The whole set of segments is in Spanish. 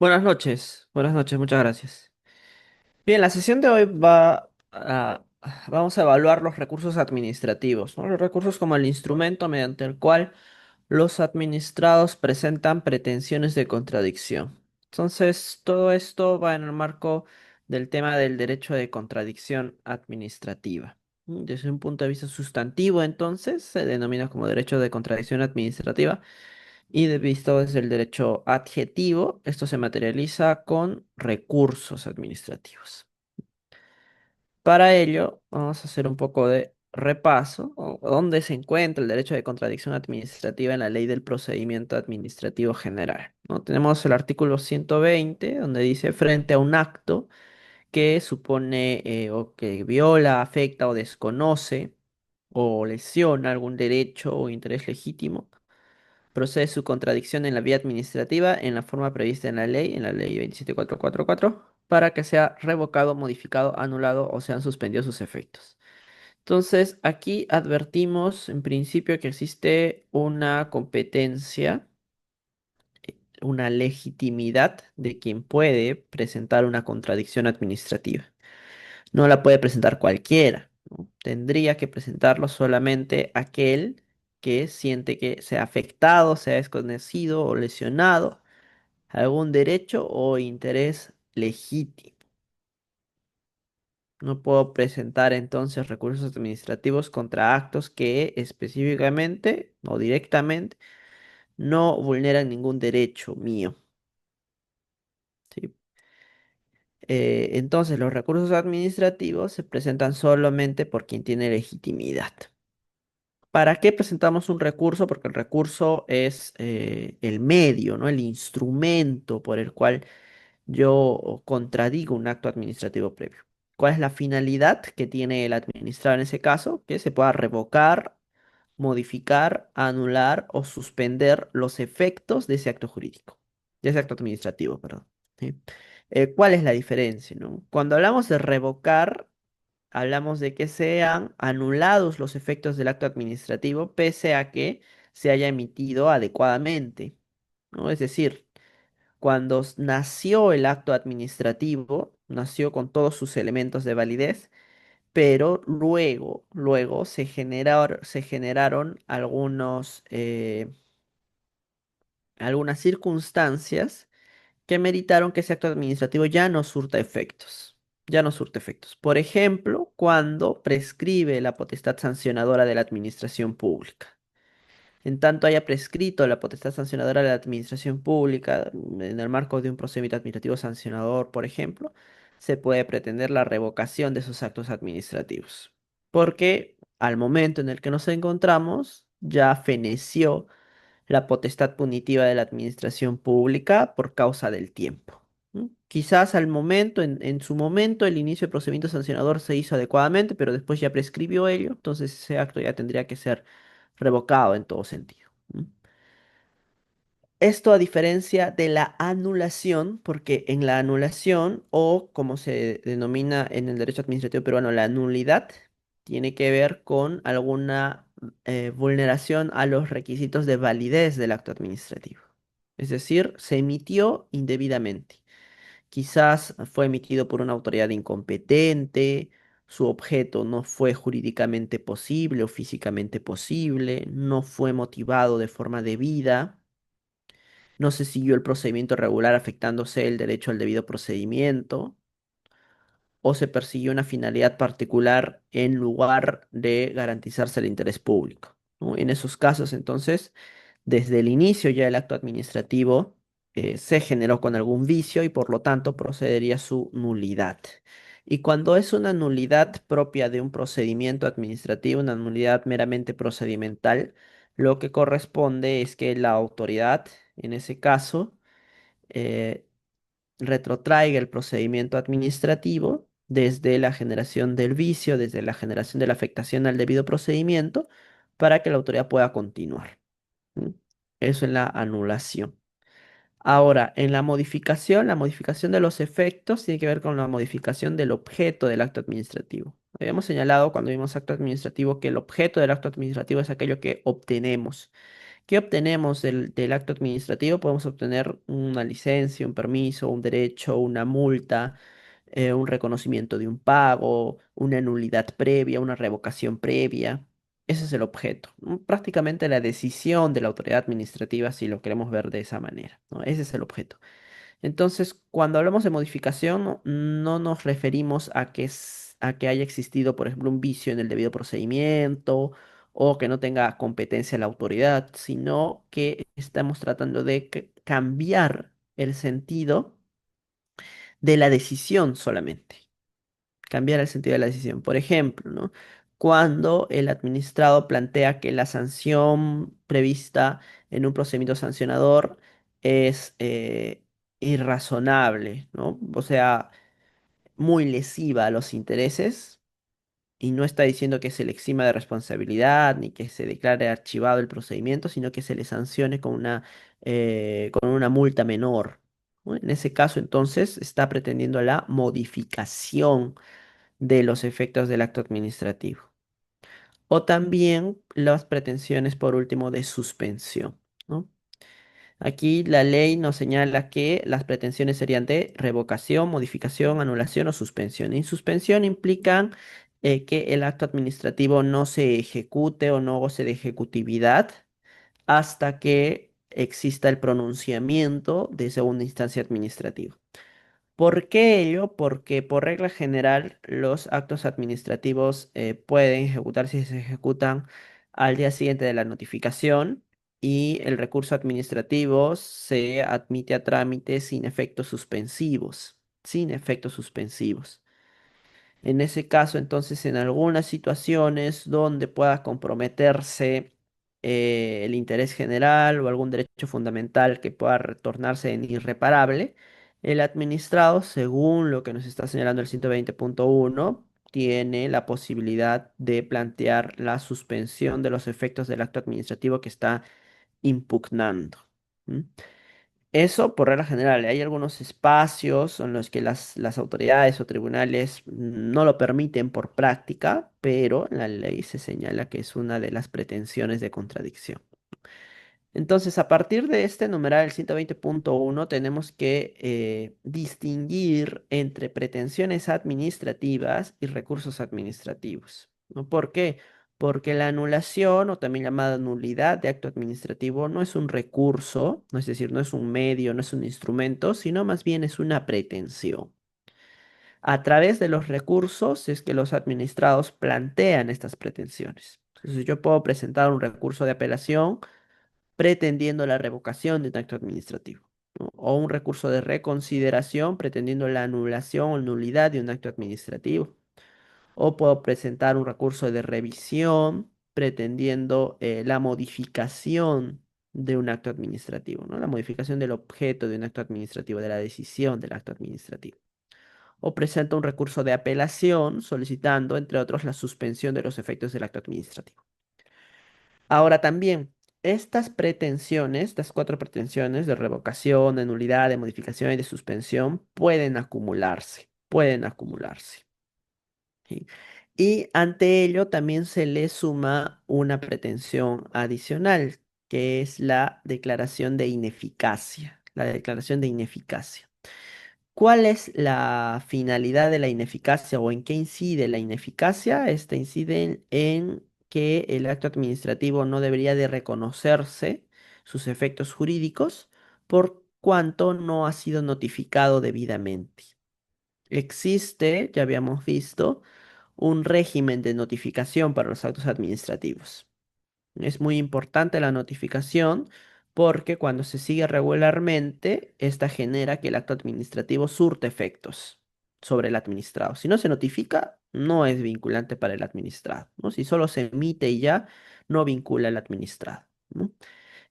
Buenas noches, muchas gracias. Bien, la sesión de hoy vamos a evaluar los recursos administrativos, ¿no? Los recursos como el instrumento mediante el cual los administrados presentan pretensiones de contradicción. Entonces, todo esto va en el marco del tema del derecho de contradicción administrativa. Desde un punto de vista sustantivo, entonces, se denomina como derecho de contradicción administrativa. Y visto desde el derecho adjetivo, esto se materializa con recursos administrativos. Para ello, vamos a hacer un poco de repaso, o dónde se encuentra el derecho de contradicción administrativa en la ley del procedimiento administrativo general, ¿no? Tenemos el artículo 120, donde dice frente a un acto que supone o que viola, afecta o desconoce o lesiona algún derecho o interés legítimo, procede su contradicción en la vía administrativa en la forma prevista en la ley 27444, para que sea revocado, modificado, anulado o sean suspendidos sus efectos. Entonces, aquí advertimos en principio que existe una competencia, una legitimidad de quien puede presentar una contradicción administrativa. No la puede presentar cualquiera, ¿no? Tendría que presentarlo solamente aquel que siente que sea afectado, sea desconocido o lesionado algún derecho o interés legítimo. No puedo presentar entonces recursos administrativos contra actos que específicamente o directamente no vulneran ningún derecho mío, ¿sí? Entonces, los recursos administrativos se presentan solamente por quien tiene legitimidad. ¿Para qué presentamos un recurso? Porque el recurso es el medio, ¿no? El instrumento por el cual yo contradigo un acto administrativo previo. ¿Cuál es la finalidad que tiene el administrador en ese caso? Que se pueda revocar, modificar, anular o suspender los efectos de ese acto jurídico, de ese acto administrativo, perdón. ¿Sí? ¿Cuál es la diferencia, no? Cuando hablamos de revocar, hablamos de que sean anulados los efectos del acto administrativo pese a que se haya emitido adecuadamente, ¿no? Es decir, cuando nació el acto administrativo, nació con todos sus elementos de validez, pero luego se generaron algunas circunstancias que meritaron que ese acto administrativo ya no surta efectos. Ya no surte efectos. Por ejemplo, cuando prescribe la potestad sancionadora de la administración pública. En tanto haya prescrito la potestad sancionadora de la administración pública en el marco de un procedimiento administrativo sancionador, por ejemplo, se puede pretender la revocación de esos actos administrativos. Porque al momento en el que nos encontramos, ya feneció la potestad punitiva de la administración pública por causa del tiempo. ¿No? Quizás al momento, en su momento, el inicio del procedimiento sancionador se hizo adecuadamente, pero después ya prescribió ello, entonces ese acto ya tendría que ser revocado en todo sentido. ¿No? Esto a diferencia de la anulación, porque en la anulación, o como se denomina en el derecho administrativo peruano, la nulidad, tiene que ver con alguna vulneración a los requisitos de validez del acto administrativo. Es decir, se emitió indebidamente. Quizás fue emitido por una autoridad incompetente, su objeto no fue jurídicamente posible o físicamente posible, no fue motivado de forma debida, no se siguió el procedimiento regular afectándose el derecho al debido procedimiento, o se persiguió una finalidad particular en lugar de garantizarse el interés público, ¿no? En esos casos, entonces, desde el inicio ya el acto administrativo se generó con algún vicio y por lo tanto procedería su nulidad. Y cuando es una nulidad propia de un procedimiento administrativo, una nulidad meramente procedimental, lo que corresponde es que la autoridad, en ese caso, eh, retrotraiga el procedimiento administrativo desde la generación del vicio, desde la generación de la afectación al debido procedimiento, para que la autoridad pueda continuar. ¿Sí? Eso es la anulación. Ahora, en la modificación de los efectos tiene que ver con la modificación del objeto del acto administrativo. Habíamos señalado cuando vimos acto administrativo que el objeto del acto administrativo es aquello que obtenemos. ¿Qué obtenemos del acto administrativo? Podemos obtener una licencia, un permiso, un derecho, una multa, un reconocimiento de un pago, una nulidad previa, una revocación previa. Ese es el objeto, ¿no? Prácticamente la decisión de la autoridad administrativa, si lo queremos ver de esa manera, ¿no? Ese es el objeto. Entonces, cuando hablamos de modificación, no nos referimos a que haya existido, por ejemplo, un vicio en el debido procedimiento o que no tenga competencia la autoridad, sino que estamos tratando de cambiar el sentido de la decisión solamente. Cambiar el sentido de la decisión. Por ejemplo, ¿no? Cuando el administrado plantea que la sanción prevista en un procedimiento sancionador es irrazonable, ¿no? O sea, muy lesiva a los intereses y no está diciendo que se le exima de responsabilidad ni que se declare archivado el procedimiento, sino que se le sancione con una multa menor, ¿no? En ese caso, entonces, está pretendiendo la modificación de los efectos del acto administrativo. O también las pretensiones, por último, de suspensión, ¿no? Aquí la ley nos señala que las pretensiones serían de revocación, modificación, anulación o suspensión. Y suspensión implican que el acto administrativo no se ejecute o no goce de ejecutividad hasta que exista el pronunciamiento de segunda instancia administrativa. ¿Por qué ello? Porque por regla general los actos administrativos pueden ejecutarse si se ejecutan al día siguiente de la notificación y el recurso administrativo se admite a trámite sin efectos suspensivos, sin efectos suspensivos. En ese caso, entonces, en algunas situaciones donde pueda comprometerse el interés general o algún derecho fundamental que pueda retornarse en irreparable, el administrado, según lo que nos está señalando el 120.1, tiene la posibilidad de plantear la suspensión de los efectos del acto administrativo que está impugnando. ¿M? Eso por regla general. Hay algunos espacios en los que las autoridades o tribunales no lo permiten por práctica, pero en la ley se señala que es una de las pretensiones de contradicción. Entonces, a partir de este numeral, el 120.1, tenemos que distinguir entre pretensiones administrativas y recursos administrativos, ¿no? ¿Por qué? Porque la anulación, o también llamada nulidad de acto administrativo, no es un recurso, no es decir, no es un medio, no es un instrumento, sino más bien es una pretensión. A través de los recursos es que los administrados plantean estas pretensiones. Entonces, yo puedo presentar un recurso de apelación pretendiendo la revocación de un acto administrativo, ¿no? O un recurso de reconsideración pretendiendo la anulación o nulidad de un acto administrativo. O puedo presentar un recurso de revisión pretendiendo la modificación de un acto administrativo, ¿no? La modificación del objeto de un acto administrativo, de la decisión del acto administrativo. O presento un recurso de apelación solicitando, entre otros, la suspensión de los efectos del acto administrativo. Ahora también, estas pretensiones, estas cuatro pretensiones de revocación, de nulidad, de modificación y de suspensión pueden acumularse, pueden acumularse. ¿Sí? Y ante ello también se le suma una pretensión adicional, que es la declaración de ineficacia, la declaración de ineficacia. ¿Cuál es la finalidad de la ineficacia o en qué incide la ineficacia? Esta incide en que el acto administrativo no debería de reconocerse sus efectos jurídicos por cuanto no ha sido notificado debidamente. Existe, ya habíamos visto, un régimen de notificación para los actos administrativos. Es muy importante la notificación porque cuando se sigue regularmente, esta genera que el acto administrativo surte efectos sobre el administrado. Si no se notifica, no es vinculante para el administrado, ¿no? Si solo se emite y ya, no vincula al administrado, ¿no?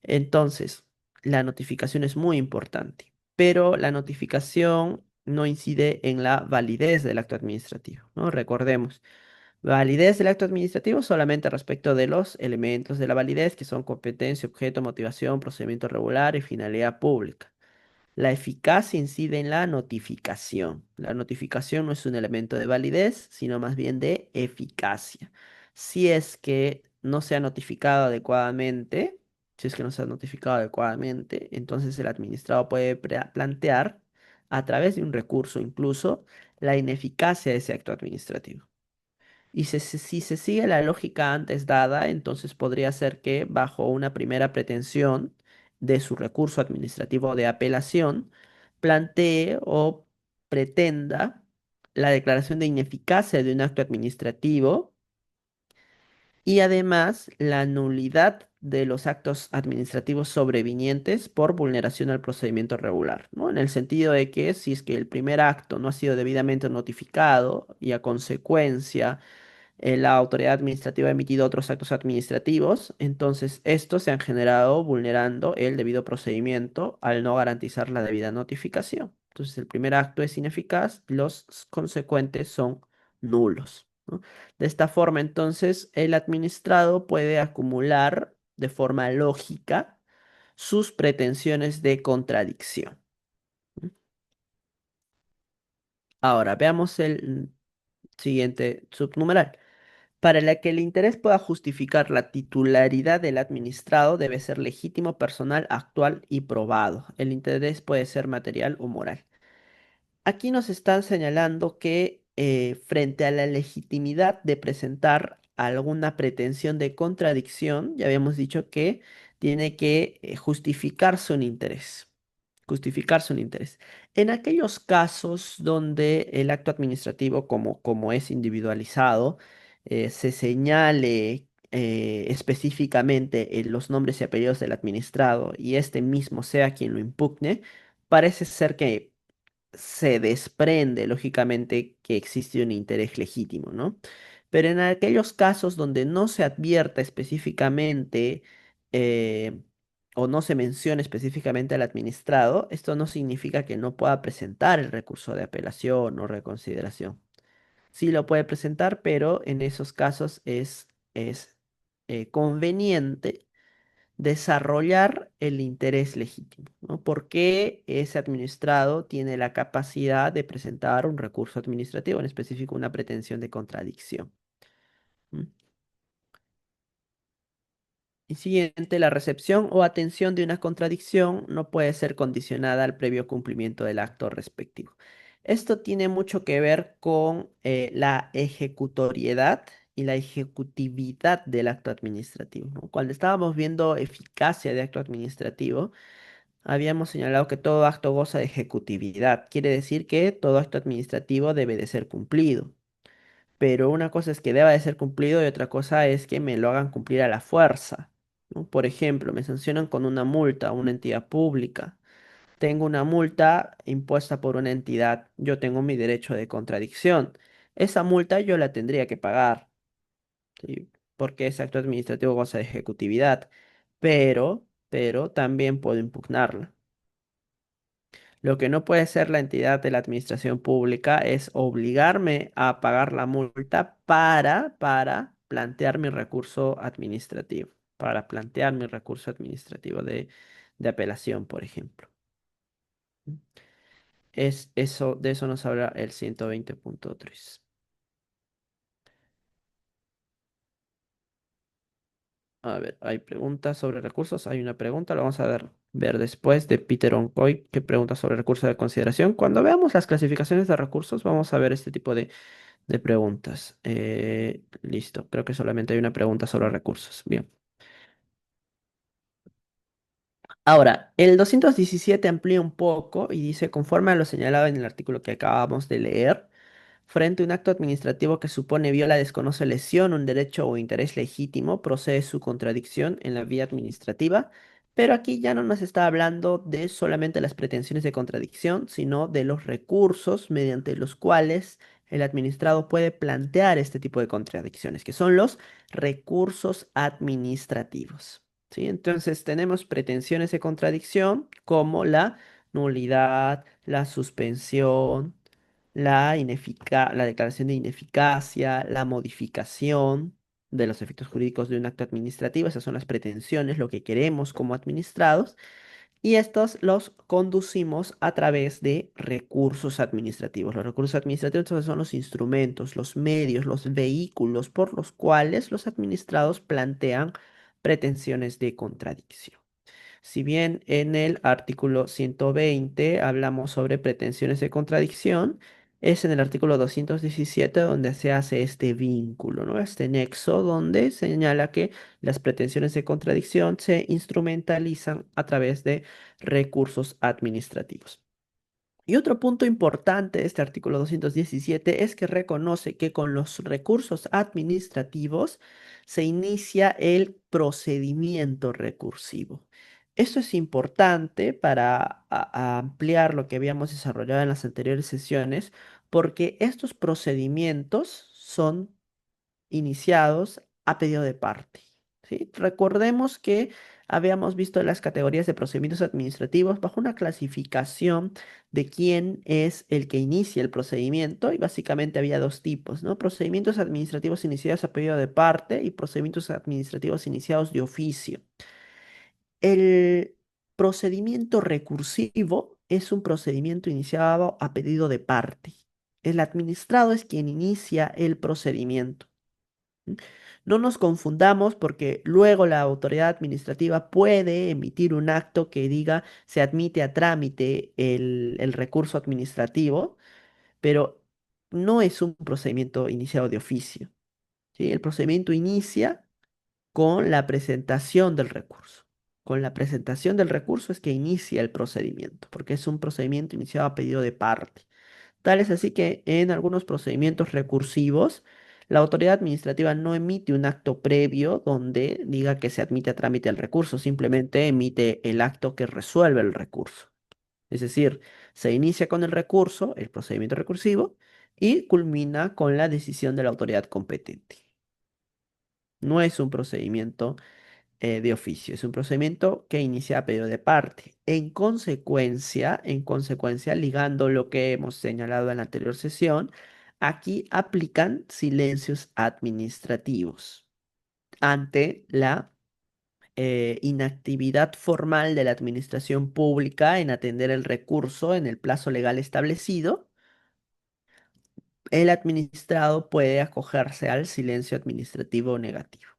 Entonces, la notificación es muy importante, pero la notificación no incide en la validez del acto administrativo, ¿no? Recordemos. Validez del acto administrativo solamente respecto de los elementos de la validez, que son competencia, objeto, motivación, procedimiento regular y finalidad pública. La eficacia incide en la notificación. La notificación no es un elemento de validez, sino más bien de eficacia. Si es que no se ha notificado adecuadamente, si es que no se ha notificado adecuadamente, entonces el administrado puede plantear a través de un recurso incluso la ineficacia de ese acto administrativo. Y si se sigue la lógica antes dada, entonces podría ser que bajo una primera pretensión de su recurso administrativo de apelación, plantee o pretenda la declaración de ineficacia de un acto administrativo y además la nulidad de los actos administrativos sobrevinientes por vulneración al procedimiento regular, ¿no? En el sentido de que si es que el primer acto no ha sido debidamente notificado y a consecuencia la autoridad administrativa ha emitido otros actos administrativos, entonces estos se han generado vulnerando el debido procedimiento al no garantizar la debida notificación. Entonces el primer acto es ineficaz, los consecuentes son nulos, ¿no? De esta forma, entonces, el administrado puede acumular de forma lógica sus pretensiones de contradicción. ¿No? Ahora, veamos el siguiente subnumeral. Para la que el interés pueda justificar la titularidad del administrado, debe ser legítimo, personal, actual y probado. El interés puede ser material o moral. Aquí nos están señalando que frente a la legitimidad de presentar alguna pretensión de contradicción, ya habíamos dicho que tiene que justificarse un interés. Justificarse un interés. En aquellos casos donde el acto administrativo, como es individualizado, se señale específicamente los nombres y apellidos del administrado y este mismo sea quien lo impugne, parece ser que se desprende, lógicamente, que existe un interés legítimo, ¿no? Pero en aquellos casos donde no se advierta específicamente eh, o no se menciona específicamente al administrado, esto no significa que no pueda presentar el recurso de apelación o reconsideración. Sí lo puede presentar, pero en esos casos es conveniente desarrollar el interés legítimo, ¿no? Porque ese administrado tiene la capacidad de presentar un recurso administrativo, en específico una pretensión de contradicción. ¿M? Y siguiente, la recepción o atención de una contradicción no puede ser condicionada al previo cumplimiento del acto respectivo. Esto tiene mucho que ver con la ejecutoriedad y la ejecutividad del acto administrativo, ¿no? Cuando estábamos viendo eficacia de acto administrativo, habíamos señalado que todo acto goza de ejecutividad. Quiere decir que todo acto administrativo debe de ser cumplido. Pero una cosa es que deba de ser cumplido y otra cosa es que me lo hagan cumplir a la fuerza, ¿no? Por ejemplo, me sancionan con una multa a una entidad pública. Tengo una multa impuesta por una entidad. Yo tengo mi derecho de contradicción. Esa multa yo la tendría que pagar, ¿sí? Porque ese acto administrativo goza de ejecutividad. Pero también puedo impugnarla. Lo que no puede ser la entidad de la administración pública es obligarme a pagar la multa para plantear mi recurso administrativo, para plantear mi recurso administrativo de apelación, por ejemplo. De eso nos habla el 120.3. A ver, hay preguntas sobre recursos. Hay una pregunta, lo vamos a ver después de Peter Oncoy, que pregunta sobre recursos de consideración. Cuando veamos las clasificaciones de recursos, vamos a ver este tipo de preguntas. Listo, creo que solamente hay una pregunta sobre recursos. Bien. Ahora, el 217 amplía un poco y dice, conforme a lo señalado en el artículo que acabamos de leer, frente a un acto administrativo que supone viola, desconoce lesión, un derecho o interés legítimo, procede su contradicción en la vía administrativa, pero aquí ya no nos está hablando de solamente las pretensiones de contradicción, sino de los recursos mediante los cuales el administrado puede plantear este tipo de contradicciones, que son los recursos administrativos. ¿Sí? Entonces tenemos pretensiones de contradicción como la nulidad, la suspensión, la declaración de ineficacia, la modificación de los efectos jurídicos de un acto administrativo. Esas son las pretensiones, lo que queremos como administrados, y estos los conducimos a través de recursos administrativos. Los recursos administrativos entonces son los instrumentos, los medios, los vehículos por los cuales los administrados plantean pretensiones de contradicción. Si bien en el artículo 120 hablamos sobre pretensiones de contradicción, es en el artículo 217 donde se hace este vínculo, ¿no? Este nexo donde señala que las pretensiones de contradicción se instrumentalizan a través de recursos administrativos. Y otro punto importante de este artículo 217 es que reconoce que con los recursos administrativos se inicia el procedimiento recursivo. Esto es importante para a ampliar lo que habíamos desarrollado en las anteriores sesiones, porque estos procedimientos son iniciados a pedido de parte. ¿Sí? Recordemos que habíamos visto las categorías de procedimientos administrativos bajo una clasificación de quién es el que inicia el procedimiento y básicamente había dos tipos, ¿no? Procedimientos administrativos iniciados a pedido de parte y procedimientos administrativos iniciados de oficio. El procedimiento recursivo es un procedimiento iniciado a pedido de parte. El administrado es quien inicia el procedimiento. No nos confundamos porque luego la autoridad administrativa puede emitir un acto que diga se admite a trámite el recurso administrativo, pero no es un procedimiento iniciado de oficio, ¿sí? El procedimiento inicia con la presentación del recurso. Con la presentación del recurso es que inicia el procedimiento, porque es un procedimiento iniciado a pedido de parte. Tal es así que en algunos procedimientos recursivos, la autoridad administrativa no emite un acto previo donde diga que se admite a trámite el recurso, simplemente emite el acto que resuelve el recurso. Es decir, se inicia con el recurso, el procedimiento recursivo, y culmina con la decisión de la autoridad competente. No es un procedimiento de oficio. Es un procedimiento que inicia a pedido de parte. En consecuencia, ligando lo que hemos señalado en la anterior sesión, aquí aplican silencios administrativos ante la inactividad formal de la administración pública en atender el recurso en el plazo legal establecido. El administrado puede acogerse al silencio administrativo negativo.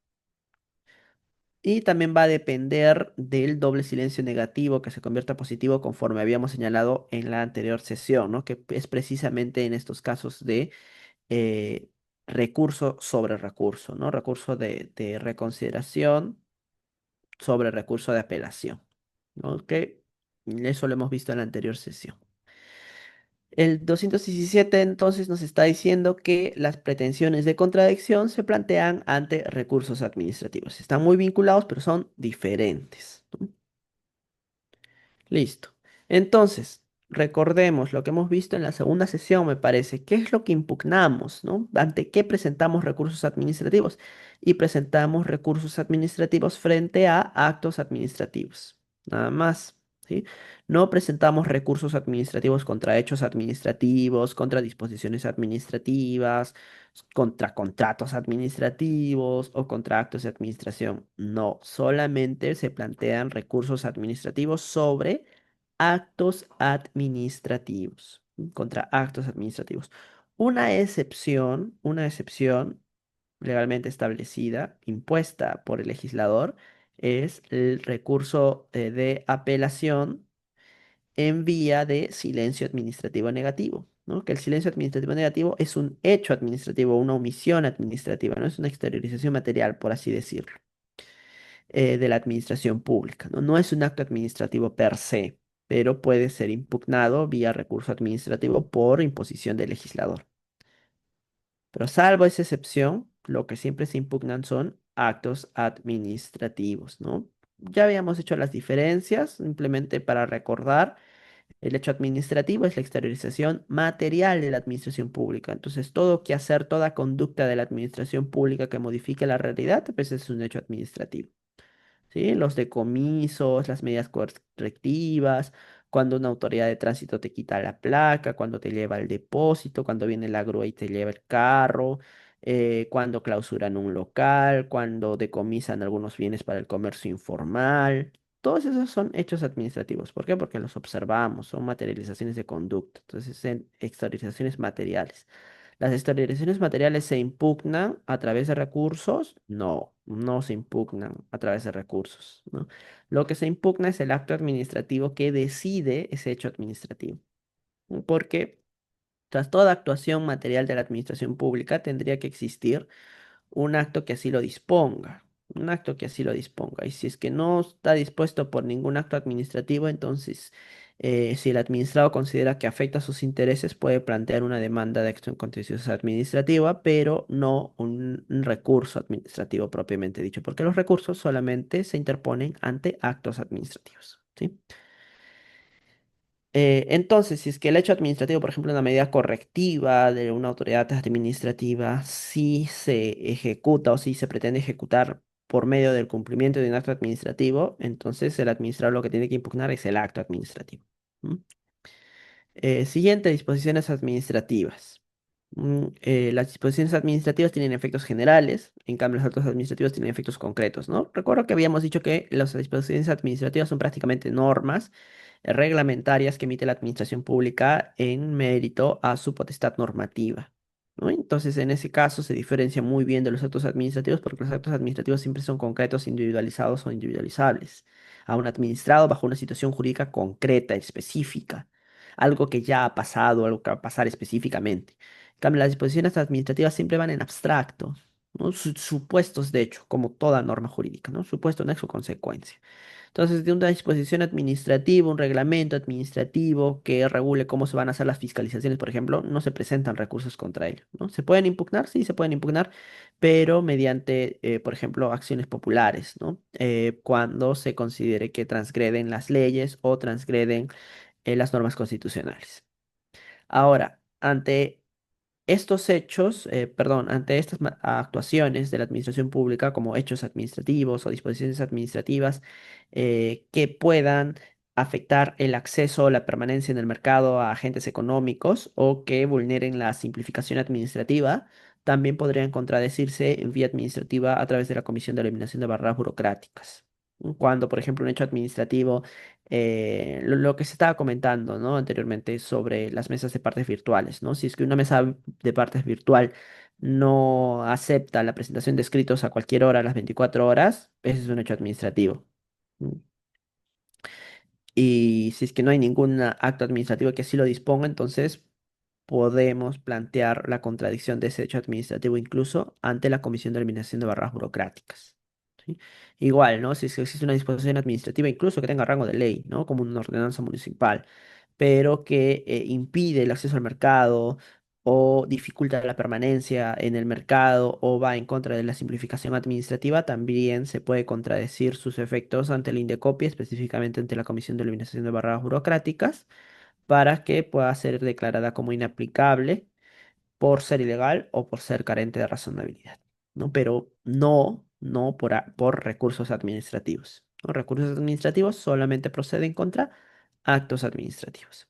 Y también va a depender del doble silencio negativo que se convierta positivo conforme habíamos señalado en la anterior sesión, ¿no? Que es precisamente en estos casos de eh, recurso sobre recurso, ¿no? Recurso de reconsideración sobre recurso de apelación, ¿no? Que eso lo hemos visto en la anterior sesión. El 217 entonces nos está diciendo que las pretensiones de contradicción se plantean ante recursos administrativos. Están muy vinculados, pero son diferentes, ¿no? Listo. Entonces, recordemos lo que hemos visto en la segunda sesión, me parece. ¿Qué es lo que impugnamos, ¿no? ¿Ante qué presentamos recursos administrativos? Y presentamos recursos administrativos frente a actos administrativos. Nada más, ¿sí? No presentamos recursos administrativos contra hechos administrativos, contra disposiciones administrativas, contra contratos administrativos o contra actos de administración. No, solamente se plantean recursos administrativos sobre actos administrativos, contra actos administrativos. Una excepción legalmente establecida, impuesta por el legislador, es el recurso de apelación en vía de silencio administrativo negativo, ¿no? Que el silencio administrativo negativo es un hecho administrativo, una omisión administrativa, no es una exteriorización material, por así decirlo, de la administración pública, ¿no? No es un acto administrativo per se, pero puede ser impugnado vía recurso administrativo por imposición del legislador. Pero salvo esa excepción, lo que siempre se impugnan son actos administrativos, ¿no? Ya habíamos hecho las diferencias, simplemente para recordar. El hecho administrativo es la exteriorización material de la administración pública. Entonces, todo quehacer, toda conducta de la administración pública que modifique la realidad, pues es un hecho administrativo. ¿Sí? Los decomisos, las medidas correctivas, cuando una autoridad de tránsito te quita la placa, cuando te lleva el depósito, cuando viene la grúa y te lleva el carro, cuando clausuran un local, cuando decomisan algunos bienes para el comercio informal. Todos esos son hechos administrativos. ¿Por qué? Porque los observamos, son materializaciones de conducta, entonces son exteriorizaciones materiales. ¿Las externalizaciones materiales se impugnan a través de recursos? No, no se impugnan a través de recursos, ¿no? Lo que se impugna es el acto administrativo que decide ese hecho administrativo, ¿no? Porque tras toda actuación material de la administración pública tendría que existir un acto que así lo disponga, un acto que así lo disponga. Y si es que no está dispuesto por ningún acto administrativo, entonces, si el administrado considera que afecta a sus intereses, puede plantear una demanda de acción contenciosa administrativa, pero no un recurso administrativo propiamente dicho, porque los recursos solamente se interponen ante actos administrativos, ¿sí? Entonces, si es que el hecho administrativo, por ejemplo, una medida correctiva de una autoridad administrativa, si se ejecuta o si se pretende ejecutar por medio del cumplimiento de un acto administrativo, entonces el administrador lo que tiene que impugnar es el acto administrativo. ¿M? Siguiente, disposiciones administrativas. Las disposiciones administrativas tienen efectos generales, en cambio los actos administrativos tienen efectos concretos, ¿no? Recuerdo que habíamos dicho que las disposiciones administrativas son prácticamente normas reglamentarias que emite la administración pública en mérito a su potestad normativa, ¿no? Entonces, en ese caso se diferencia muy bien de los actos administrativos porque los actos administrativos siempre son concretos, individualizados o individualizables, a un administrado bajo una situación jurídica concreta, específica, algo que ya ha pasado, algo que va a pasar específicamente. En cambio, las disposiciones administrativas siempre van en abstracto, ¿no? Supuestos, de hecho, como toda norma jurídica, ¿no? Supuesto, nexo, consecuencia. Entonces, de una disposición administrativa, un reglamento administrativo que regule cómo se van a hacer las fiscalizaciones, por ejemplo, no se presentan recursos contra ello, ¿no? ¿Se pueden impugnar? Sí, se pueden impugnar, pero mediante, por ejemplo, acciones populares, ¿no? Cuando se considere que transgreden las leyes o transgreden las normas constitucionales. Ahora, ante estas actuaciones de la administración pública como hechos administrativos o disposiciones administrativas que puedan afectar el acceso o la permanencia en el mercado a agentes económicos o que vulneren la simplificación administrativa, también podrían contradecirse en vía administrativa a través de la Comisión de Eliminación de Barreras Burocráticas. Cuando, por ejemplo, un hecho administrativo, lo que se estaba comentando, ¿no? Anteriormente sobre las mesas de partes virtuales, ¿no? Si es que una mesa de partes virtual no acepta la presentación de escritos a cualquier hora, a las 24 horas, ese es un hecho administrativo. ¿Mm? Y si es que no hay ningún acto administrativo que así lo disponga, entonces podemos plantear la contradicción de ese hecho administrativo incluso ante la Comisión de Eliminación de Barreras Burocráticas. ¿Sí? Igual, ¿no? Si es que existe una disposición administrativa incluso que tenga rango de ley, ¿no? Como una ordenanza municipal, pero que impide el acceso al mercado o dificulta la permanencia en el mercado o va en contra de la simplificación administrativa, también se puede contradecir sus efectos ante el INDECOPI, específicamente ante la Comisión de Eliminación de Barreras Burocráticas, para que pueda ser declarada como inaplicable por ser ilegal o por ser carente de razonabilidad, ¿no? Pero no por recursos administrativos, ¿no? Recursos administrativos solamente proceden contra actos administrativos.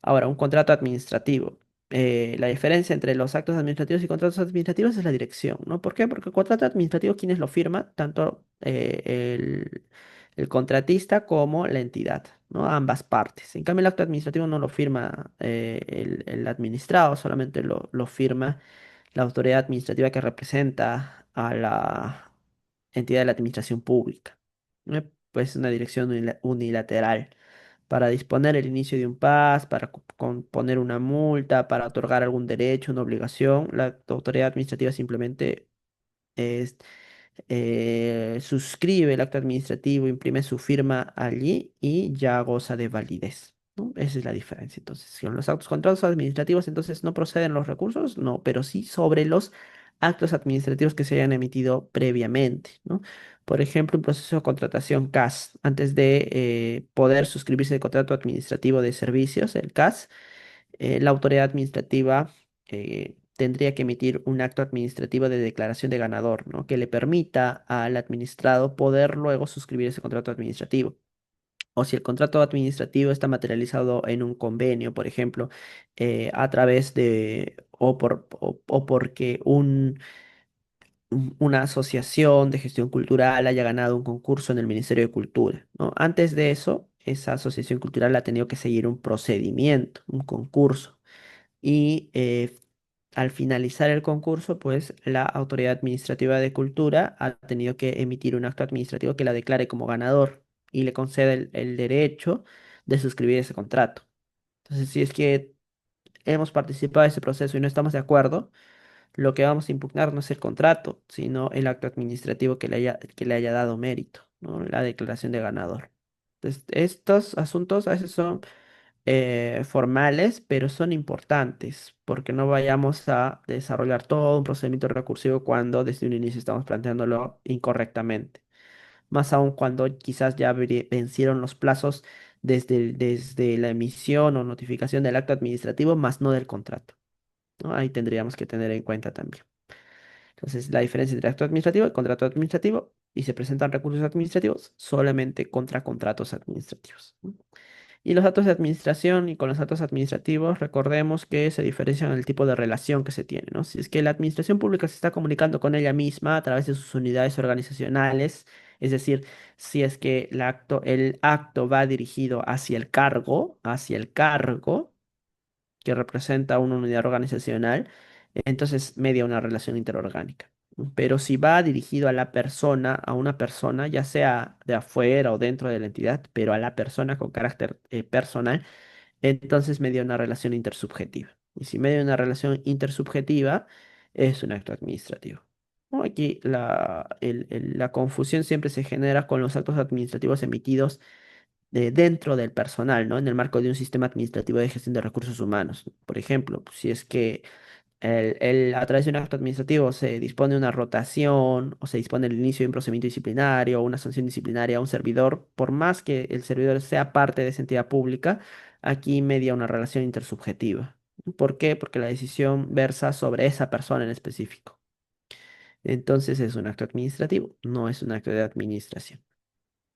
Ahora, un contrato administrativo. La diferencia entre los actos administrativos y contratos administrativos es la dirección, ¿no? ¿Por qué? Porque el contrato administrativo, ¿quienes lo firman? Tanto el contratista como la entidad, ¿no? Ambas partes. En cambio, el acto administrativo no lo firma el administrado, solamente lo firma la autoridad administrativa que representa a la entidad de la administración pública. ¿No? Pues una dirección unilateral para disponer el inicio de un PAS, para poner una multa, para otorgar algún derecho, una obligación. La autoridad administrativa simplemente es, suscribe el acto administrativo, imprime su firma allí y ya goza de validez, ¿no? Esa es la diferencia. Entonces, si en los actos contratos administrativos, entonces no proceden los recursos, no, pero sí sobre los actos administrativos que se hayan emitido previamente, ¿no? Por ejemplo, un proceso de contratación CAS, antes de poder suscribirse el contrato administrativo de servicios, el CAS, la autoridad administrativa tendría que emitir un acto administrativo de declaración de ganador, ¿no? Que le permita al administrado poder luego suscribir ese contrato administrativo. O si el contrato administrativo está materializado en un convenio, por ejemplo, a través de, o porque una asociación de gestión cultural haya ganado un concurso en el Ministerio de Cultura, ¿no? Antes de eso, esa asociación cultural ha tenido que seguir un procedimiento, un concurso y al finalizar el concurso, pues la Autoridad Administrativa de Cultura ha tenido que emitir un acto administrativo que la declare como ganador y le concede el derecho de suscribir ese contrato. Entonces, si es que hemos participado de ese proceso y no estamos de acuerdo, lo que vamos a impugnar no es el contrato, sino el acto administrativo que le haya dado mérito, ¿no? La declaración de ganador. Entonces, estos asuntos a veces son formales, pero son importantes, porque no vayamos a desarrollar todo un procedimiento recursivo cuando desde un inicio estamos planteándolo incorrectamente. Más aún cuando quizás ya vencieron los plazos desde la emisión o notificación del acto administrativo, más no del contrato, ¿no? Ahí tendríamos que tener en cuenta también. Entonces, la diferencia entre acto administrativo y contrato administrativo, y se presentan recursos administrativos solamente contra contratos administrativos, ¿no? Y los datos de administración y con los datos administrativos, recordemos que se diferencian en el tipo de relación que se tiene, ¿no? Si es que la administración pública se está comunicando con ella misma a través de sus unidades organizacionales, es decir, si es que el acto va dirigido hacia el cargo, que representa una unidad organizacional, entonces media una relación interorgánica. Pero si va dirigido a la persona, a una persona, ya sea de afuera o dentro de la entidad, pero a la persona con carácter personal, entonces media una relación intersubjetiva. Y si media una relación intersubjetiva, es un acto administrativo. ¿No? Aquí la confusión siempre se genera con los actos administrativos emitidos dentro del personal, ¿no? En el marco de un sistema administrativo de gestión de recursos humanos. Por ejemplo, pues, si es que a través de un acto administrativo se dispone una rotación o se dispone el inicio de un procedimiento disciplinario o una sanción disciplinaria a un servidor, por más que el servidor sea parte de esa entidad pública, aquí media una relación intersubjetiva. ¿Por qué? Porque la decisión versa sobre esa persona en específico. Entonces es un acto administrativo, no es un acto de administración.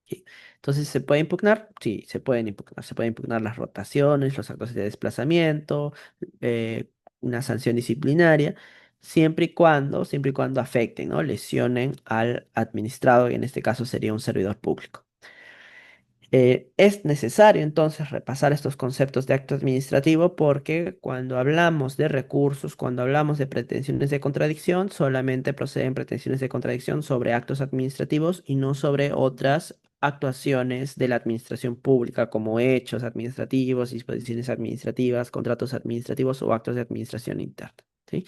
Sí. Entonces, ¿se puede impugnar? Sí, se pueden impugnar. Se pueden impugnar las rotaciones, los actos de desplazamiento, eh, una sanción disciplinaria, siempre y cuando afecten, ¿no? Lesionen al administrado, y en este caso sería un servidor público. Es necesario entonces repasar estos conceptos de acto administrativo porque cuando hablamos de recursos, cuando hablamos de pretensiones de contradicción, solamente proceden pretensiones de contradicción sobre actos administrativos y no sobre otras actuaciones de la administración pública como hechos administrativos, disposiciones administrativas, contratos administrativos o actos de administración interna. ¿Sí?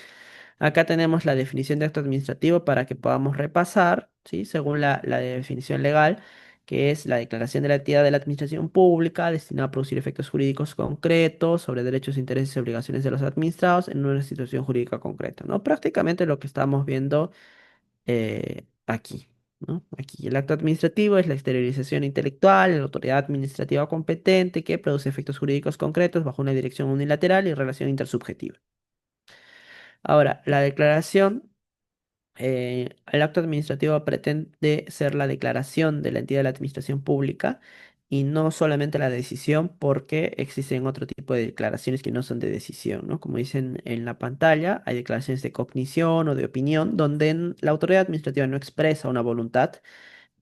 Acá tenemos la definición de acto administrativo para que podamos repasar, ¿sí? Según la definición legal, que es la declaración de la entidad de la administración pública destinada a producir efectos jurídicos concretos sobre derechos, intereses y obligaciones de los administrados en una situación jurídica concreta, ¿no? Prácticamente lo que estamos viendo aquí, ¿no? Aquí el acto administrativo es la exteriorización intelectual, la autoridad administrativa competente que produce efectos jurídicos concretos bajo una dirección unilateral y relación intersubjetiva. Ahora, la declaración, el acto administrativo pretende ser la declaración de la entidad de la administración pública y no solamente la decisión, porque existen otro tipo de declaraciones que no son de decisión, ¿no? Como dicen en la pantalla, hay declaraciones de cognición o de opinión donde la autoridad administrativa no expresa una voluntad,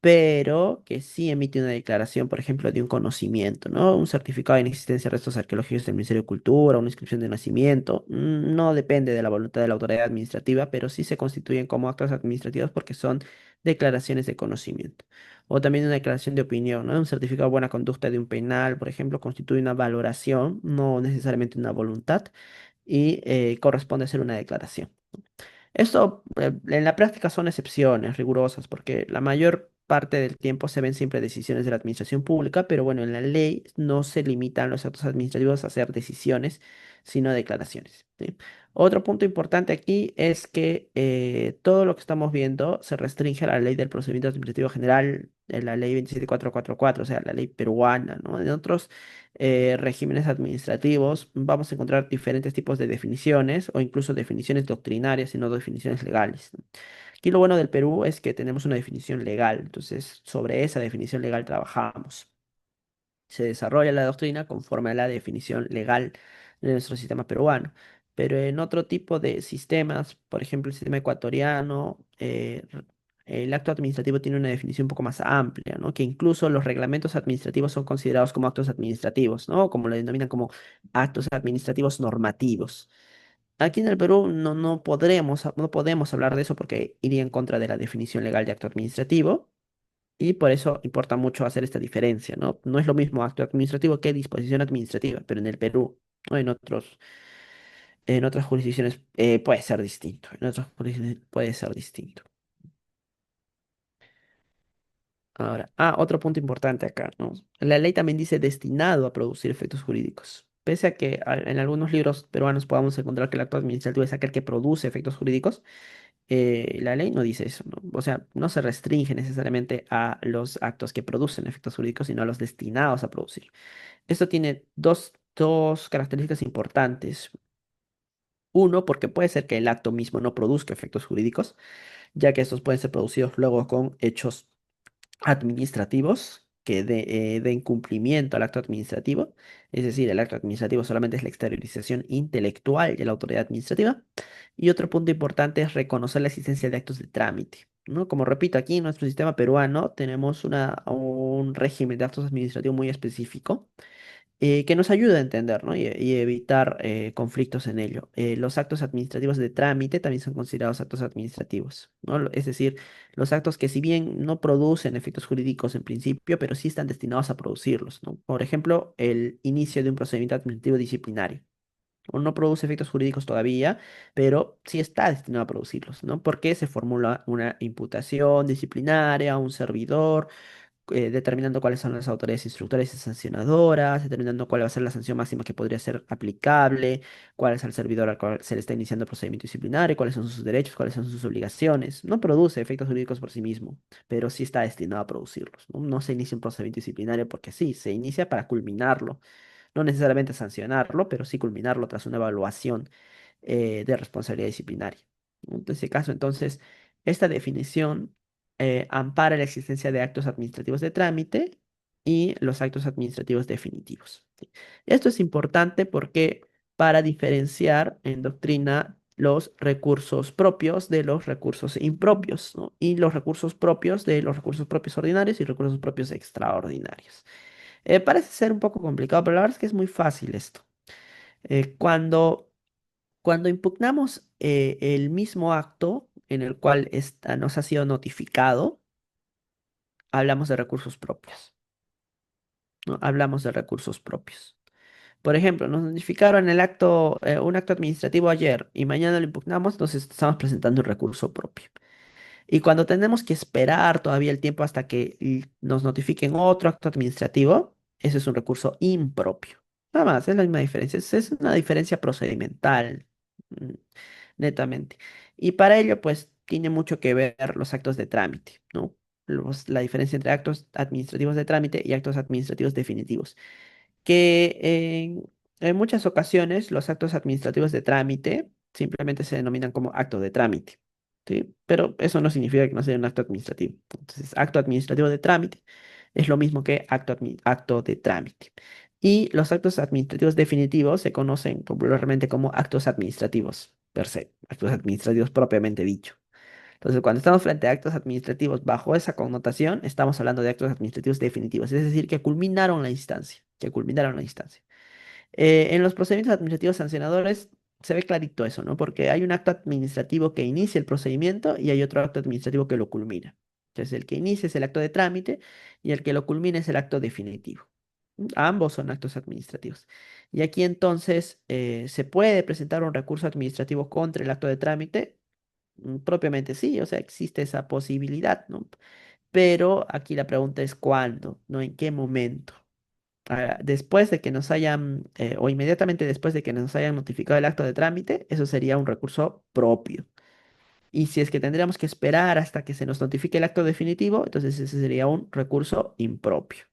pero que sí emite una declaración, por ejemplo, de un conocimiento, ¿no? Un certificado de inexistencia de restos arqueológicos del Ministerio de Cultura, una inscripción de nacimiento. No depende de la voluntad de la autoridad administrativa, pero sí se constituyen como actos administrativos porque son declaraciones de conocimiento. O también una declaración de opinión, ¿no? Un certificado de buena conducta de un penal, por ejemplo, constituye una valoración, no necesariamente una voluntad, y corresponde a ser una declaración. Esto en la práctica son excepciones rigurosas, porque la mayor parte del tiempo se ven siempre decisiones de la administración pública, pero bueno, en la ley no se limitan los actos administrativos a hacer decisiones, sino declaraciones, ¿sí? Otro punto importante aquí es que todo lo que estamos viendo se restringe a la ley del procedimiento administrativo general, la ley 27444, o sea, la ley peruana, ¿no? En otros regímenes administrativos, vamos a encontrar diferentes tipos de definiciones o incluso definiciones doctrinarias y no definiciones legales, ¿no? Aquí lo bueno del Perú es que tenemos una definición legal, entonces sobre esa definición legal trabajamos. Se desarrolla la doctrina conforme a la definición legal de nuestro sistema peruano. Pero en otro tipo de sistemas, por ejemplo el sistema ecuatoriano, el acto administrativo tiene una definición un poco más amplia, ¿no? Que incluso los reglamentos administrativos son considerados como actos administrativos, ¿no? Como lo denominan como actos administrativos normativos. Aquí en el Perú no podemos hablar de eso porque iría en contra de la definición legal de acto administrativo y por eso importa mucho hacer esta diferencia, ¿no? No es lo mismo acto administrativo que disposición administrativa, pero en el Perú o en otras jurisdicciones puede ser distinto. En otras jurisdicciones puede ser distinto. Ahora, otro punto importante acá, ¿no? La ley también dice destinado a producir efectos jurídicos. Pese a que en algunos libros peruanos podamos encontrar que el acto administrativo es aquel que produce efectos jurídicos, la ley no dice eso, ¿no? O sea, no se restringe necesariamente a los actos que producen efectos jurídicos, sino a los destinados a producir. Esto tiene dos características importantes. Uno, porque puede ser que el acto mismo no produzca efectos jurídicos, ya que estos pueden ser producidos luego con hechos administrativos que den cumplimiento al acto administrativo. Es decir, el acto administrativo solamente es la exteriorización intelectual de la autoridad administrativa. Y otro punto importante es reconocer la existencia de actos de trámite, ¿no? Como repito, aquí en nuestro sistema peruano tenemos un régimen de actos administrativos muy específico que nos ayuda a entender, ¿no? Y evitar conflictos en ello. Los actos administrativos de trámite también son considerados actos administrativos, ¿no? Es decir, los actos que si bien no producen efectos jurídicos en principio, pero sí están destinados a producirlos, ¿no? Por ejemplo, el inicio de un procedimiento administrativo disciplinario. O no produce efectos jurídicos todavía, pero sí está destinado a producirlos, ¿no? Porque se formula una imputación disciplinaria a un servidor determinando cuáles son las autoridades instructoras y sancionadoras, determinando cuál va a ser la sanción máxima que podría ser aplicable, cuál es el servidor al cual se le está iniciando el procedimiento disciplinario, cuáles son sus derechos, cuáles son sus obligaciones. No produce efectos jurídicos por sí mismo, pero sí está destinado a producirlos, ¿no? No se inicia un procedimiento disciplinario porque sí, se inicia para culminarlo, no necesariamente sancionarlo, pero sí culminarlo tras una evaluación de responsabilidad disciplinaria. En ese caso, entonces, esta definición ampara la existencia de actos administrativos de trámite y los actos administrativos definitivos. ¿Sí? Esto es importante porque para diferenciar en doctrina los recursos propios de los recursos impropios, ¿no? Y los recursos propios de los recursos propios ordinarios y recursos propios extraordinarios. Parece ser un poco complicado, pero la verdad es que es muy fácil esto. Cuando impugnamos el mismo acto en el cual nos ha sido notificado, hablamos de recursos propios, ¿no? Hablamos de recursos propios. Por ejemplo, nos notificaron un acto administrativo ayer y mañana lo impugnamos, entonces estamos presentando un recurso propio. Y cuando tenemos que esperar todavía el tiempo hasta que nos notifiquen otro acto administrativo, ese es un recurso impropio. Nada más, es la misma diferencia. Es una diferencia procedimental, mm, netamente. Y para ello, pues, tiene mucho que ver los actos de trámite, ¿no? La diferencia entre actos administrativos de trámite y actos administrativos definitivos que en muchas ocasiones los actos administrativos de trámite simplemente se denominan como acto de trámite, ¿sí? Pero eso no significa que no sea un acto administrativo. Entonces, acto administrativo de trámite es lo mismo que acto de trámite. Y los actos administrativos definitivos se conocen popularmente como actos administrativos per se, actos administrativos propiamente dicho. Entonces, cuando estamos frente a actos administrativos bajo esa connotación, estamos hablando de actos administrativos definitivos, es decir, que culminaron la instancia, que culminaron la instancia. En los procedimientos administrativos sancionadores se ve clarito eso, ¿no? Porque hay un acto administrativo que inicia el procedimiento y hay otro acto administrativo que lo culmina. Entonces, el que inicia es el acto de trámite y el que lo culmina es el acto definitivo. Ambos son actos administrativos. Y aquí entonces se puede presentar un recurso administrativo contra el acto de trámite. Propiamente sí, o sea, existe esa posibilidad, ¿no? Pero aquí la pregunta es cuándo, ¿no? ¿En qué momento? Después de que nos hayan, o inmediatamente después de que nos hayan notificado el acto de trámite, eso sería un recurso propio. Y si es que tendríamos que esperar hasta que se nos notifique el acto definitivo, entonces ese sería un recurso impropio.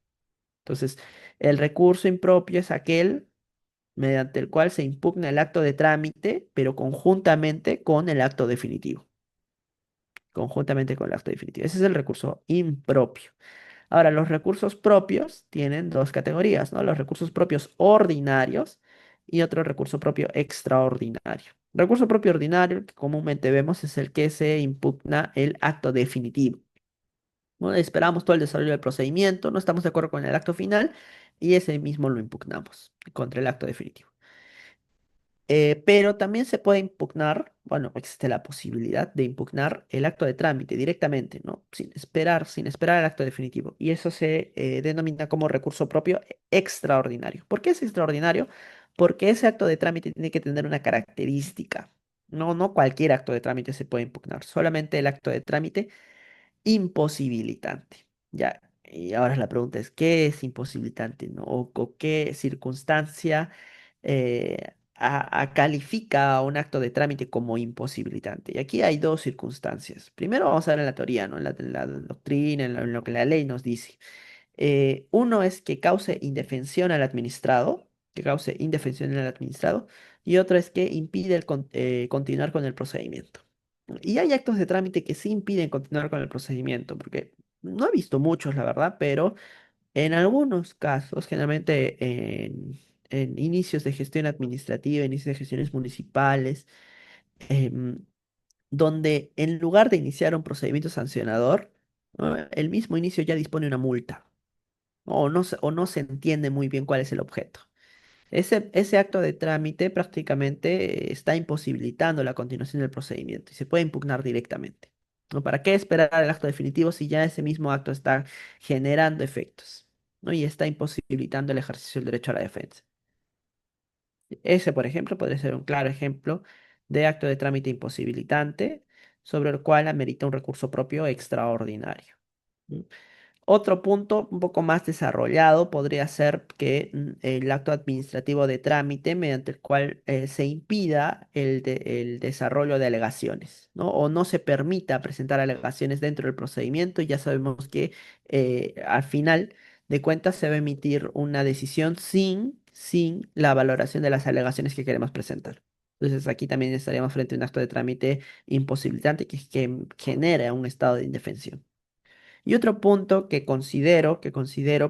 Entonces, el recurso impropio es aquel mediante el cual se impugna el acto de trámite, pero conjuntamente con el acto definitivo. Conjuntamente con el acto definitivo. Ese es el recurso impropio. Ahora, los recursos propios tienen dos categorías, ¿no? Los recursos propios ordinarios y otro recurso propio extraordinario. Recurso propio ordinario, que comúnmente vemos, es el que se impugna el acto definitivo. ¿No? Esperamos todo el desarrollo del procedimiento, no estamos de acuerdo con el acto final y ese mismo lo impugnamos contra el acto definitivo. Pero también se puede impugnar, bueno, existe la posibilidad de impugnar el acto de trámite directamente, ¿no? Sin esperar el acto definitivo. Y eso se denomina como recurso propio extraordinario. ¿Por qué es extraordinario? Porque ese acto de trámite tiene que tener una característica. No, no cualquier acto de trámite se puede impugnar, solamente el acto de trámite imposibilitante. Ya, y ahora la pregunta es, ¿qué es imposibilitante, no? O qué circunstancia califica a un acto de trámite como imposibilitante? Y aquí hay dos circunstancias. Primero vamos a ver en la teoría, ¿no? En la doctrina, en lo que la ley nos dice. Uno es que cause indefensión al administrado, que cause indefensión al administrado, y otro es que impide continuar con el procedimiento. Y hay actos de trámite que sí impiden continuar con el procedimiento, porque no he visto muchos, la verdad, pero en algunos casos, generalmente en inicios de gestión administrativa, inicios de gestiones municipales, em, donde en lugar de iniciar un procedimiento sancionador, ¿no? El mismo inicio ya dispone una multa o no se entiende muy bien cuál es el objeto. Ese acto de trámite prácticamente está imposibilitando la continuación del procedimiento y se puede impugnar directamente. ¿No? ¿Para qué esperar el acto definitivo si ya ese mismo acto está generando efectos? ¿No? Y está imposibilitando el ejercicio del derecho a la defensa. Ese, por ejemplo, podría ser un claro ejemplo de acto de trámite imposibilitante sobre el cual amerita un recurso propio extraordinario. ¿No? Otro punto un poco más desarrollado podría ser que el acto administrativo de trámite mediante el cual se impida el desarrollo de alegaciones, ¿no? O no se permita presentar alegaciones dentro del procedimiento. Y ya sabemos que al final de cuentas se va a emitir una decisión sin la valoración de las alegaciones que queremos presentar. Entonces aquí también estaríamos frente a un acto de trámite imposibilitante que genera un estado de indefensión. Y otro punto que considero,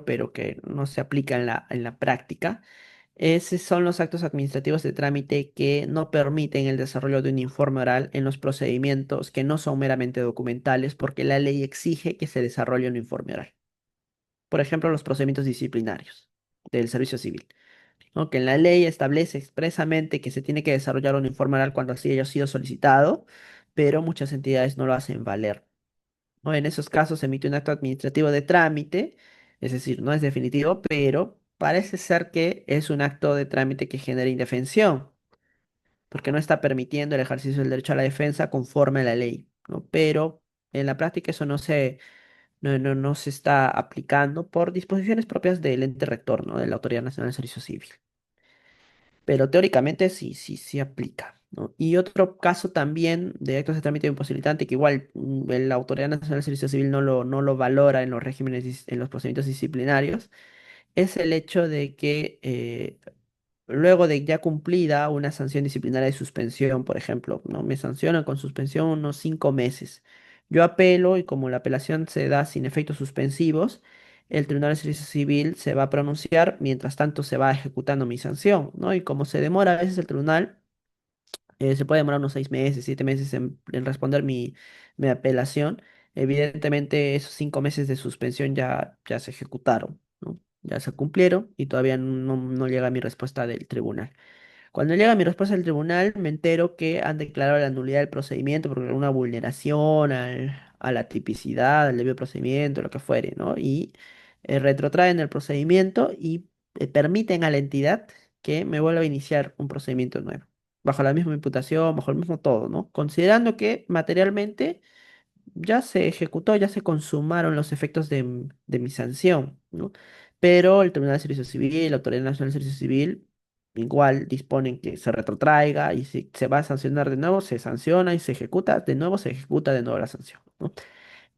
pero que no se aplica en la práctica, son los actos administrativos de trámite que no permiten el desarrollo de un informe oral en los procedimientos que no son meramente documentales, porque la ley exige que se desarrolle un informe oral. Por ejemplo, los procedimientos disciplinarios del servicio civil, ¿no? Que en la ley establece expresamente que se tiene que desarrollar un informe oral cuando así haya sido solicitado, pero muchas entidades no lo hacen valer. ¿No? En esos casos se emite un acto administrativo de trámite, es decir, no es definitivo, pero parece ser que es un acto de trámite que genera indefensión, porque no está permitiendo el ejercicio del derecho a la defensa conforme a la ley, ¿no? Pero en la práctica eso no se está aplicando por disposiciones propias del ente rector, ¿no? De la Autoridad Nacional del Servicio Civil. Pero teóricamente sí aplica, ¿no? Y otro caso también de actos de trámite imposibilitante que igual la Autoridad Nacional del Servicio Civil no lo valora en los regímenes, en los procedimientos disciplinarios, es el hecho de que luego de ya cumplida una sanción disciplinaria de suspensión, por ejemplo, ¿no? Me sancionan con suspensión unos 5 meses. Yo apelo y como la apelación se da sin efectos suspensivos, el Tribunal de Servicio Civil se va a pronunciar, mientras tanto se va ejecutando mi sanción, ¿no? Y como se demora a veces el tribunal, se puede demorar unos 6 meses, 7 meses en responder mi apelación. Evidentemente, esos 5 meses de suspensión ya se ejecutaron, ¿no? Ya se cumplieron y todavía no llega mi respuesta del tribunal. Cuando llega mi respuesta del tribunal, me entero que han declarado la nulidad del procedimiento por una vulneración a la tipicidad, al debido procedimiento, lo que fuere, ¿no? Y retrotraen el procedimiento y permiten a la entidad que me vuelva a iniciar un procedimiento nuevo, bajo la misma imputación, bajo el mismo todo, ¿no? Considerando que materialmente ya se ejecutó, ya se consumaron los efectos de mi sanción, ¿no? Pero el Tribunal de Servicio Civil, la Autoridad Nacional de Servicio Civil, igual disponen que se retrotraiga y si se va a sancionar de nuevo, se sanciona y se ejecuta, de nuevo se ejecuta de nuevo la sanción, ¿no?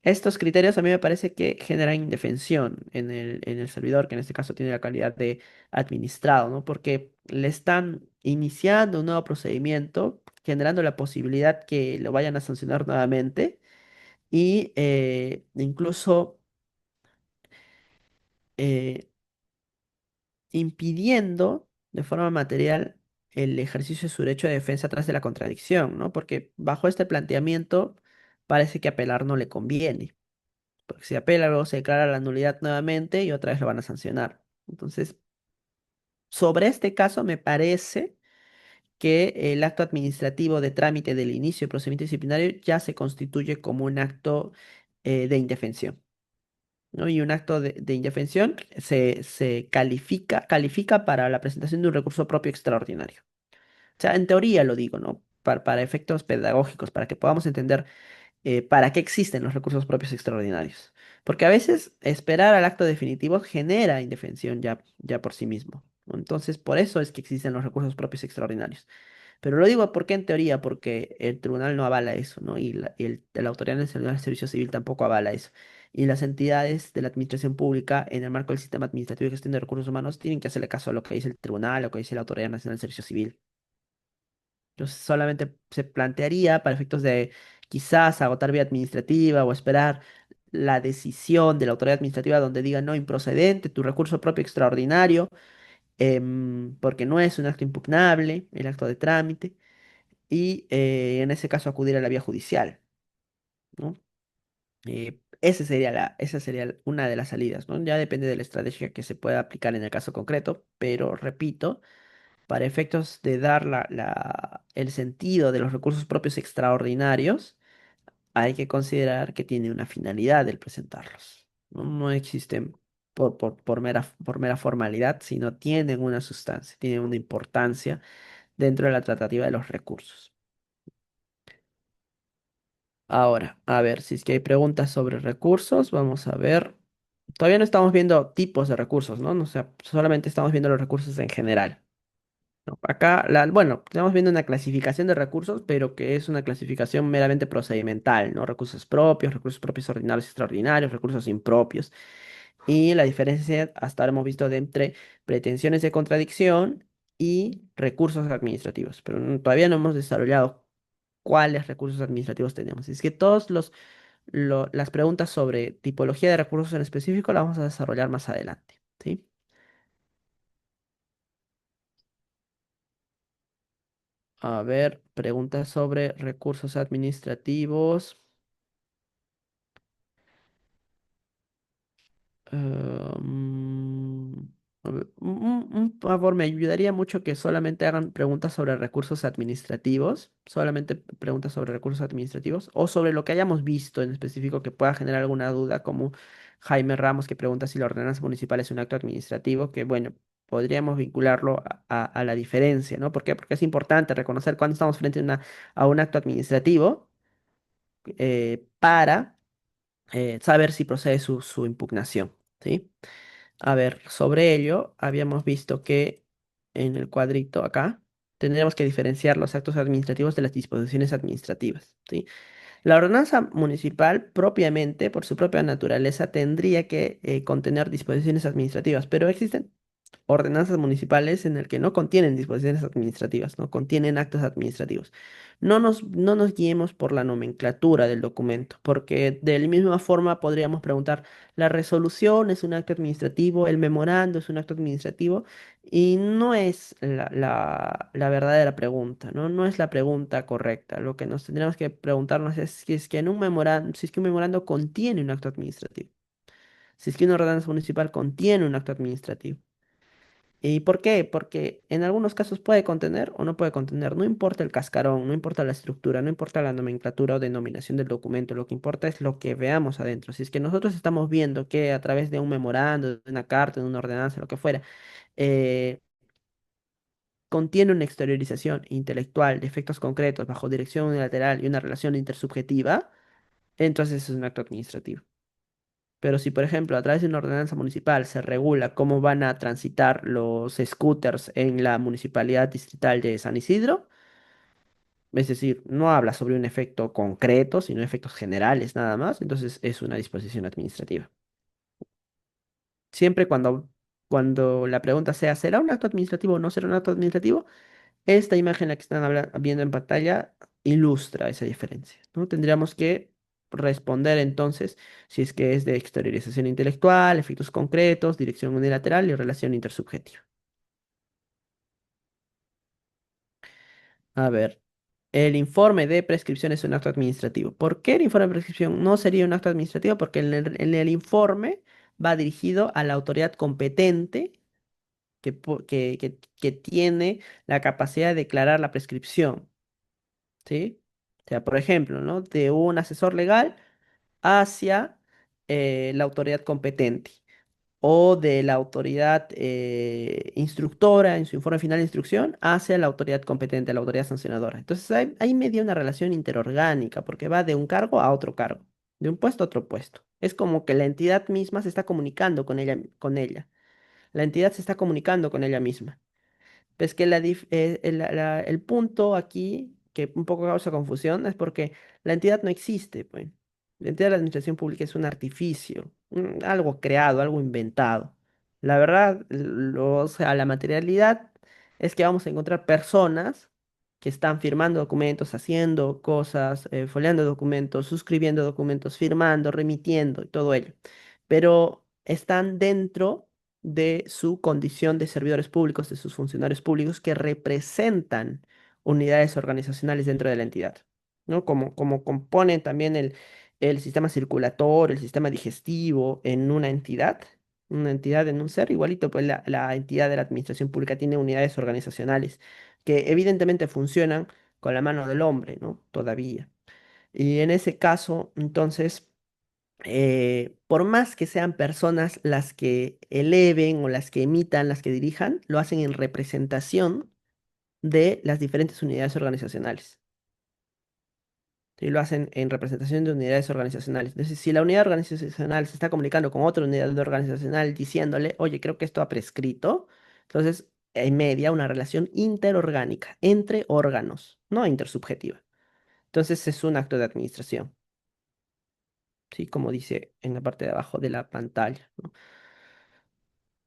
Estos criterios a mí me parece que generan indefensión en el servidor, que en este caso tiene la calidad de administrado, ¿no? Porque le están iniciando un nuevo procedimiento, generando la posibilidad que lo vayan a sancionar nuevamente y incluso eh, impidiendo de forma material el ejercicio de su derecho de defensa tras de la contradicción, ¿no? Porque bajo este planteamiento parece que apelar no le conviene, porque si apela luego se declara la nulidad nuevamente y otra vez lo van a sancionar. Entonces, sobre este caso me parece que el acto administrativo de trámite del inicio del procedimiento disciplinario ya se constituye como un acto de indefensión, ¿no? Y un acto de indefensión se califica para la presentación de un recurso propio extraordinario. O sea, en teoría lo digo, ¿no? Para efectos pedagógicos, para que podamos entender para qué existen los recursos propios extraordinarios. Porque a veces esperar al acto definitivo genera indefensión ya por sí mismo, ¿no? Entonces, por eso es que existen los recursos propios extraordinarios. Pero lo digo porque en teoría, porque el tribunal no avala eso, ¿no? La Autoridad Nacional del Servicio Civil tampoco avala eso. Y las entidades de la administración pública, en el marco del sistema administrativo de gestión de recursos humanos, tienen que hacerle caso a lo que dice el tribunal, a lo que dice la Autoridad Nacional del Servicio Civil. Entonces solamente se plantearía para efectos de quizás agotar vía administrativa o esperar la decisión de la autoridad administrativa donde diga no improcedente, tu recurso propio extraordinario, porque no es un acto impugnable, el acto de trámite, y en ese caso acudir a la vía judicial, ¿no? Esa sería una de las salidas, ¿no? Ya depende de la estrategia que se pueda aplicar en el caso concreto, pero repito, para efectos de dar el sentido de los recursos propios extraordinarios, hay que considerar que tiene una finalidad el presentarlos. No, no existen por mera formalidad, sino tienen una sustancia, tienen una importancia dentro de la tratativa de los recursos. Ahora, a ver, si es que hay preguntas sobre recursos, vamos a ver. Todavía no estamos viendo tipos de recursos, ¿no? O sea, solamente estamos viendo los recursos en general. ¿No? Acá, bueno, estamos viendo una clasificación de recursos, pero que es una clasificación meramente procedimental, ¿no? Recursos propios ordinarios y extraordinarios, recursos impropios. Y la diferencia hasta ahora hemos visto de entre pretensiones de contradicción y recursos administrativos, pero todavía no hemos desarrollado cuáles recursos administrativos tenemos. Es que las preguntas sobre tipología de recursos en específico las vamos a desarrollar más adelante, ¿sí? A ver, preguntas sobre recursos administrativos. Mm, a ver, un favor, me ayudaría mucho que solamente hagan preguntas sobre recursos administrativos, solamente preguntas sobre recursos administrativos o sobre lo que hayamos visto en específico que pueda generar alguna duda, como Jaime Ramos que pregunta si la ordenanza municipal es un acto administrativo, que bueno, podríamos vincularlo a la diferencia, ¿no? ¿Por qué? Porque es importante reconocer cuando estamos frente a un acto administrativo para saber si procede su impugnación, ¿sí? A ver, sobre ello, habíamos visto que en el cuadrito acá tendríamos que diferenciar los actos administrativos de las disposiciones administrativas, ¿sí? La ordenanza municipal propiamente, por su propia naturaleza, tendría que contener disposiciones administrativas, pero existen ordenanzas municipales en el que no contienen disposiciones administrativas, no contienen actos administrativos. No nos guiemos por la nomenclatura del documento, porque de la misma forma podríamos preguntar, ¿la resolución es un acto administrativo? ¿El memorando es un acto administrativo? Y no es la verdadera pregunta, ¿no? No es la pregunta correcta. Lo que nos tendríamos que preguntarnos es si es que en un memorando, si es que un memorando contiene un acto administrativo, si es que una ordenanza municipal contiene un acto administrativo. ¿Y por qué? Porque en algunos casos puede contener o no puede contener. No importa el cascarón, no importa la estructura, no importa la nomenclatura o denominación del documento. Lo que importa es lo que veamos adentro. Si es que nosotros estamos viendo que a través de un memorando, de una carta, de una ordenanza, lo que fuera, eh, contiene una exteriorización intelectual de efectos concretos bajo dirección unilateral y una relación intersubjetiva, entonces es un acto administrativo. Pero si, por ejemplo, a través de una ordenanza municipal se regula cómo van a transitar los scooters en la municipalidad distrital de San Isidro, es decir, no habla sobre un efecto concreto, sino efectos generales nada más, entonces es una disposición administrativa. Siempre cuando la pregunta sea, ¿será un acto administrativo o no será un acto administrativo? Esta imagen la que están viendo en pantalla ilustra esa diferencia, ¿no? Tendríamos que responder entonces si es que es de exteriorización intelectual, efectos concretos, dirección unilateral y relación intersubjetiva. A ver, el informe de prescripción es un acto administrativo. ¿Por qué el informe de prescripción no sería un acto administrativo? Porque en el informe va dirigido a la autoridad competente que tiene la capacidad de declarar la prescripción, ¿sí? O sea, por ejemplo, ¿no? De un asesor legal hacia la autoridad competente o de la autoridad instructora en su informe final de instrucción hacia la autoridad competente, la autoridad sancionadora. Entonces hay medio una relación interorgánica porque va de un cargo a otro cargo, de un puesto a otro puesto. Es como que la entidad misma se está comunicando con ella, con ella. La entidad se está comunicando con ella misma. Pues que el punto aquí, que un poco causa confusión, es porque la entidad no existe, pues. La entidad de la administración pública es un artificio, algo creado, algo inventado. La verdad, o sea, la materialidad es que vamos a encontrar personas que están firmando documentos, haciendo cosas, foliando documentos, suscribiendo documentos, firmando, remitiendo y todo ello. Pero están dentro de su condición de servidores públicos, de sus funcionarios públicos que representan unidades organizacionales dentro de la entidad, ¿no? Como componen también el sistema circulatorio, el sistema digestivo en una entidad en un ser, igualito, pues la entidad de la administración pública tiene unidades organizacionales que evidentemente funcionan con la mano del hombre, ¿no? Todavía. Y en ese caso, entonces por más que sean personas las que eleven o las que emitan, las que dirijan, lo hacen en representación de las diferentes unidades organizacionales. ¿Sí? Lo hacen en representación de unidades organizacionales. Entonces, si la unidad organizacional se está comunicando con otra unidad organizacional diciéndole, oye, creo que esto ha prescrito, entonces hay media una relación interorgánica entre órganos, no intersubjetiva. Entonces es un acto de administración, ¿sí? Como dice en la parte de abajo de la pantalla, ¿no?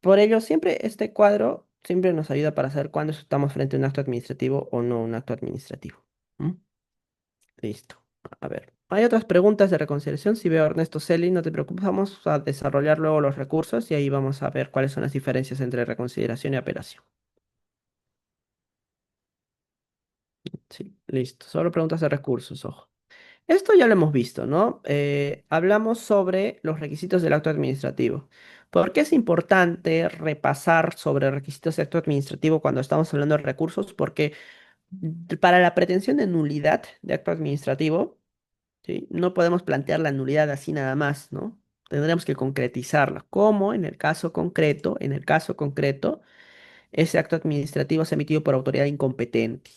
Por ello, siempre este cuadro siempre nos ayuda para saber cuándo estamos frente a un acto administrativo o no un acto administrativo. ¿Mm? Listo. A ver, hay otras preguntas de reconciliación. Si veo a Ernesto Celi, no te preocupes, vamos a desarrollar luego los recursos y ahí vamos a ver cuáles son las diferencias entre reconsideración y apelación. Sí, listo. Solo preguntas de recursos, ojo. Esto ya lo hemos visto, ¿no? Hablamos sobre los requisitos del acto administrativo. ¿Por qué es importante repasar sobre requisitos de acto administrativo cuando estamos hablando de recursos? Porque para la pretensión de nulidad de acto administrativo, ¿sí? No podemos plantear la nulidad así nada más, ¿no? Tendremos que concretizarla. Como en el caso concreto, ese acto administrativo se ha emitido por autoridad incompetente,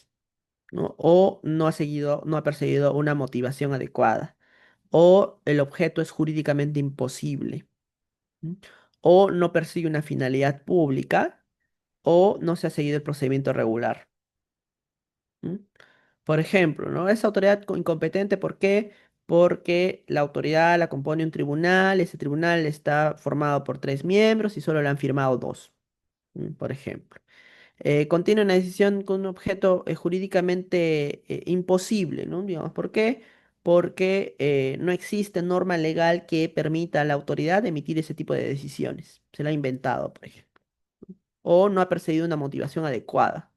¿no? O no ha seguido, no ha perseguido una motivación adecuada o el objeto es jurídicamente imposible, ¿m? O no persigue una finalidad pública, o no se ha seguido el procedimiento regular. ¿M? Por ejemplo, ¿no? Es autoridad incompetente, ¿por qué? Porque la autoridad la compone un tribunal, ese tribunal está formado por tres miembros y solo le han firmado dos, por ejemplo. Contiene una decisión con un objeto jurídicamente imposible, ¿no? Digamos, ¿por qué? Porque no existe norma legal que permita a la autoridad emitir ese tipo de decisiones. Se la ha inventado, por ejemplo. O no ha perseguido una motivación adecuada.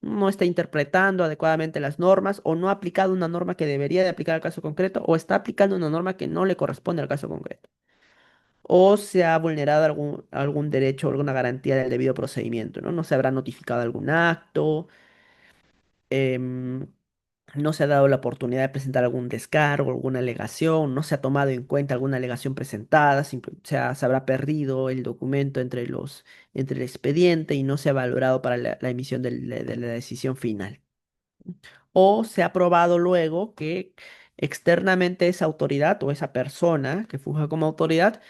No está interpretando adecuadamente las normas o no ha aplicado una norma que debería de aplicar al caso concreto o está aplicando una norma que no le corresponde al caso concreto. O se ha vulnerado algún derecho o alguna garantía del debido procedimiento, ¿no? No se habrá notificado algún acto, em, no se ha dado la oportunidad de presentar algún descargo, alguna alegación, no se ha tomado en cuenta alguna alegación presentada, se habrá perdido el documento entre el expediente y no se ha valorado para la emisión de la decisión final. O se ha probado luego que externamente esa autoridad o esa persona que funge como autoridad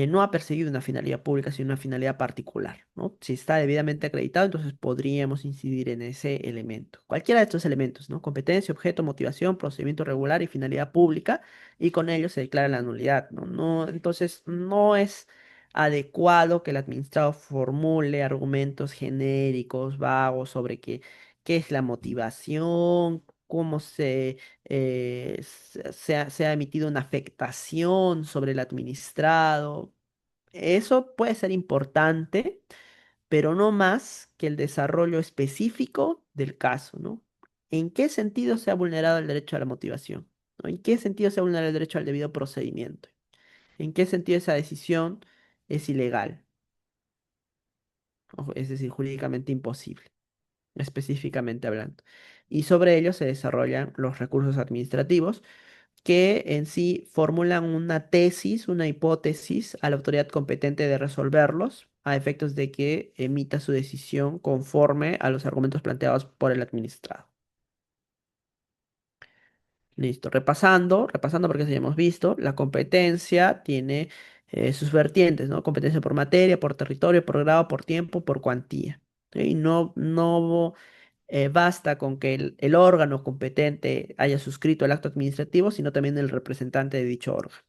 no ha perseguido una finalidad pública, sino una finalidad particular, ¿no? Si está debidamente acreditado, entonces podríamos incidir en ese elemento. Cualquiera de estos elementos, ¿no? Competencia, objeto, motivación, procedimiento regular y finalidad pública, y con ello se declara la nulidad, ¿no? Entonces, no es adecuado que el administrado formule argumentos genéricos, vagos, sobre qué es la motivación, cómo se ha emitido una afectación sobre el administrado. Eso puede ser importante, pero no más que el desarrollo específico del caso, ¿no? ¿En qué sentido se ha vulnerado el derecho a la motivación? ¿No? ¿En qué sentido se ha vulnerado el derecho al debido procedimiento? ¿En qué sentido esa decisión es ilegal? ojo, es decir, jurídicamente imposible, específicamente hablando. Y sobre ello se desarrollan los recursos administrativos que en sí formulan una tesis, una hipótesis a la autoridad competente de resolverlos, a efectos de que emita su decisión conforme a los argumentos planteados por el administrado. Listo, repasando porque ya hemos visto, la competencia tiene sus vertientes, ¿no? Competencia por materia, por territorio, por grado, por tiempo, por cuantía. ¿Sí? Y no basta con que el órgano competente haya suscrito el acto administrativo, sino también el representante de dicho órgano.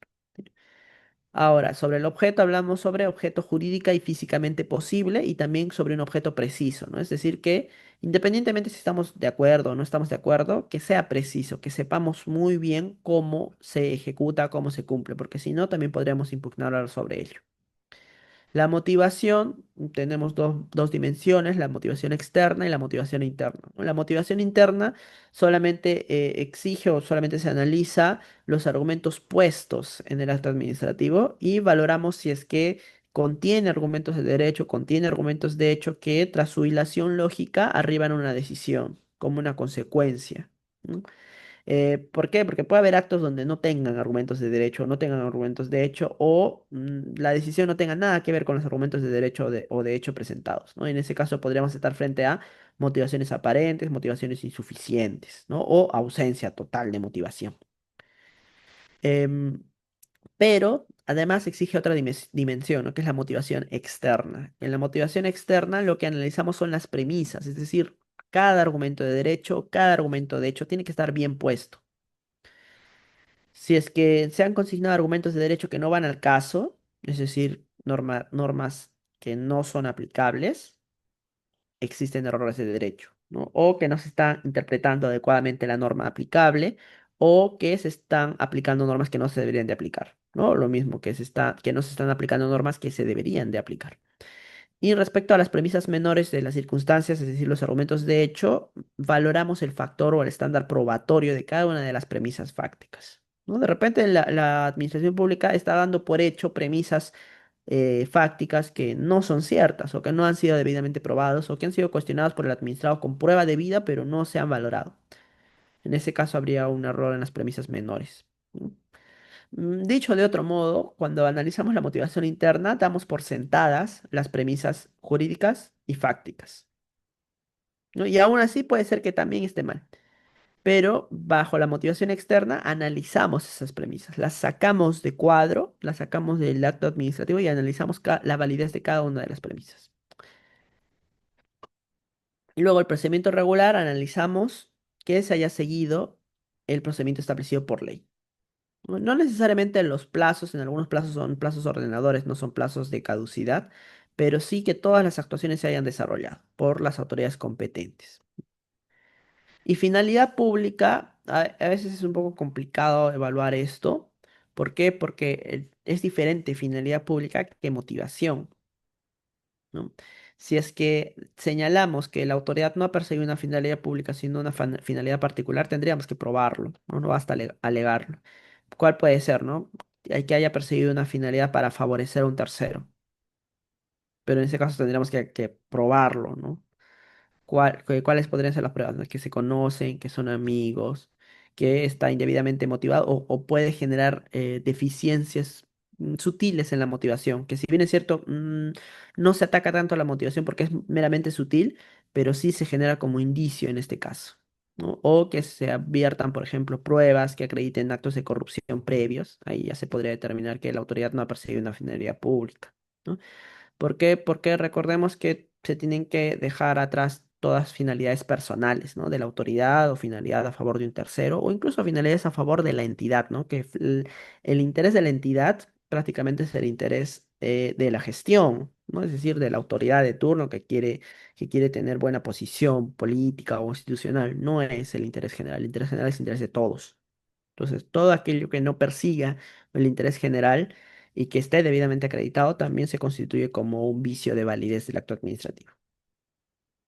Ahora, sobre el objeto hablamos sobre objeto jurídica y físicamente posible y también sobre un objeto preciso, ¿no? Es decir, que independientemente si estamos de acuerdo o no estamos de acuerdo, que sea preciso, que sepamos muy bien cómo se ejecuta, cómo se cumple, porque si no, también podríamos impugnar sobre ello. La motivación, tenemos dos dimensiones, la motivación externa y la motivación interna. La motivación interna solamente exige o solamente se analiza los argumentos puestos en el acto administrativo y valoramos si es que contiene argumentos de derecho, contiene argumentos de hecho que tras su hilación lógica arriban a una decisión como una consecuencia. ¿No? ¿Por qué? Porque puede haber actos donde no tengan argumentos de derecho, no tengan argumentos de hecho, o la decisión no tenga nada que ver con los argumentos de derecho o de hecho presentados, ¿no? En ese caso podríamos estar frente a motivaciones aparentes, motivaciones insuficientes, ¿no? O ausencia total de motivación. Em, pero además exige otra dimensión, ¿no? Que es la motivación externa. En la motivación externa lo que analizamos son las premisas, es decir, cada argumento de derecho, cada argumento de hecho tiene que estar bien puesto. Si es que se han consignado argumentos de derecho que no van al caso, es decir, normas que no son aplicables, existen errores de derecho, ¿no? O que no se está interpretando adecuadamente la norma aplicable, o que se están aplicando normas que no se deberían de aplicar, ¿no? Lo mismo que no se están aplicando normas que se deberían de aplicar. Y respecto a las premisas menores de las circunstancias, es decir, los argumentos de hecho, valoramos el factor o el estándar probatorio de cada una de las premisas fácticas, ¿no? De repente la administración pública está dando por hecho premisas fácticas que no son ciertas o que no han sido debidamente probados o que han sido cuestionados por el administrado con prueba debida, pero no se han valorado. En ese caso habría un error en las premisas menores. ¿No? Dicho de otro modo, cuando analizamos la motivación interna, damos por sentadas las premisas jurídicas y fácticas, ¿no? Y aún así puede ser que también esté mal. Pero bajo la motivación externa analizamos esas premisas, las sacamos de cuadro, las sacamos del acto administrativo y analizamos la validez de cada una de las premisas. Y luego el procedimiento regular, analizamos que se haya seguido el procedimiento establecido por ley. No necesariamente los plazos, en algunos plazos son plazos ordenadores, no son plazos de caducidad, pero sí que todas las actuaciones se hayan desarrollado por las autoridades competentes. Y finalidad pública, a veces es un poco complicado evaluar esto. ¿Por qué? Porque es diferente finalidad pública que motivación, ¿no? Si es que señalamos que la autoridad no ha perseguido una finalidad pública, sino una finalidad particular, tendríamos que probarlo, ¿no? No basta alegarlo. ¿Cuál puede ser, no? Hay que haya perseguido una finalidad para favorecer a un tercero, pero en ese caso tendríamos que probarlo, ¿no? ¿Cuáles podrían ser las pruebas? ¿No? Que se conocen, que son amigos, que está indebidamente motivado o puede generar deficiencias sutiles en la motivación, que si bien es cierto, no se ataca tanto a la motivación porque es meramente sutil, pero sí se genera como indicio en este caso, ¿no? O que se adviertan, por ejemplo, pruebas que acrediten actos de corrupción previos, ahí ya se podría determinar que la autoridad no ha perseguido una finalidad pública, ¿no? ¿Por qué? Porque recordemos que se tienen que dejar atrás todas finalidades personales, ¿no? De la autoridad o finalidad a favor de un tercero o incluso finalidades a favor de la entidad, ¿no? Que el interés de la entidad prácticamente es el interés de la gestión, ¿no? Es decir, de la autoridad de turno que quiere tener buena posición política o institucional. No es el interés general es el interés de todos. Entonces, todo aquello que no persiga el interés general y que esté debidamente acreditado también se constituye como un vicio de validez del acto administrativo.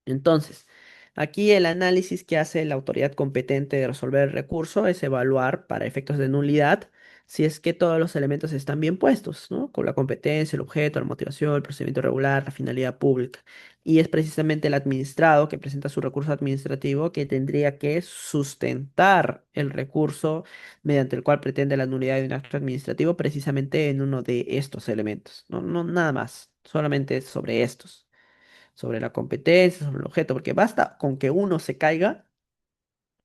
Entonces, aquí el análisis que hace la autoridad competente de resolver el recurso es evaluar para efectos de nulidad si es que todos los elementos están bien puestos, ¿no? Con la competencia, el objeto, la motivación, el procedimiento regular, la finalidad pública. Y es precisamente el administrado que presenta su recurso administrativo que tendría que sustentar el recurso mediante el cual pretende la nulidad de un acto administrativo precisamente en uno de estos elementos. No, no nada más, solamente sobre estos, sobre la competencia, sobre el objeto, porque basta con que uno se caiga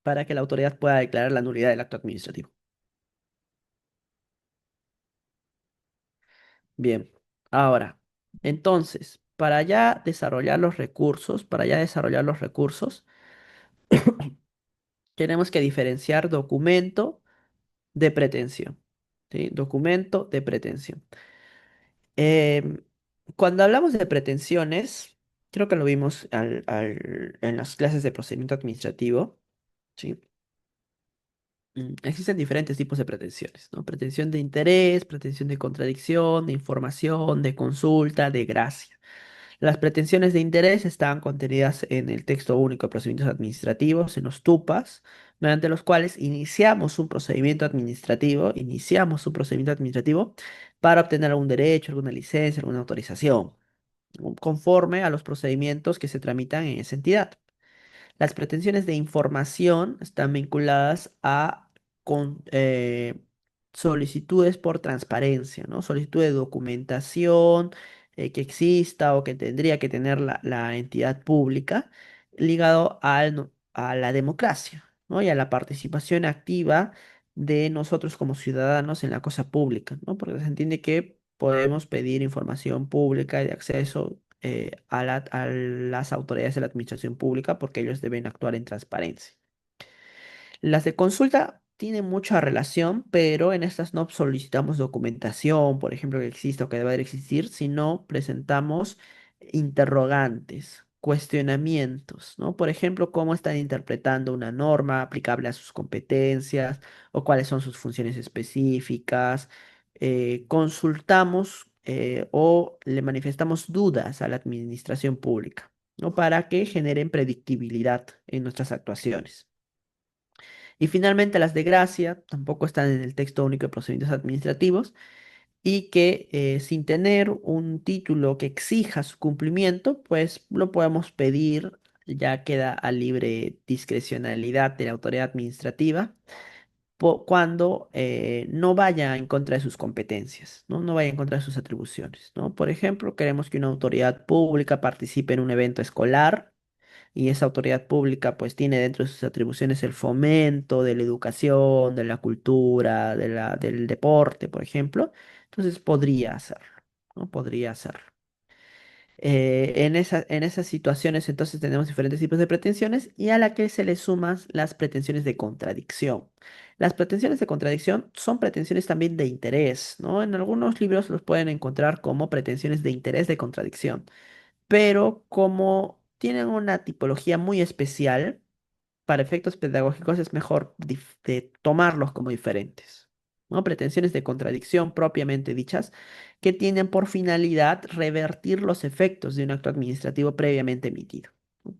para que la autoridad pueda declarar la nulidad del acto administrativo. Bien, ahora, entonces, para ya desarrollar los recursos, tenemos que diferenciar documento de pretensión. ¿Sí? Documento de pretensión. Em, Cuando hablamos de pretensiones, creo que lo vimos en las clases de procedimiento administrativo, ¿sí? Existen diferentes tipos de pretensiones, ¿no? Pretensión de interés, pretensión de contradicción, de información, de consulta, de gracia. Las pretensiones de interés están contenidas en el texto único de procedimientos administrativos, en los TUPAS, mediante los cuales iniciamos un procedimiento administrativo para obtener algún derecho, alguna licencia, alguna autorización, ¿no? Conforme a los procedimientos que se tramitan en esa entidad. Las pretensiones de información están vinculadas a con, solicitudes por transparencia, ¿no? Solicitud de documentación que exista o que tendría que tener la entidad pública ligado a la democracia, ¿no? Y a la participación activa de nosotros como ciudadanos en la cosa pública, ¿no? Porque se entiende que podemos pedir información pública y de acceso a las autoridades de la administración pública porque ellos deben actuar en transparencia. Las de consulta tienen mucha relación, pero en estas no solicitamos documentación, por ejemplo, que exista o que deba de existir, sino presentamos interrogantes, cuestionamientos, ¿no? Por ejemplo, cómo están interpretando una norma aplicable a sus competencias o cuáles son sus funciones específicas. Consultamos o le manifestamos dudas a la administración pública, ¿no? Para que generen predictibilidad en nuestras actuaciones. Y finalmente las de gracia tampoco están en el texto único de procedimientos administrativos y que sin tener un título que exija su cumplimiento, pues lo podemos pedir, ya queda a libre discrecionalidad de la autoridad administrativa cuando no vaya en contra de sus competencias, ¿no? No vaya en contra de sus atribuciones, ¿no? Por ejemplo, queremos que una autoridad pública participe en un evento escolar y esa autoridad pública pues tiene dentro de sus atribuciones el fomento de la educación, de la cultura, del deporte, por ejemplo. Entonces podría hacerlo, ¿no? Podría hacerlo. En esas situaciones entonces tenemos diferentes tipos de pretensiones y a la que se le suman las pretensiones de contradicción. Las pretensiones de contradicción son pretensiones también de interés, ¿no? En algunos libros los pueden encontrar como pretensiones de interés de contradicción, pero como tienen una tipología muy especial, para efectos pedagógicos es mejor de tomarlos como diferentes, ¿no? Pretensiones de contradicción propiamente dichas que tienen por finalidad revertir los efectos de un acto administrativo previamente emitido. ¿No?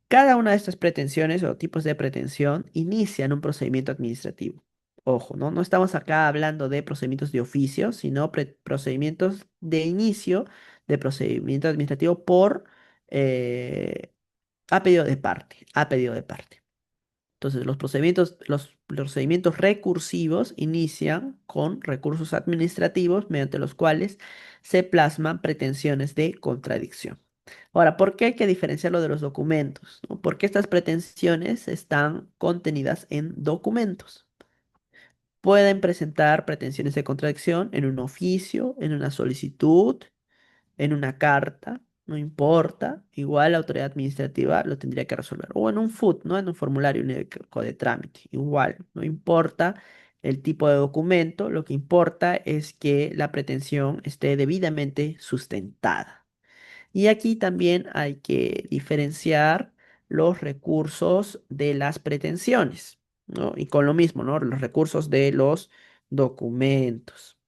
Cada una de estas pretensiones o tipos de pretensión inician un procedimiento administrativo. Ojo, ¿no? No estamos acá hablando de procedimientos de oficio, sino procedimientos de inicio de procedimiento administrativo a pedido de parte, a pedido de parte. Entonces, los procedimientos recursivos inician con recursos administrativos mediante los cuales se plasman pretensiones de contradicción. Ahora, ¿por qué hay que diferenciarlo de los documentos? ¿No? Porque estas pretensiones están contenidas en documentos. Pueden presentar pretensiones de contradicción en un oficio, en una solicitud, en una carta, no importa, igual la autoridad administrativa lo tendría que resolver. O en un FUT, ¿no? En un formulario único de trámite, igual, no importa el tipo de documento, lo que importa es que la pretensión esté debidamente sustentada. Y aquí también hay que diferenciar los recursos de las pretensiones, ¿no? Y con lo mismo, ¿no? Los recursos de los documentos.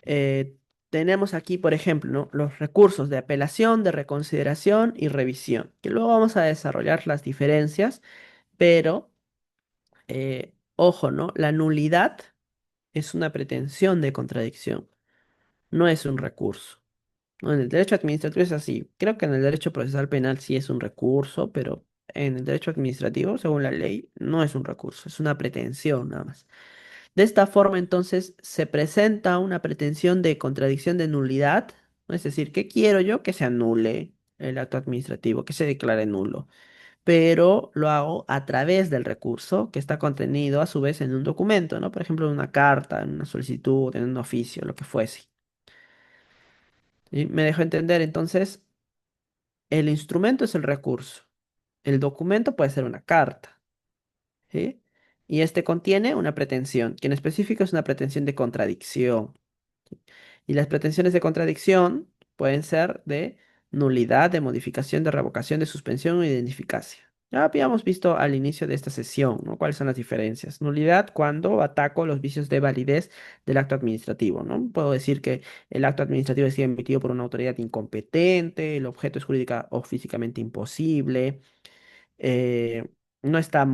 Eh, Tenemos aquí, por ejemplo, ¿no? Los recursos de apelación, de reconsideración y revisión, que luego vamos a desarrollar las diferencias, pero Ojo, ¿no? La nulidad es una pretensión de contradicción, no es un recurso. ¿No? En el derecho administrativo es así. Creo que en el derecho procesal penal sí es un recurso, pero en el derecho administrativo, según la ley, no es un recurso, es una pretensión nada más. De esta forma, entonces, se presenta una pretensión de contradicción de nulidad, ¿no? Es decir, ¿qué quiero yo? Que se anule el acto administrativo, que se declare nulo, pero lo hago a través del recurso que está contenido a su vez en un documento, ¿no? Por ejemplo, en una carta, en una solicitud, en un oficio, lo que fuese. ¿Sí? Me dejo entender, entonces, el instrumento es el recurso. El documento puede ser una carta, ¿sí? Y este contiene una pretensión, que en específico es una pretensión de contradicción. Y las pretensiones de contradicción pueden ser de nulidad, de modificación, de revocación, de suspensión o de ineficacia. Ya habíamos visto al inicio de esta sesión, ¿no? ¿Cuáles son las diferencias? Nulidad cuando ataco los vicios de validez del acto administrativo, ¿no? Puedo decir que el acto administrativo es emitido por una autoridad incompetente, el objeto es jurídica o físicamente imposible, eh, no está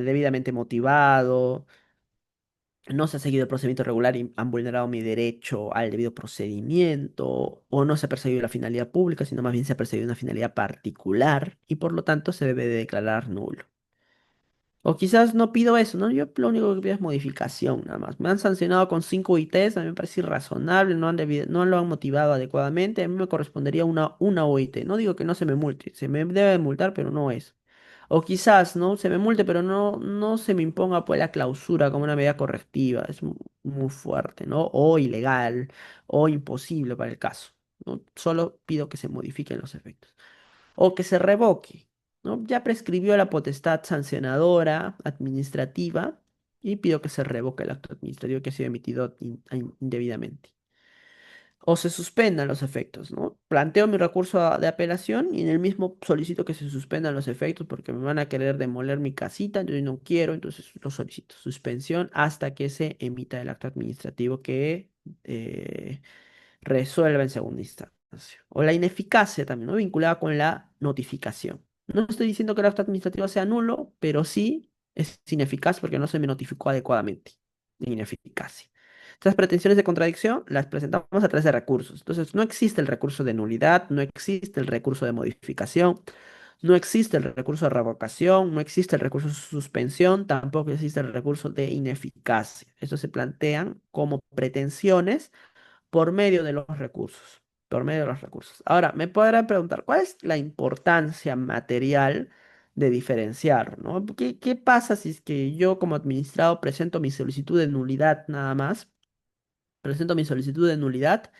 debidamente motivado, no se ha seguido el procedimiento regular y han vulnerado mi derecho al debido procedimiento, o no se ha perseguido la finalidad pública, sino más bien se ha perseguido una finalidad particular y por lo tanto se debe de declarar nulo. O quizás no pido eso, ¿no? Yo lo único que pido es modificación, nada más. Me han sancionado con 5 ITs, a mí me parece irrazonable, no lo han motivado adecuadamente, a mí me correspondería una OIT. No digo que no se me multe, se me debe de multar, pero no es. O quizás, ¿no? Se me multe, pero no se me imponga pues la clausura como una medida correctiva. Es muy fuerte, ¿no? O ilegal, o imposible para el caso, ¿no? Solo pido que se modifiquen los efectos o que se revoque, ¿no? Ya prescribió la potestad sancionadora administrativa y pido que se revoque el acto administrativo que ha sido emitido indebidamente. O se suspendan los efectos, ¿no? Planteo mi recurso de apelación y en el mismo solicito que se suspendan los efectos porque me van a querer demoler mi casita, yo no quiero, entonces lo solicito. Suspensión hasta que se emita el acto administrativo que eh, resuelva en segunda instancia. O la ineficacia también, ¿no? Vinculada con la notificación. No estoy diciendo que el acto administrativo sea nulo, pero sí es ineficaz porque no se me notificó adecuadamente. Ineficacia. Estas pretensiones de contradicción las presentamos a través de recursos. Entonces, no existe el recurso de nulidad, no existe el recurso de modificación, no existe el recurso de revocación, no existe el recurso de suspensión, tampoco existe el recurso de ineficacia. Estos se plantean como pretensiones por medio de los recursos, por medio de los recursos. Ahora, me podrán preguntar, ¿cuál es la importancia material de diferenciar, ¿no? ¿Qué pasa si es que yo como administrado presento mi solicitud de nulidad nada más? Presento mi solicitud de nulidad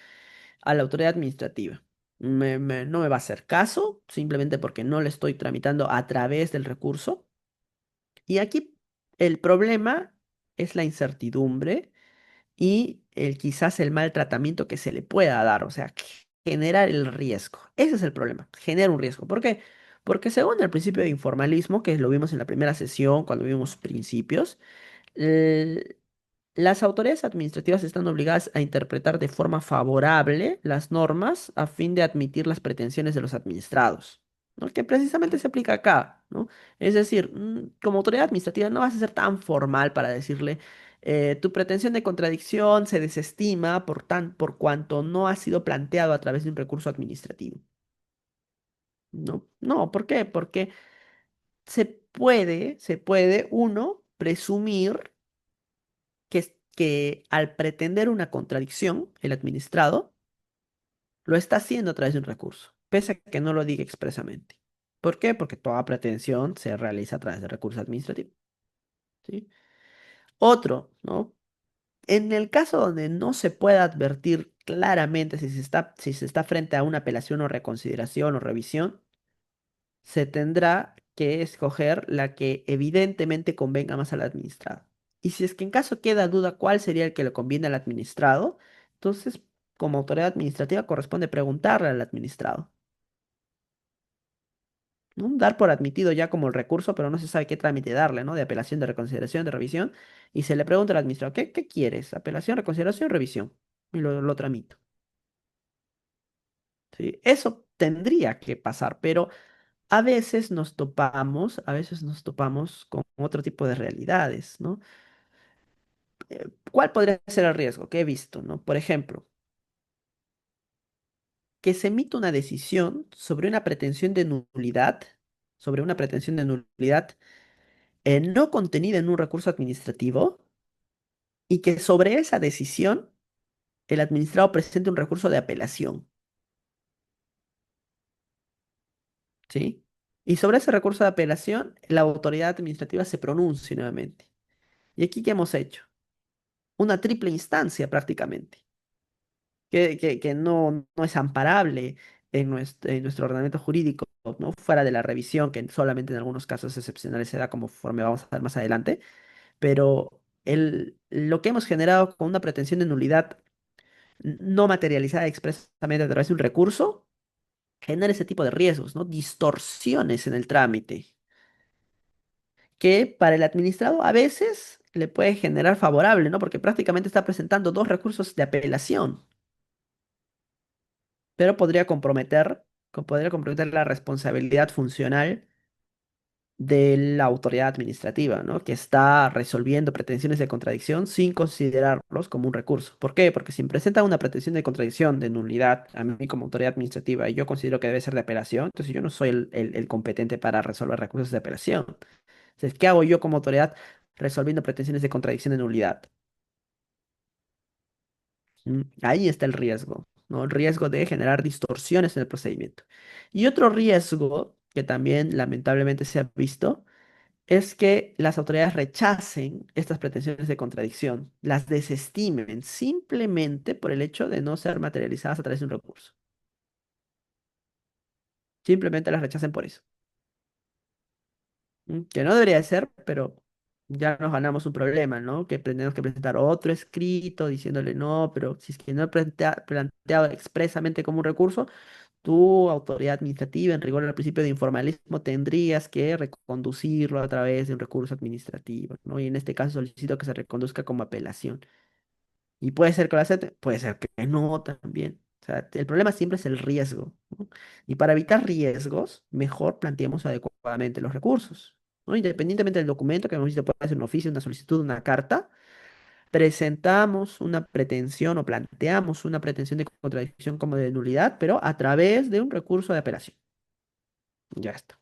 a la autoridad administrativa. No me va a hacer caso, simplemente porque no le estoy tramitando a través del recurso. Y aquí el problema es la incertidumbre y quizás el mal tratamiento que se le pueda dar, o sea, generar el riesgo. Ese es el problema, genera un riesgo. ¿Por qué? Porque según el principio de informalismo, que lo vimos en la primera sesión, cuando vimos principios, l- las autoridades administrativas están obligadas a interpretar de forma favorable las normas a fin de admitir las pretensiones de los administrados, ¿no? Que precisamente se aplica acá, ¿no? Es decir, como autoridad administrativa no vas a ser tan formal para decirle, tu pretensión de contradicción se desestima por cuanto no ha sido planteado a través de un recurso administrativo. No, no, ¿por qué? Porque se puede uno presumir que al pretender una contradicción, el administrado lo está haciendo a través de un recurso, pese a que no lo diga expresamente. ¿Por qué? Porque toda pretensión se realiza a través de recurso administrativo, ¿sí? Otro, ¿no? En el caso donde no se pueda advertir claramente si se está frente a una apelación o reconsideración o revisión, se tendrá que escoger la que evidentemente convenga más al administrado. Y si es que en caso queda duda cuál sería el que le conviene al administrado, entonces como autoridad administrativa corresponde preguntarle al administrado, ¿no? Dar por admitido ya como el recurso, pero no se sabe qué trámite darle, ¿no? De apelación, de reconsideración, de revisión. Y se le pregunta al administrado, ¿qué quieres? ¿Apelación, reconsideración, revisión? Y lo tramito. ¿Sí? Eso tendría que pasar, pero a veces nos topamos con otro tipo de realidades, ¿no? ¿Cuál podría ser el riesgo que he visto, ¿no? Por ejemplo, que se emita una decisión sobre una pretensión de nulidad no contenida en un recurso administrativo y que sobre esa decisión el administrado presente un recurso de apelación, ¿sí? Y sobre ese recurso de apelación, la autoridad administrativa se pronuncie nuevamente. ¿Y aquí qué hemos hecho? Una triple instancia prácticamente, que no es amparable en nuestro ordenamiento jurídico, ¿no? Fuera de la revisión, que solamente en algunos casos excepcionales se da conforme vamos a ver más adelante, pero lo que hemos generado con una pretensión de nulidad no materializada expresamente a través de un recurso, genera ese tipo de riesgos, ¿no? Distorsiones en el trámite, que para el administrado a veces le puede generar favorable, ¿no? Porque prácticamente está presentando dos recursos de apelación, pero podría comprometer la responsabilidad funcional de la autoridad administrativa, ¿no? Que está resolviendo pretensiones de contradicción sin considerarlos como un recurso. ¿Por qué? Porque si presenta una pretensión de contradicción, de nulidad, a mí como autoridad administrativa, y yo considero que debe ser de apelación, entonces yo no soy el competente para resolver recursos de apelación. Entonces, ¿qué hago yo como autoridad resolviendo pretensiones de contradicción de nulidad? Ahí está el riesgo, ¿no? El riesgo de generar distorsiones en el procedimiento. Y otro riesgo que también lamentablemente se ha visto es que las autoridades rechacen estas pretensiones de contradicción, las desestimen simplemente por el hecho de no ser materializadas a través de un recurso. Simplemente las rechacen por eso. Que no debería de ser, pero ya nos ganamos un problema, ¿no? Que tenemos que presentar otro escrito diciéndole no, pero si es que no es planteado expresamente como un recurso, tu autoridad administrativa, en rigor al principio de informalismo, tendrías que reconducirlo a través de un recurso administrativo, ¿no? Y en este caso solicito que se reconduzca como apelación. Y puede ser que lo acepte, puede ser que no también. O sea, el problema siempre es el riesgo, ¿no? Y para evitar riesgos, mejor planteemos adecuadamente los recursos, ¿no? Independientemente del documento que hemos visto, puede ser un oficio, una solicitud, una carta, presentamos una pretensión o planteamos una pretensión de contradicción como de nulidad, pero a través de un recurso de apelación. Ya está.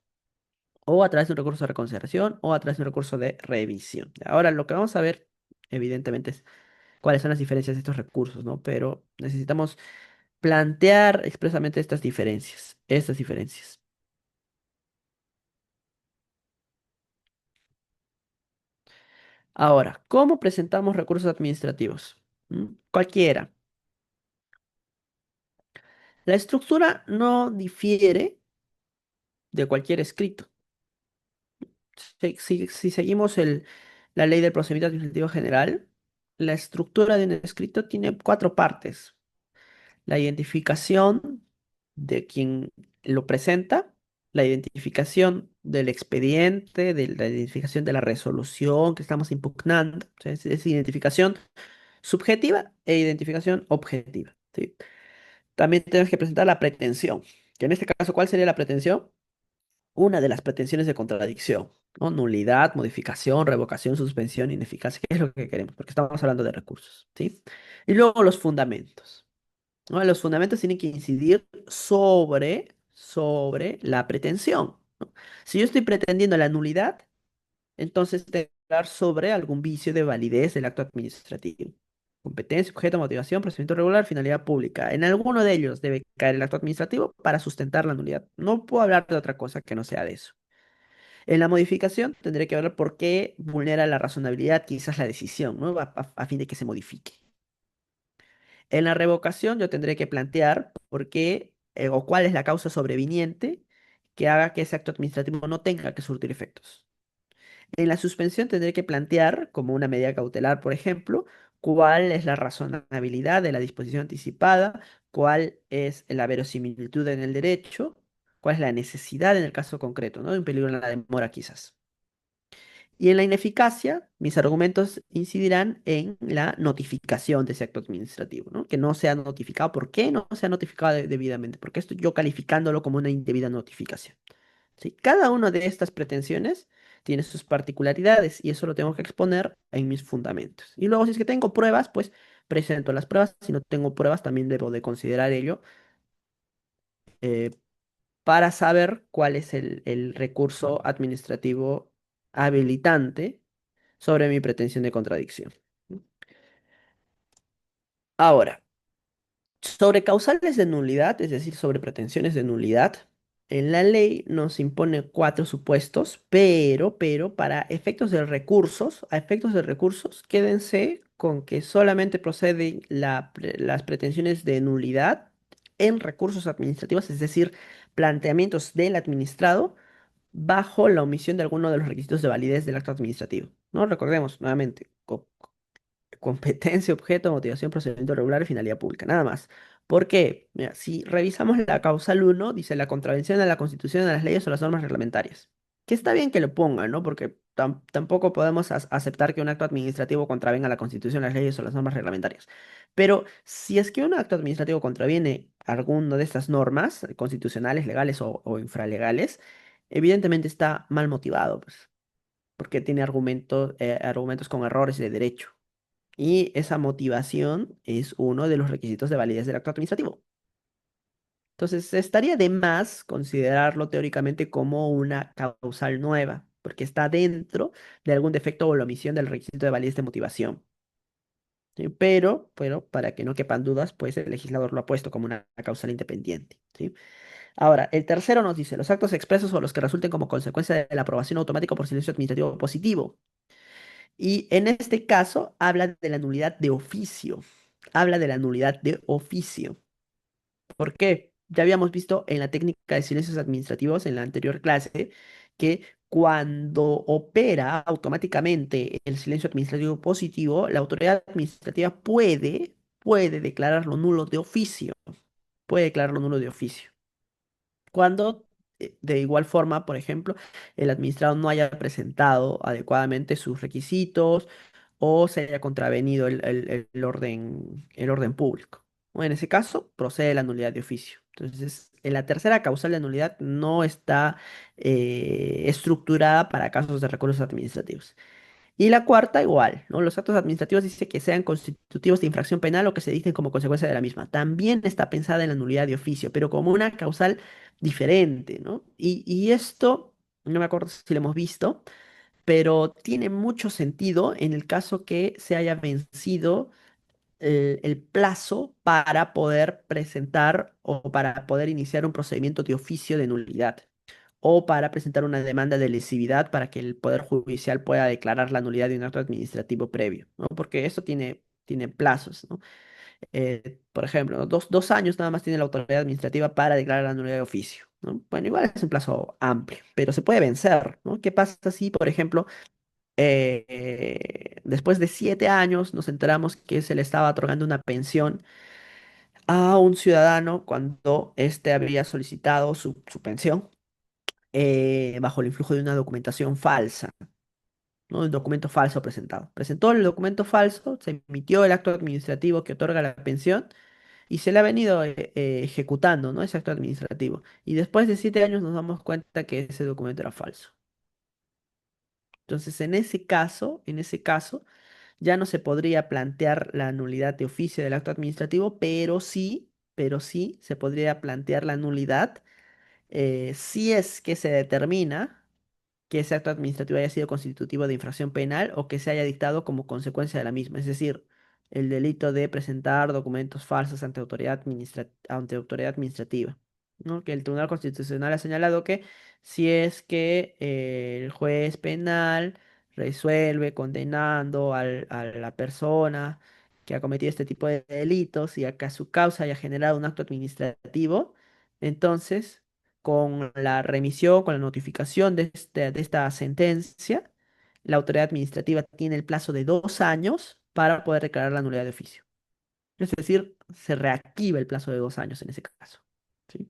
O a través de un recurso de reconsideración o a través de un recurso de revisión. Ahora, lo que vamos a ver, evidentemente, es cuáles son las diferencias de estos recursos, ¿no? Pero necesitamos plantear expresamente estas diferencias, estas diferencias. Ahora, ¿cómo presentamos recursos administrativos? Cualquiera. La estructura no difiere de cualquier escrito. Si seguimos la ley del procedimiento administrativo general, la estructura de un escrito tiene cuatro partes. La identificación de quien lo presenta, la identificación del expediente, de la identificación de la resolución que estamos impugnando. O sea, es identificación subjetiva e identificación objetiva, ¿sí? También tenemos que presentar la pretensión, que en este caso, ¿cuál sería la pretensión? Una de las pretensiones de contradicción, ¿no? Nulidad, modificación, revocación, suspensión, ineficacia, ¿qué es lo que queremos? Porque estamos hablando de recursos, ¿sí? Y luego los fundamentos, ¿no? Los fundamentos tienen que incidir sobre la pretensión, ¿no? Si yo estoy pretendiendo la nulidad, entonces debe hablar sobre algún vicio de validez del acto administrativo. Competencia, objeto, motivación, procedimiento regular, finalidad pública. En alguno de ellos debe caer el acto administrativo para sustentar la nulidad. No puedo hablar de otra cosa que no sea de eso. En la modificación tendré que ver por qué vulnera la razonabilidad, quizás la decisión, ¿no? A fin de que se modifique. En la revocación yo tendré que plantear por qué o cuál es la causa sobreviniente que haga que ese acto administrativo no tenga que surtir efectos. En la suspensión tendré que plantear, como una medida cautelar, por ejemplo, cuál es la razonabilidad de la disposición anticipada, cuál es la verosimilitud en el derecho, cuál es la necesidad en el caso concreto, ¿no? De un peligro en la demora quizás. Y en la ineficacia, mis argumentos incidirán en la notificación de ese acto administrativo, ¿no? Que no sea notificado. ¿Por qué no se ha notificado debidamente? Porque estoy yo calificándolo como una indebida notificación. ¿Sí? Cada una de estas pretensiones tiene sus particularidades y eso lo tengo que exponer en mis fundamentos. Y luego, si es que tengo pruebas, pues presento las pruebas. Si no tengo pruebas, también debo de considerar ello eh, para saber cuál es el recurso administrativo habilitante sobre mi pretensión de contradicción. Ahora, sobre causales de nulidad, es decir, sobre pretensiones de nulidad, en la ley nos impone cuatro supuestos, pero para efectos de recursos, a efectos de recursos, quédense con que solamente proceden las pretensiones de nulidad en recursos administrativos, es decir, planteamientos del administrado bajo la omisión de alguno de los requisitos de validez del acto administrativo. ¿No? Recordemos nuevamente, competencia, objeto, motivación, procedimiento regular y finalidad pública, nada más. ¿Por qué? Mira, si revisamos la causal uno dice la contravención a la Constitución, a las leyes o las normas reglamentarias. Que está bien que lo pongan, ¿no? Porque tampoco podemos aceptar que un acto administrativo contravenga la Constitución, las leyes o las normas reglamentarias. Pero si es que un acto administrativo contraviene alguna de estas normas constitucionales, legales o infralegales, evidentemente está mal motivado, pues, porque tiene argumentos con errores de derecho. Y esa motivación es uno de los requisitos de validez del acto administrativo. Entonces, estaría de más considerarlo teóricamente como una causal nueva, porque está dentro de algún defecto o la omisión del requisito de validez de motivación. ¿Sí? Pero, para que no quepan dudas, pues el legislador lo ha puesto como una causal independiente. ¿Sí? Ahora, el tercero nos dice, los actos expresos o los que resulten como consecuencia de la aprobación automática por silencio administrativo positivo. Y en este caso habla de la nulidad de oficio. Habla de la nulidad de oficio. ¿Por qué? Ya habíamos visto en la técnica de silencios administrativos en la anterior clase que cuando opera automáticamente el silencio administrativo positivo, la autoridad administrativa puede declararlo nulo de oficio. Puede declararlo nulo de oficio. Cuando, de igual forma, por ejemplo, el administrado no haya presentado adecuadamente sus requisitos o se haya contravenido el orden público. O en ese caso, procede la nulidad de oficio. Entonces, en la tercera causal de nulidad no está estructurada para casos de recursos administrativos. Y la cuarta, igual, ¿no? Los actos administrativos dice que sean constitutivos de infracción penal o que se dicten como consecuencia de la misma. También está pensada en la nulidad de oficio, pero como una causal diferente, ¿no? Y esto, no me acuerdo si lo hemos visto, pero tiene mucho sentido en el caso que se haya vencido el plazo para poder presentar o para poder iniciar un procedimiento de oficio de nulidad o para presentar una demanda de lesividad para que el Poder Judicial pueda declarar la nulidad de un acto administrativo previo, ¿no? Porque esto tiene plazos, ¿no? Por ejemplo, ¿no? Dos años nada más tiene la autoridad administrativa para declarar la nulidad de oficio, ¿no? Bueno, igual es un plazo amplio, pero se puede vencer, ¿no? ¿Qué pasa si, por ejemplo, después de 7 años nos enteramos que se le estaba otorgando una pensión a un ciudadano cuando éste había solicitado su pensión bajo el influjo de una documentación falsa, ¿no? Un documento falso presentado. Presentó el documento falso, se emitió el acto administrativo que otorga la pensión y se le ha venido ejecutando, ¿no? Ese acto administrativo. Y después de 7 años nos damos cuenta que ese documento era falso. Entonces, en ese caso, ya no se podría plantear la nulidad de oficio del acto administrativo, pero sí se podría plantear la nulidad si es que se determina que ese acto administrativo haya sido constitutivo de infracción penal o que se haya dictado como consecuencia de la misma, es decir, el delito de presentar documentos falsos ante autoridad administrativa, ¿no? Que el Tribunal Constitucional ha señalado que si es que el juez penal resuelve condenando a la persona que ha cometido este tipo de delitos y a que a su causa haya generado un acto administrativo, entonces con la remisión, con la notificación de esta sentencia, la autoridad administrativa tiene el plazo de 2 años para poder declarar la nulidad de oficio. Es decir, se reactiva el plazo de 2 años en ese caso. ¿Sí?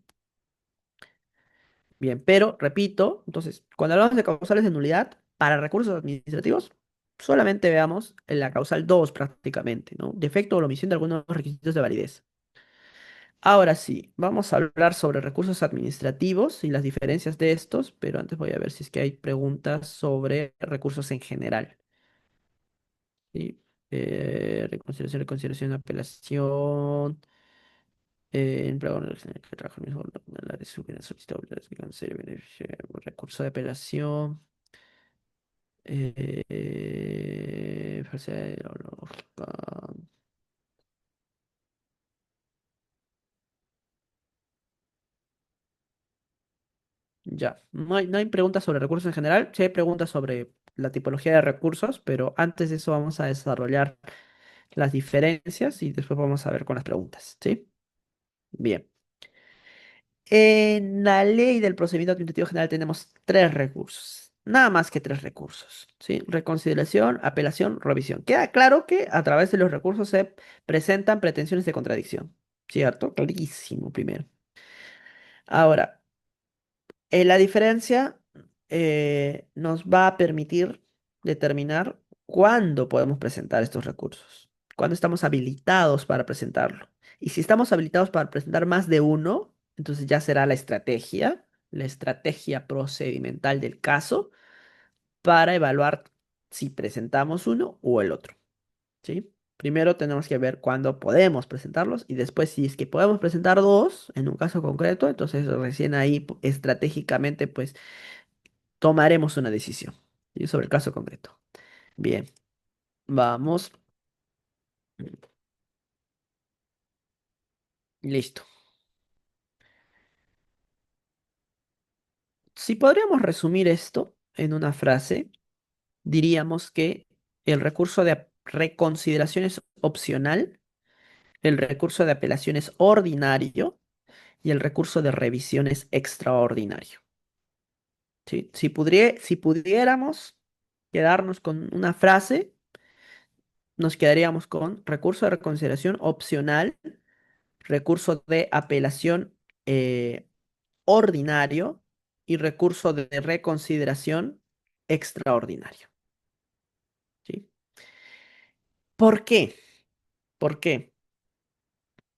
Bien, pero repito, entonces, cuando hablamos de causales de nulidad para recursos administrativos, solamente veamos en la causal 2 prácticamente, ¿no? Defecto o omisión de algunos requisitos de validez. Ahora sí, vamos a hablar sobre recursos administrativos y las diferencias de estos, pero antes voy a ver si es que hay preguntas sobre recursos en general. ¿Sí? Reconciliación, reconciliación, apelación. Empleado en el que trabaja el mismo la de su bien solicitado recurso de apelación. Falsedad ideológica. Ya, no hay preguntas sobre recursos en general, sí hay preguntas sobre la tipología de recursos, pero antes de eso vamos a desarrollar las diferencias y después vamos a ver con las preguntas, ¿sí? Bien. En la ley del procedimiento administrativo general tenemos tres recursos, nada más que tres recursos, ¿sí? Reconsideración, apelación, revisión. Queda claro que a través de los recursos se presentan pretensiones de contradicción, ¿cierto? Clarísimo primero. Ahora, la diferencia nos va a permitir determinar cuándo podemos presentar estos recursos, cuándo estamos habilitados para presentarlo. Y si estamos habilitados para presentar más de uno, entonces ya será la estrategia procedimental del caso para evaluar si presentamos uno o el otro, ¿sí? Primero tenemos que ver cuándo podemos presentarlos y después si es que podemos presentar dos en un caso concreto, entonces recién ahí estratégicamente pues tomaremos una decisión, ¿sí? Sobre el caso concreto. Bien, vamos. Listo. Si podríamos resumir esto en una frase, diríamos que el recurso de reconsideración es opcional, el recurso de apelación es ordinario y el recurso de revisión es extraordinario. ¿Sí? Si pudiéramos quedarnos con una frase, nos quedaríamos con recurso de reconsideración opcional, recurso de apelación ordinario y recurso de reconsideración extraordinario. ¿Sí? ¿Por qué? ¿Por qué?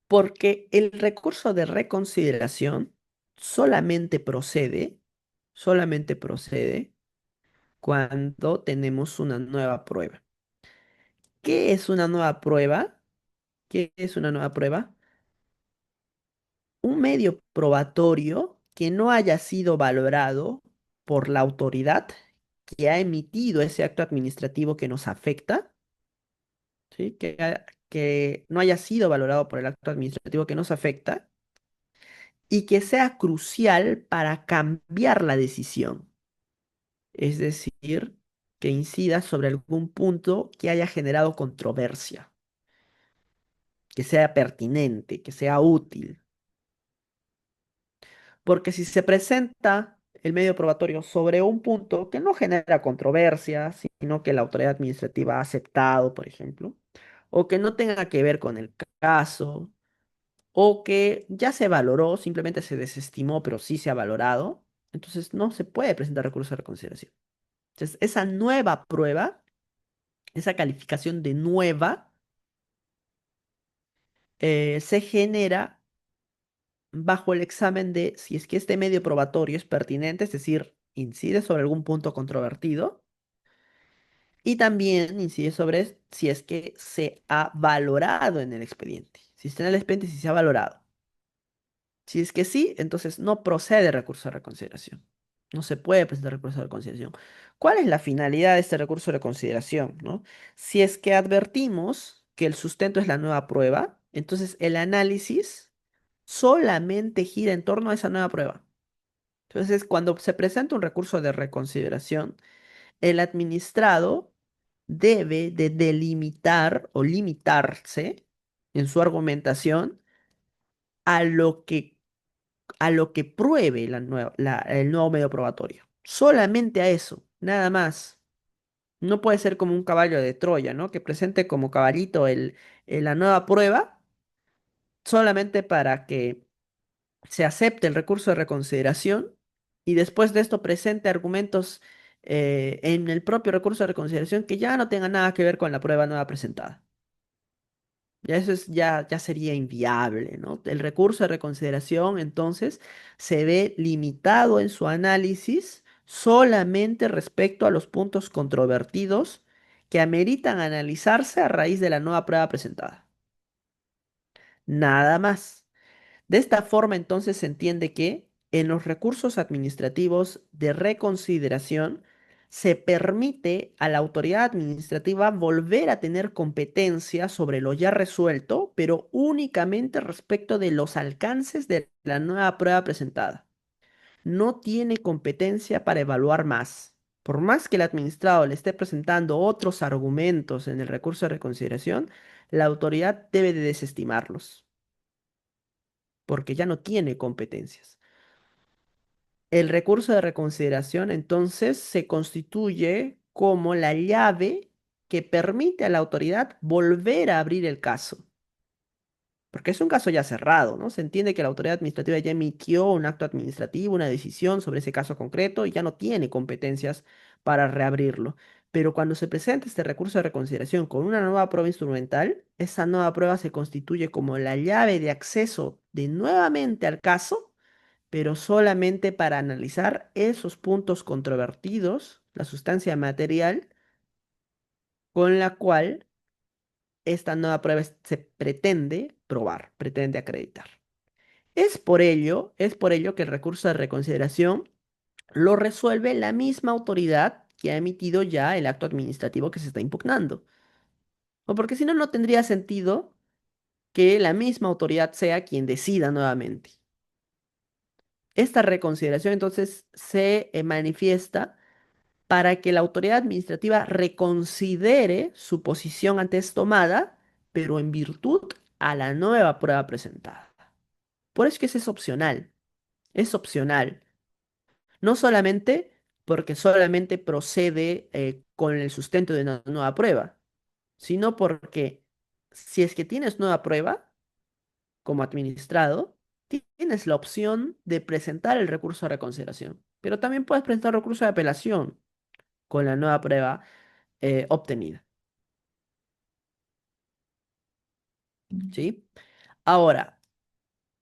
Porque el recurso de reconsideración solamente procede cuando tenemos una nueva prueba. ¿Qué es una nueva prueba? ¿Qué es una nueva prueba? Un medio probatorio que no haya sido valorado por la autoridad que ha emitido ese acto administrativo que nos afecta, ¿sí? Que no haya sido valorado por el acto administrativo que nos afecta y que sea crucial para cambiar la decisión, es decir, que incida sobre algún punto que haya generado controversia, que sea pertinente, que sea útil. Porque si se presenta el medio probatorio sobre un punto que no genera controversia, sino que la autoridad administrativa ha aceptado, por ejemplo, o que no tenga que ver con el caso, o que ya se valoró, simplemente se desestimó, pero sí se ha valorado, entonces no se puede presentar recurso de reconsideración. Entonces, esa nueva prueba, esa calificación de nueva, se genera bajo el examen de si es que este medio probatorio es pertinente, es decir, incide sobre algún punto controvertido, y también incide sobre si es que se ha valorado en el expediente. Si está en el expediente, si se ha valorado. Si es que sí, entonces no procede recurso de reconsideración. No se puede presentar recurso de reconsideración. ¿Cuál es la finalidad de este recurso de reconsideración, no? Si es que advertimos que el sustento es la nueva prueba, entonces el análisis solamente gira en torno a esa nueva prueba. Entonces, cuando se presenta un recurso de reconsideración, el administrado debe de delimitar o limitarse en su argumentación a lo que, a lo que pruebe el nuevo medio probatorio. Solamente a eso, nada más. No puede ser como un caballo de Troya, ¿no? Que presente como caballito la nueva prueba solamente para que se acepte el recurso de reconsideración y después de esto presente argumentos en el propio recurso de reconsideración que ya no tengan nada que ver con la prueba nueva presentada. Ya eso ya sería inviable, ¿no? El recurso de reconsideración, entonces, se ve limitado en su análisis solamente respecto a los puntos controvertidos que ameritan analizarse a raíz de la nueva prueba presentada. Nada más. De esta forma, entonces, se entiende que en los recursos administrativos de reconsideración se permite a la autoridad administrativa volver a tener competencia sobre lo ya resuelto, pero únicamente respecto de los alcances de la nueva prueba presentada. No tiene competencia para evaluar más. Por más que el administrado le esté presentando otros argumentos en el recurso de reconsideración, la autoridad debe de desestimarlos porque ya no tiene competencias. El recurso de reconsideración entonces se constituye como la llave que permite a la autoridad volver a abrir el caso, porque es un caso ya cerrado, ¿no? Se entiende que la autoridad administrativa ya emitió un acto administrativo, una decisión sobre ese caso concreto y ya no tiene competencias para reabrirlo. Pero cuando se presenta este recurso de reconsideración con una nueva prueba instrumental, esa nueva prueba se constituye como la llave de acceso de nuevamente al caso, pero solamente para analizar esos puntos controvertidos, la sustancia material con la cual esta nueva prueba se pretende probar, pretende acreditar. Es por ello que el recurso de reconsideración lo resuelve la misma autoridad que ha emitido ya el acto administrativo que se está impugnando. O porque si no, no tendría sentido que la misma autoridad sea quien decida nuevamente. Esta reconsideración entonces se manifiesta para que la autoridad administrativa reconsidere su posición antes tomada, pero en virtud a la nueva prueba presentada. Por eso es que ese es opcional, no solamente porque solamente procede con el sustento de una nueva prueba, sino porque si es que tienes nueva prueba como administrado, tienes la opción de presentar el recurso de reconsideración, pero también puedes presentar recurso de apelación con la nueva prueba obtenida. ¿Sí? Ahora,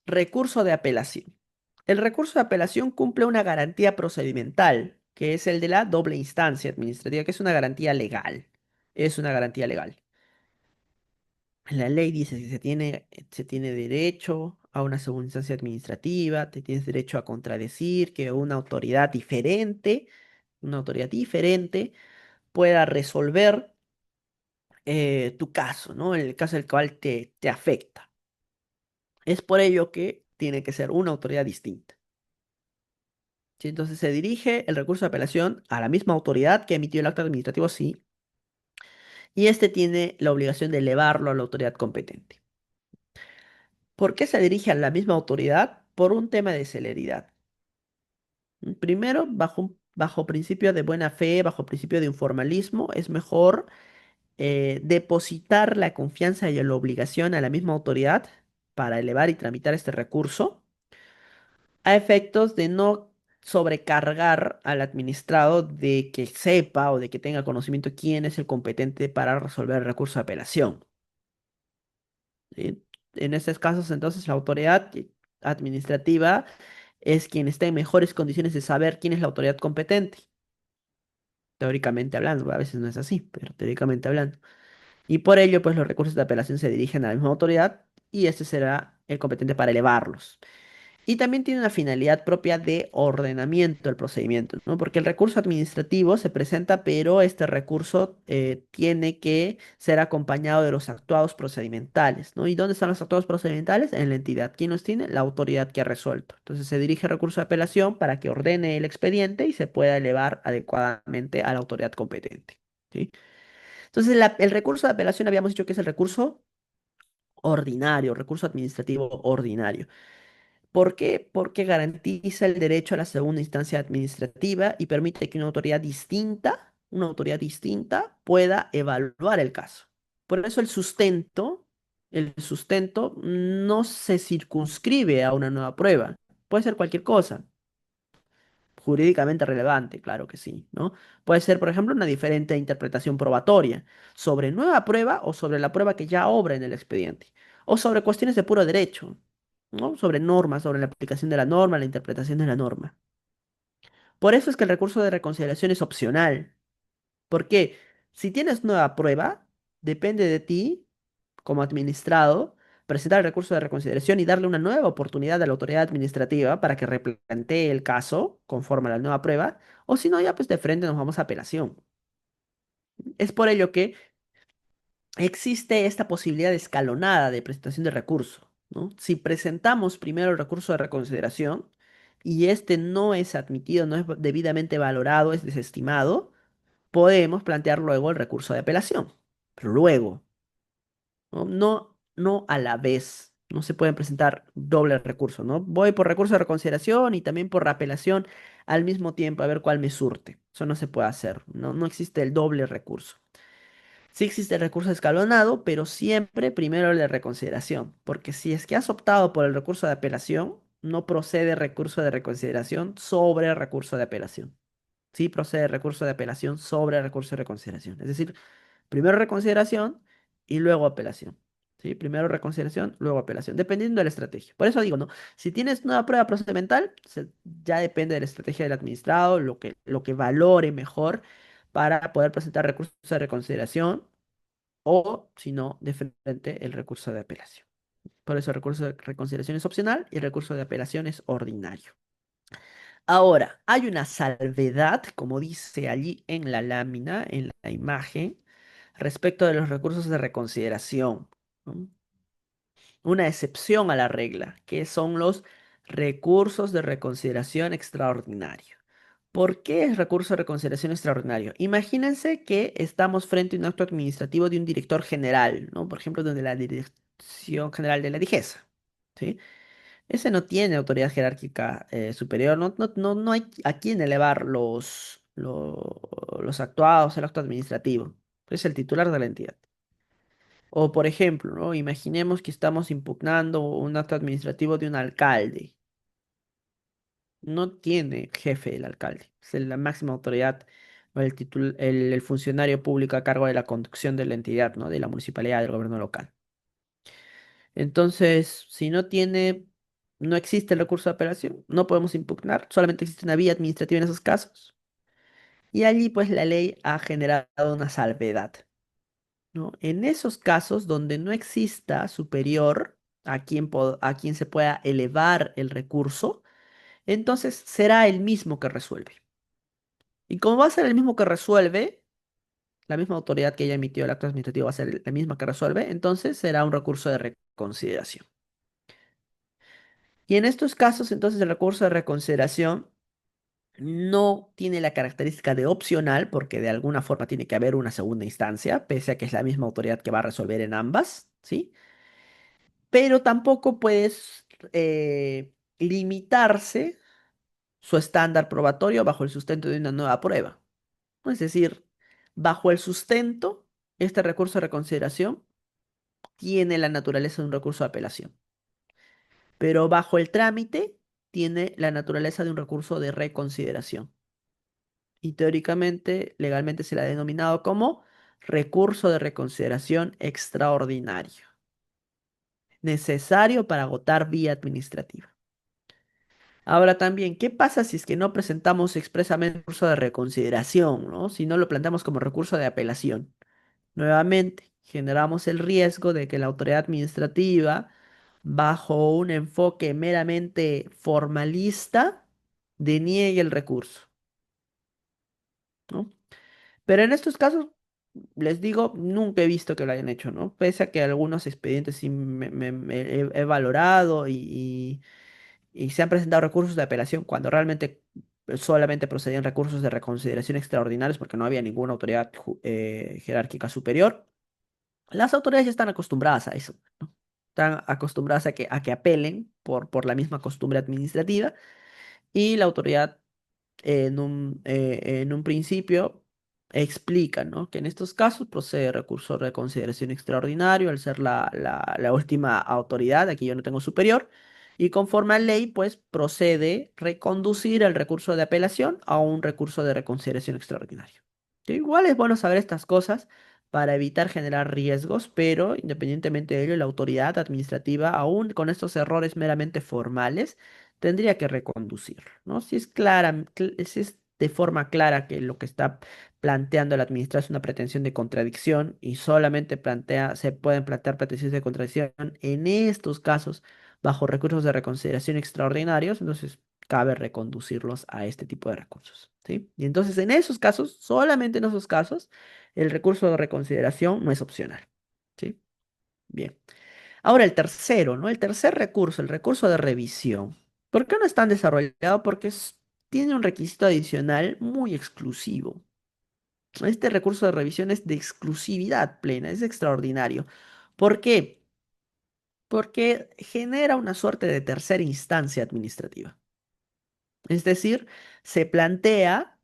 recurso de apelación. El recurso de apelación cumple una garantía procedimental, que es el de la doble instancia administrativa, que es una garantía legal. Es una garantía legal. La ley dice que se tiene derecho a una segunda instancia administrativa, te tienes derecho a contradecir que una autoridad diferente pueda resolver tu caso, ¿no? En el caso del cual te afecta. Es por ello que tiene que ser una autoridad distinta. ¿Sí? Entonces se dirige el recurso de apelación a la misma autoridad que emitió el acto administrativo, sí, y este tiene la obligación de elevarlo a la autoridad competente. ¿Por qué se dirige a la misma autoridad? Por un tema de celeridad. Primero, bajo principio de buena fe, bajo principio de informalismo, es mejor depositar la confianza y la obligación a la misma autoridad para elevar y tramitar este recurso a efectos de no sobrecargar al administrado de que sepa o de que tenga conocimiento quién es el competente para resolver el recurso de apelación. ¿Sí? En estos casos, entonces, la autoridad administrativa es quien está en mejores condiciones de saber quién es la autoridad competente, teóricamente hablando. A veces no es así, pero teóricamente hablando. Y por ello, pues los recursos de apelación se dirigen a la misma autoridad y este será el competente para elevarlos. Y también tiene una finalidad propia de ordenamiento del procedimiento, ¿no? Porque el recurso administrativo se presenta, pero este recurso tiene que ser acompañado de los actuados procedimentales, ¿no? ¿Y dónde están los actuados procedimentales? En la entidad. ¿Quién los tiene? La autoridad que ha resuelto. Entonces se dirige el recurso de apelación para que ordene el expediente y se pueda elevar adecuadamente a la autoridad competente, ¿sí? Entonces el recurso de apelación habíamos dicho que es el recurso ordinario, recurso administrativo ordinario. ¿Por qué? Porque garantiza el derecho a la segunda instancia administrativa y permite que una autoridad distinta pueda evaluar el caso. Por eso el sustento no se circunscribe a una nueva prueba. Puede ser cualquier cosa. jurídicamente relevante, claro que sí, ¿no? Puede ser, por ejemplo, una diferente interpretación probatoria sobre nueva prueba o sobre la prueba que ya obra en el expediente, o sobre cuestiones de puro derecho, ¿no? Sobre normas, sobre la aplicación de la norma, la interpretación de la norma. Por eso es que el recurso de reconsideración es opcional, porque si tienes nueva prueba, depende de ti, como administrado, presentar el recurso de reconsideración y darle una nueva oportunidad a la autoridad administrativa para que replantee el caso conforme a la nueva prueba, o si no, ya pues de frente nos vamos a apelación. Es por ello que existe esta posibilidad escalonada de presentación de recurso, ¿no? Si presentamos primero el recurso de reconsideración y este no es admitido, no es debidamente valorado, es desestimado, podemos plantear luego el recurso de apelación. Pero luego, ¿no? No a la vez. No se pueden presentar doble recurso, ¿no? Voy por recurso de reconsideración y también por apelación al mismo tiempo a ver cuál me surte. Eso no se puede hacer. No existe el doble recurso. Sí existe el recurso escalonado, pero siempre primero el de reconsideración, porque si es que has optado por el recurso de apelación, no procede recurso de reconsideración sobre recurso de apelación. Sí procede recurso de apelación sobre recurso de reconsideración. Es decir, primero reconsideración y luego apelación. ¿Sí? Primero reconsideración, luego apelación, dependiendo de la estrategia. Por eso digo, ¿no? Si tienes una prueba procedimental, ya depende de la estrategia del administrado, lo que valore mejor para poder presentar recursos de reconsideración o, si no, de frente el recurso de apelación. Por eso el recurso de reconsideración es opcional y el recurso de apelación es ordinario. Ahora, hay una salvedad, como dice allí en la lámina, en la imagen, respecto de los recursos de reconsideración, ¿no? Una excepción a la regla, que son los recursos de reconsideración extraordinario. ¿Por qué es recurso de reconsideración extraordinario? Imagínense que estamos frente a un acto administrativo de un director general, ¿no? Por ejemplo, de la Dirección General de la DIGESA, ¿sí? Ese no tiene autoridad jerárquica superior, no hay a quién elevar los actuados, el acto administrativo. Es el titular de la entidad. O, por ejemplo, ¿no? Imaginemos que estamos impugnando un acto administrativo de un alcalde. No tiene jefe el alcalde, es la máxima autoridad o el funcionario público a cargo de la conducción de la entidad, ¿no? De la municipalidad, del gobierno local. Entonces, si no existe el recurso de apelación, no podemos impugnar, solamente existe una vía administrativa en esos casos. Y allí, pues, la ley ha generado una salvedad, ¿no? En esos casos donde no exista superior a quien se pueda elevar el recurso, entonces será el mismo que resuelve. Y como va a ser el mismo que resuelve, la misma autoridad que ya emitió el acto administrativo va a ser la misma que resuelve, entonces será un recurso de reconsideración. Y en estos casos, entonces, el recurso de reconsideración no tiene la característica de opcional, porque de alguna forma tiene que haber una segunda instancia, pese a que es la misma autoridad que va a resolver en ambas, ¿sí? Pero tampoco puedes limitarse su estándar probatorio bajo el sustento de una nueva prueba. Es decir, bajo el sustento, este recurso de reconsideración tiene la naturaleza de un recurso de apelación, pero bajo el trámite tiene la naturaleza de un recurso de reconsideración. Y teóricamente, legalmente se le ha denominado como recurso de reconsideración extraordinario, necesario para agotar vía administrativa. Ahora también, ¿qué pasa si es que no presentamos expresamente recurso de reconsideración, ¿no? Si no lo planteamos como recurso de apelación? Nuevamente, generamos el riesgo de que la autoridad administrativa, bajo un enfoque meramente formalista, deniegue el recurso, ¿no? Pero en estos casos, les digo, nunca he visto que lo hayan hecho, ¿no? Pese a que algunos expedientes sí he valorado y se han presentado recursos de apelación cuando realmente solamente procedían recursos de reconsideración extraordinarios porque no había ninguna autoridad jerárquica superior. Las autoridades ya están acostumbradas a eso, ¿no? Están acostumbradas a que apelen por la misma costumbre administrativa y la autoridad en un principio explica, ¿no? Que en estos casos procede recurso de reconsideración extraordinario al ser la última autoridad, aquí yo no tengo superior, Y conforme a ley, pues procede reconducir el recurso de apelación a un recurso de reconsideración extraordinario. Que igual es bueno saber estas cosas para evitar generar riesgos, pero independientemente de ello, la autoridad administrativa, aún con estos errores meramente formales, tendría que reconducir, ¿no? Si es clara, si es de forma clara que lo que está planteando el administrador es una pretensión de contradicción y solamente se pueden plantear pretensiones de contradicción en estos casos bajo recursos de reconsideración extraordinarios, entonces cabe reconducirlos a este tipo de recursos, ¿sí? Y entonces en esos casos, solamente en esos casos, el recurso de reconsideración no es opcional, ¿sí? Bien. Ahora el tercero, ¿no? El tercer recurso, el recurso de revisión. ¿Por qué no es tan desarrollado? Porque tiene un requisito adicional muy exclusivo. Este recurso de revisión es de exclusividad plena, es extraordinario. ¿Por qué? Porque genera una suerte de tercera instancia administrativa. Es decir, se plantea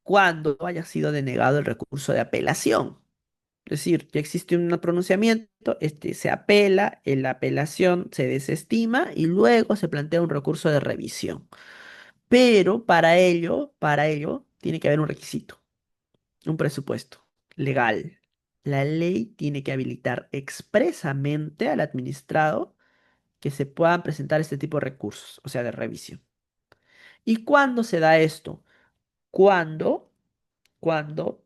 cuando haya sido denegado el recurso de apelación. Es decir, ya existe un pronunciamiento, este se apela, la apelación se desestima y luego se plantea un recurso de revisión. Pero para ello, tiene que haber un requisito, un presupuesto legal. La ley tiene que habilitar expresamente al administrado que se puedan presentar este tipo de recursos, o sea, de revisión. ¿Y cuándo se da esto? Cuando, cuando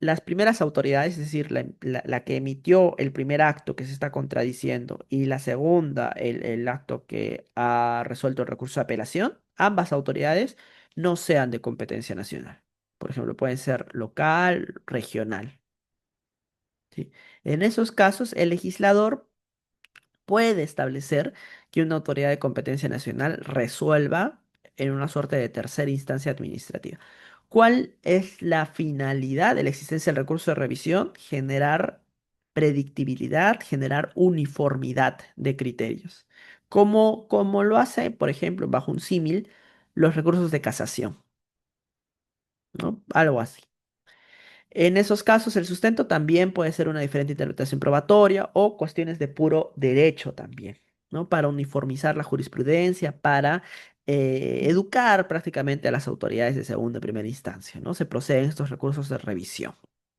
las primeras autoridades, es decir, la que emitió el primer acto que se está contradiciendo y la segunda, el acto que ha resuelto el recurso de apelación, ambas autoridades no sean de competencia nacional. Por ejemplo, pueden ser local, regional. ¿Sí? En esos casos, el legislador puede establecer que una autoridad de competencia nacional resuelva en una suerte de tercera instancia administrativa. ¿Cuál es la finalidad de la existencia del recurso de revisión? Generar predictibilidad, generar uniformidad de criterios. Como lo hace, por ejemplo, bajo un símil, los recursos de casación, ¿no? Algo así. En esos casos, el sustento también puede ser una diferente interpretación probatoria o cuestiones de puro derecho también, ¿no? Para uniformizar la jurisprudencia, para educar prácticamente a las autoridades de segunda y primera instancia, ¿no? Se proceden estos recursos de revisión,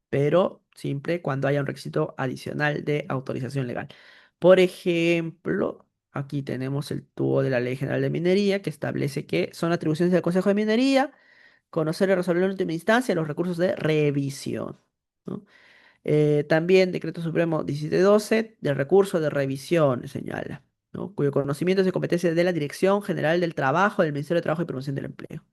pero siempre cuando haya un requisito adicional de autorización legal. Por ejemplo, aquí tenemos el tubo de la Ley General de Minería que establece que son atribuciones del Consejo de Minería conocer y resolver en última instancia los recursos de revisión, ¿no? También Decreto Supremo 1712 del recurso de revisión señala, ¿no? Cuyo conocimiento es de competencia de la Dirección General del Trabajo del Ministerio de Trabajo y Promoción del Empleo.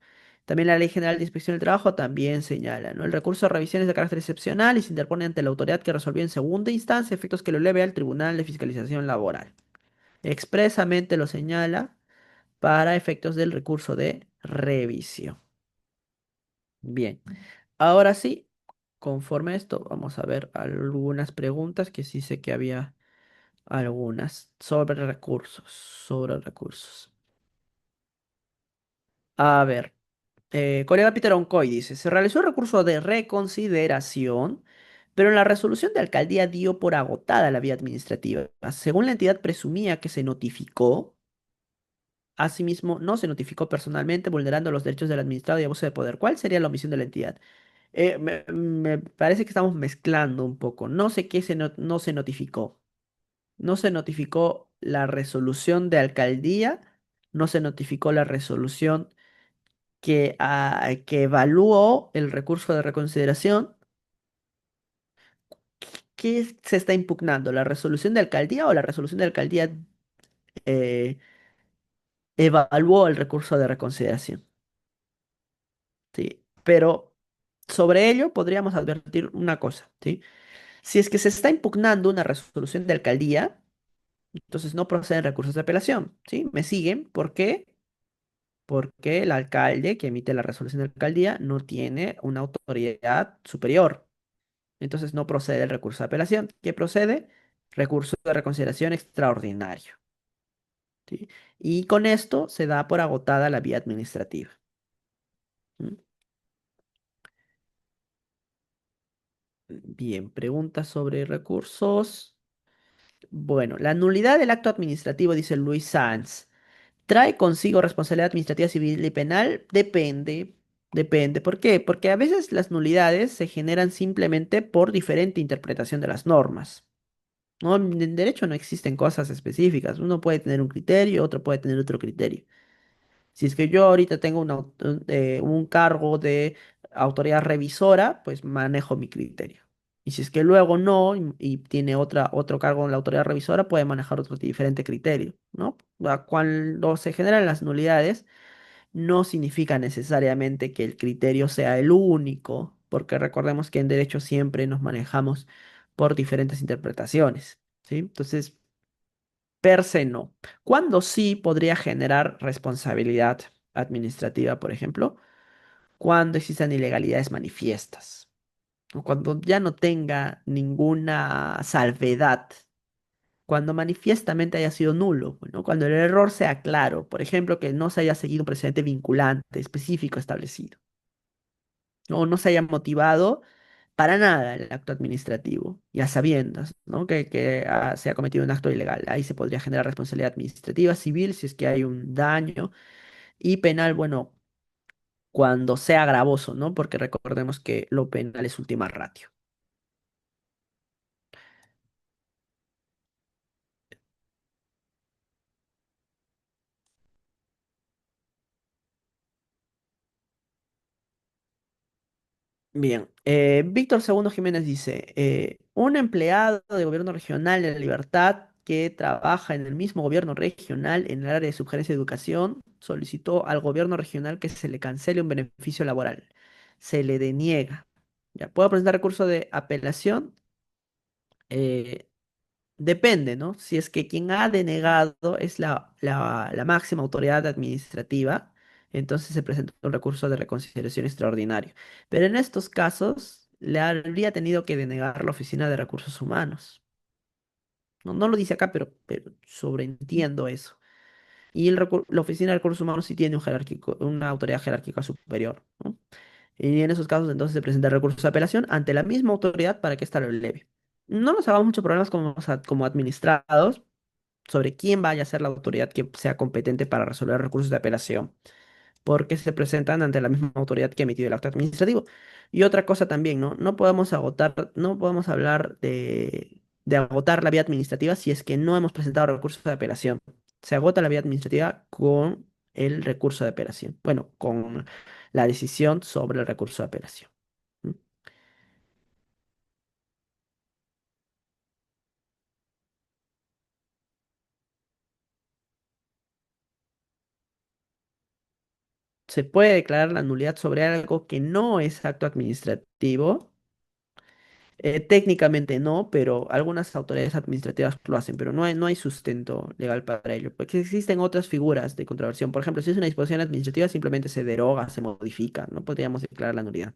También la Ley General de Inspección del Trabajo también señala, ¿no? El recurso de revisión es de carácter excepcional y se interpone ante la autoridad que resolvió en segunda instancia efectos que lo eleve al Tribunal de Fiscalización Laboral. Expresamente lo señala para efectos del recurso de revisión. Bien. Ahora sí, conforme a esto, vamos a ver algunas preguntas que sí sé que había algunas sobre recursos, sobre recursos. A ver, colega Peter Oncoy dice, se realizó el recurso de reconsideración, pero en la resolución de alcaldía dio por agotada la vía administrativa. Según la entidad presumía que se notificó, asimismo no se notificó personalmente, vulnerando los derechos del administrado y abuso de poder. ¿Cuál sería la omisión de la entidad? Me parece que estamos mezclando un poco. No sé qué no se notificó. No se notificó la resolución de alcaldía, no se notificó la resolución que evaluó el recurso de reconsideración. ¿Qué se está impugnando? ¿La resolución de alcaldía o la resolución de alcaldía eh, evaluó el recurso de reconsideración? ¿Sí? Pero sobre ello podríamos advertir una cosa, ¿sí? Si es que se está impugnando una resolución de alcaldía, entonces no proceden recursos de apelación, ¿sí? ¿Me siguen? ¿Por qué? Porque el alcalde que emite la resolución de alcaldía no tiene una autoridad superior. Entonces no procede el recurso de apelación. ¿Qué procede? Recurso de reconsideración extraordinario, ¿sí? Y con esto se da por agotada la vía administrativa. ¿Mm? Bien, preguntas sobre recursos. Bueno, la nulidad del acto administrativo, dice Luis Sanz, ¿trae consigo responsabilidad administrativa civil y penal? Depende, depende. ¿Por qué? Porque a veces las nulidades se generan simplemente por diferente interpretación de las normas. ¿No? En derecho no existen cosas específicas. Uno puede tener un criterio, otro puede tener otro criterio. Si es que yo ahorita tengo un cargo de autoridad revisora, pues manejo mi criterio. Y si es que luego no, y tiene otro cargo en la autoridad revisora, puede manejar otro diferente criterio, ¿no? Cuando se generan las nulidades, no significa necesariamente que el criterio sea el único, porque recordemos que en derecho siempre nos manejamos por diferentes interpretaciones, ¿sí? Entonces, per se no. ¿Cuándo sí podría generar responsabilidad administrativa, por ejemplo? Cuando existan ilegalidades manifiestas, o cuando ya no tenga ninguna salvedad, cuando manifiestamente haya sido nulo, ¿no? Cuando el error sea claro, por ejemplo, que no se haya seguido un precedente vinculante específico establecido, o no se haya motivado para nada el acto administrativo, y a sabiendas, ¿no? Que se ha cometido un acto ilegal. Ahí se podría generar responsabilidad administrativa, civil, si es que hay un daño, y penal, bueno, cuando sea gravoso, ¿no? Porque recordemos que lo penal es última ratio. Bien, Víctor Segundo Jiménez dice, un empleado de gobierno regional de La Libertad que trabaja en el mismo gobierno regional en el área de sugerencia de educación solicitó al gobierno regional que se le cancele un beneficio laboral. Se le deniega. Ya, ¿puedo presentar recurso de apelación? Eh, Depende, ¿no? Si es que quien ha denegado es la máxima autoridad administrativa, entonces se presenta un recurso de reconsideración extraordinario. Pero en estos casos, le habría tenido que denegar la Oficina de Recursos Humanos. No, no lo dice acá, pero sobreentiendo eso. Y la Oficina de Recursos Humanos sí tiene una autoridad jerárquica superior, ¿no? Y en esos casos, entonces se presenta el recurso de apelación ante la misma autoridad para que ésta lo eleve. No nos hagamos muchos problemas como administrados sobre quién vaya a ser la autoridad que sea competente para resolver recursos de apelación, porque se presentan ante la misma autoridad que ha emitido el acto administrativo. Y otra cosa también, ¿no? No podemos hablar de agotar la vía administrativa si es que no hemos presentado recursos de apelación. Se agota la vía administrativa con el recurso de apelación. Bueno, con la decisión sobre el recurso de apelación. ¿Mm? Se puede declarar la nulidad sobre algo que no es acto administrativo. Técnicamente no, pero algunas autoridades administrativas lo hacen, pero no hay sustento legal para ello, porque existen otras figuras de contraversión. Por ejemplo, si es una disposición administrativa, simplemente se deroga, se modifica, no podríamos declarar la nulidad.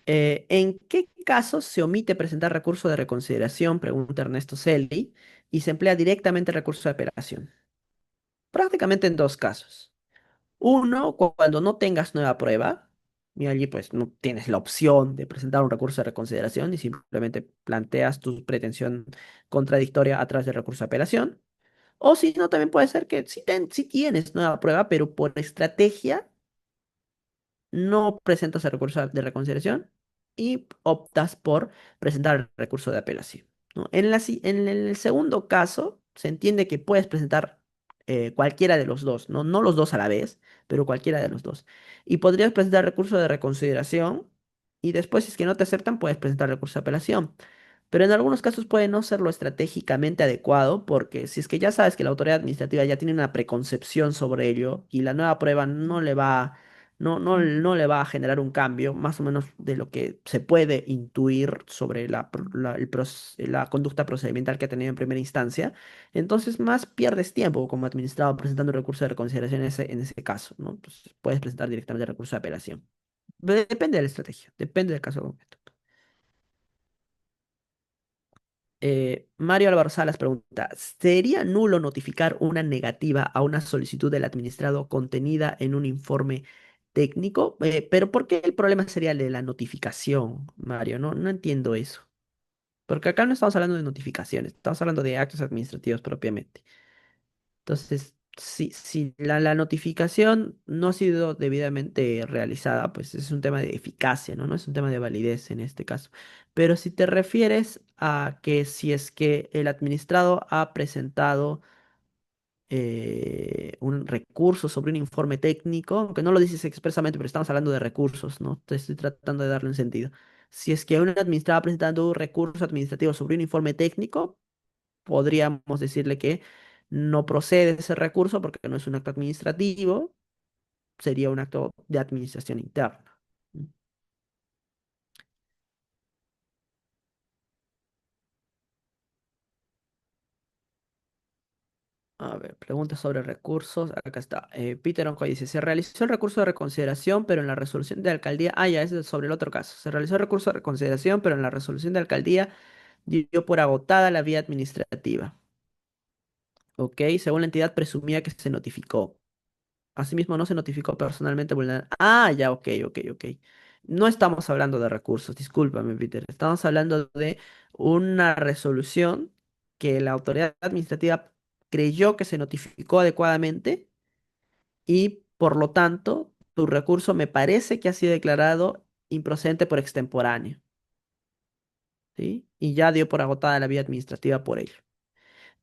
¿En qué casos se omite presentar recurso de reconsideración? Pregunta Ernesto Selli, y se emplea directamente el recurso de apelación. Prácticamente en dos casos. Uno, cuando no tengas nueva prueba, y allí pues no tienes la opción de presentar un recurso de reconsideración y simplemente planteas tu pretensión contradictoria a través del recurso de apelación. O si no, también puede ser que sí tienes nueva prueba, pero por estrategia no presentas el recurso de reconsideración y optas por presentar el recurso de apelación, ¿no? En el segundo caso, se entiende que puedes presentar cualquiera de los dos, ¿no? No los dos a la vez, pero cualquiera de los dos. Y podrías presentar recurso de reconsideración y después, si es que no te aceptan, puedes presentar recurso de apelación. Pero en algunos casos puede no ser lo estratégicamente adecuado porque si es que ya sabes que la autoridad administrativa ya tiene una preconcepción sobre ello y la nueva prueba no le va a generar un cambio, más o menos de lo que se puede intuir sobre la conducta procedimental que ha tenido en primera instancia, entonces más pierdes tiempo como administrado presentando un recurso de reconsideración en ese caso, ¿no? Pues puedes presentar directamente el recurso de apelación. Depende de la estrategia, depende del caso concreto. Mario Álvaro Salas pregunta, ¿sería nulo notificar una negativa a una solicitud del administrado contenida en un informe técnico? Pero ¿por qué el problema sería el de la notificación, Mario? No entiendo eso. Porque acá no estamos hablando de notificaciones, estamos hablando de actos administrativos propiamente. Entonces, si la notificación no ha sido debidamente realizada, pues es un tema de eficacia, ¿no? No es un tema de validez en este caso. Pero si te refieres a que si es que el administrado ha presentado un recurso sobre un informe técnico, aunque no lo dices expresamente, pero estamos hablando de recursos, ¿no? Te estoy tratando de darle un sentido. Si es que un administrado ha presentado un recurso administrativo sobre un informe técnico, podríamos decirle que no procede ese recurso porque no es un acto administrativo, sería un acto de administración interna. A ver, preguntas sobre recursos. Acá está. Peter Oncoy dice, se realizó el recurso de reconsideración, pero en la resolución de alcaldía... Ah, ya, ese es sobre el otro caso. Se realizó el recurso de reconsideración, pero en la resolución de alcaldía dio por agotada la vía administrativa. Ok, según la entidad presumía que se notificó. Asimismo, no se notificó personalmente vulnerable. Ah, ya, ok, ok, ok. No estamos hablando de recursos, discúlpame, Peter. Estamos hablando de una resolución que la autoridad administrativa creyó que se notificó adecuadamente y, por lo tanto, tu recurso me parece que ha sido declarado improcedente por extemporáneo, ¿sí? Y ya dio por agotada la vía administrativa por ello.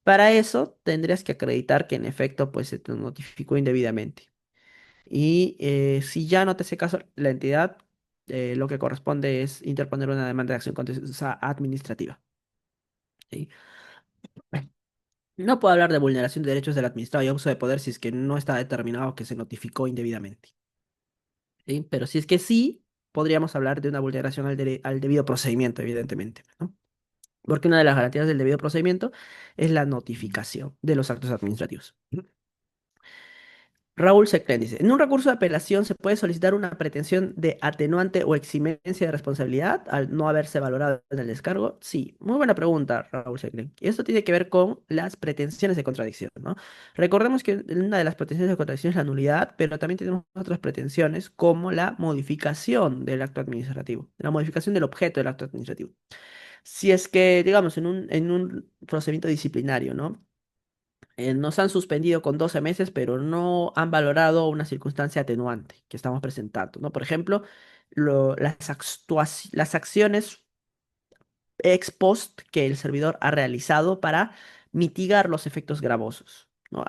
Para eso, tendrías que acreditar que en efecto, pues, se te notificó indebidamente. Y si ya no te hace caso la entidad, lo que corresponde es interponer una demanda de acción contenciosa administrativa. ¿Sí? No puedo hablar de vulneración de derechos del administrado y abuso de poder si es que no está determinado que se notificó indebidamente. ¿Sí? Pero si es que sí, podríamos hablar de una vulneración al debido procedimiento, evidentemente, ¿no? Porque una de las garantías del debido procedimiento es la notificación de los actos administrativos. Raúl Seclen dice, en un recurso de apelación se puede solicitar una pretensión de atenuante o eximencia de responsabilidad al no haberse valorado en el descargo. Sí, muy buena pregunta, Raúl Seclen. Y esto tiene que ver con las pretensiones de contradicción, ¿no? Recordemos que una de las pretensiones de contradicción es la nulidad, pero también tenemos otras pretensiones como la modificación del acto administrativo, la modificación del objeto del acto administrativo. Si es que, digamos, en un procedimiento disciplinario, ¿no? Nos han suspendido con 12 meses, pero no han valorado una circunstancia atenuante que estamos presentando, ¿no? Por ejemplo, las acciones ex post que el servidor ha realizado para mitigar los efectos gravosos, ¿no?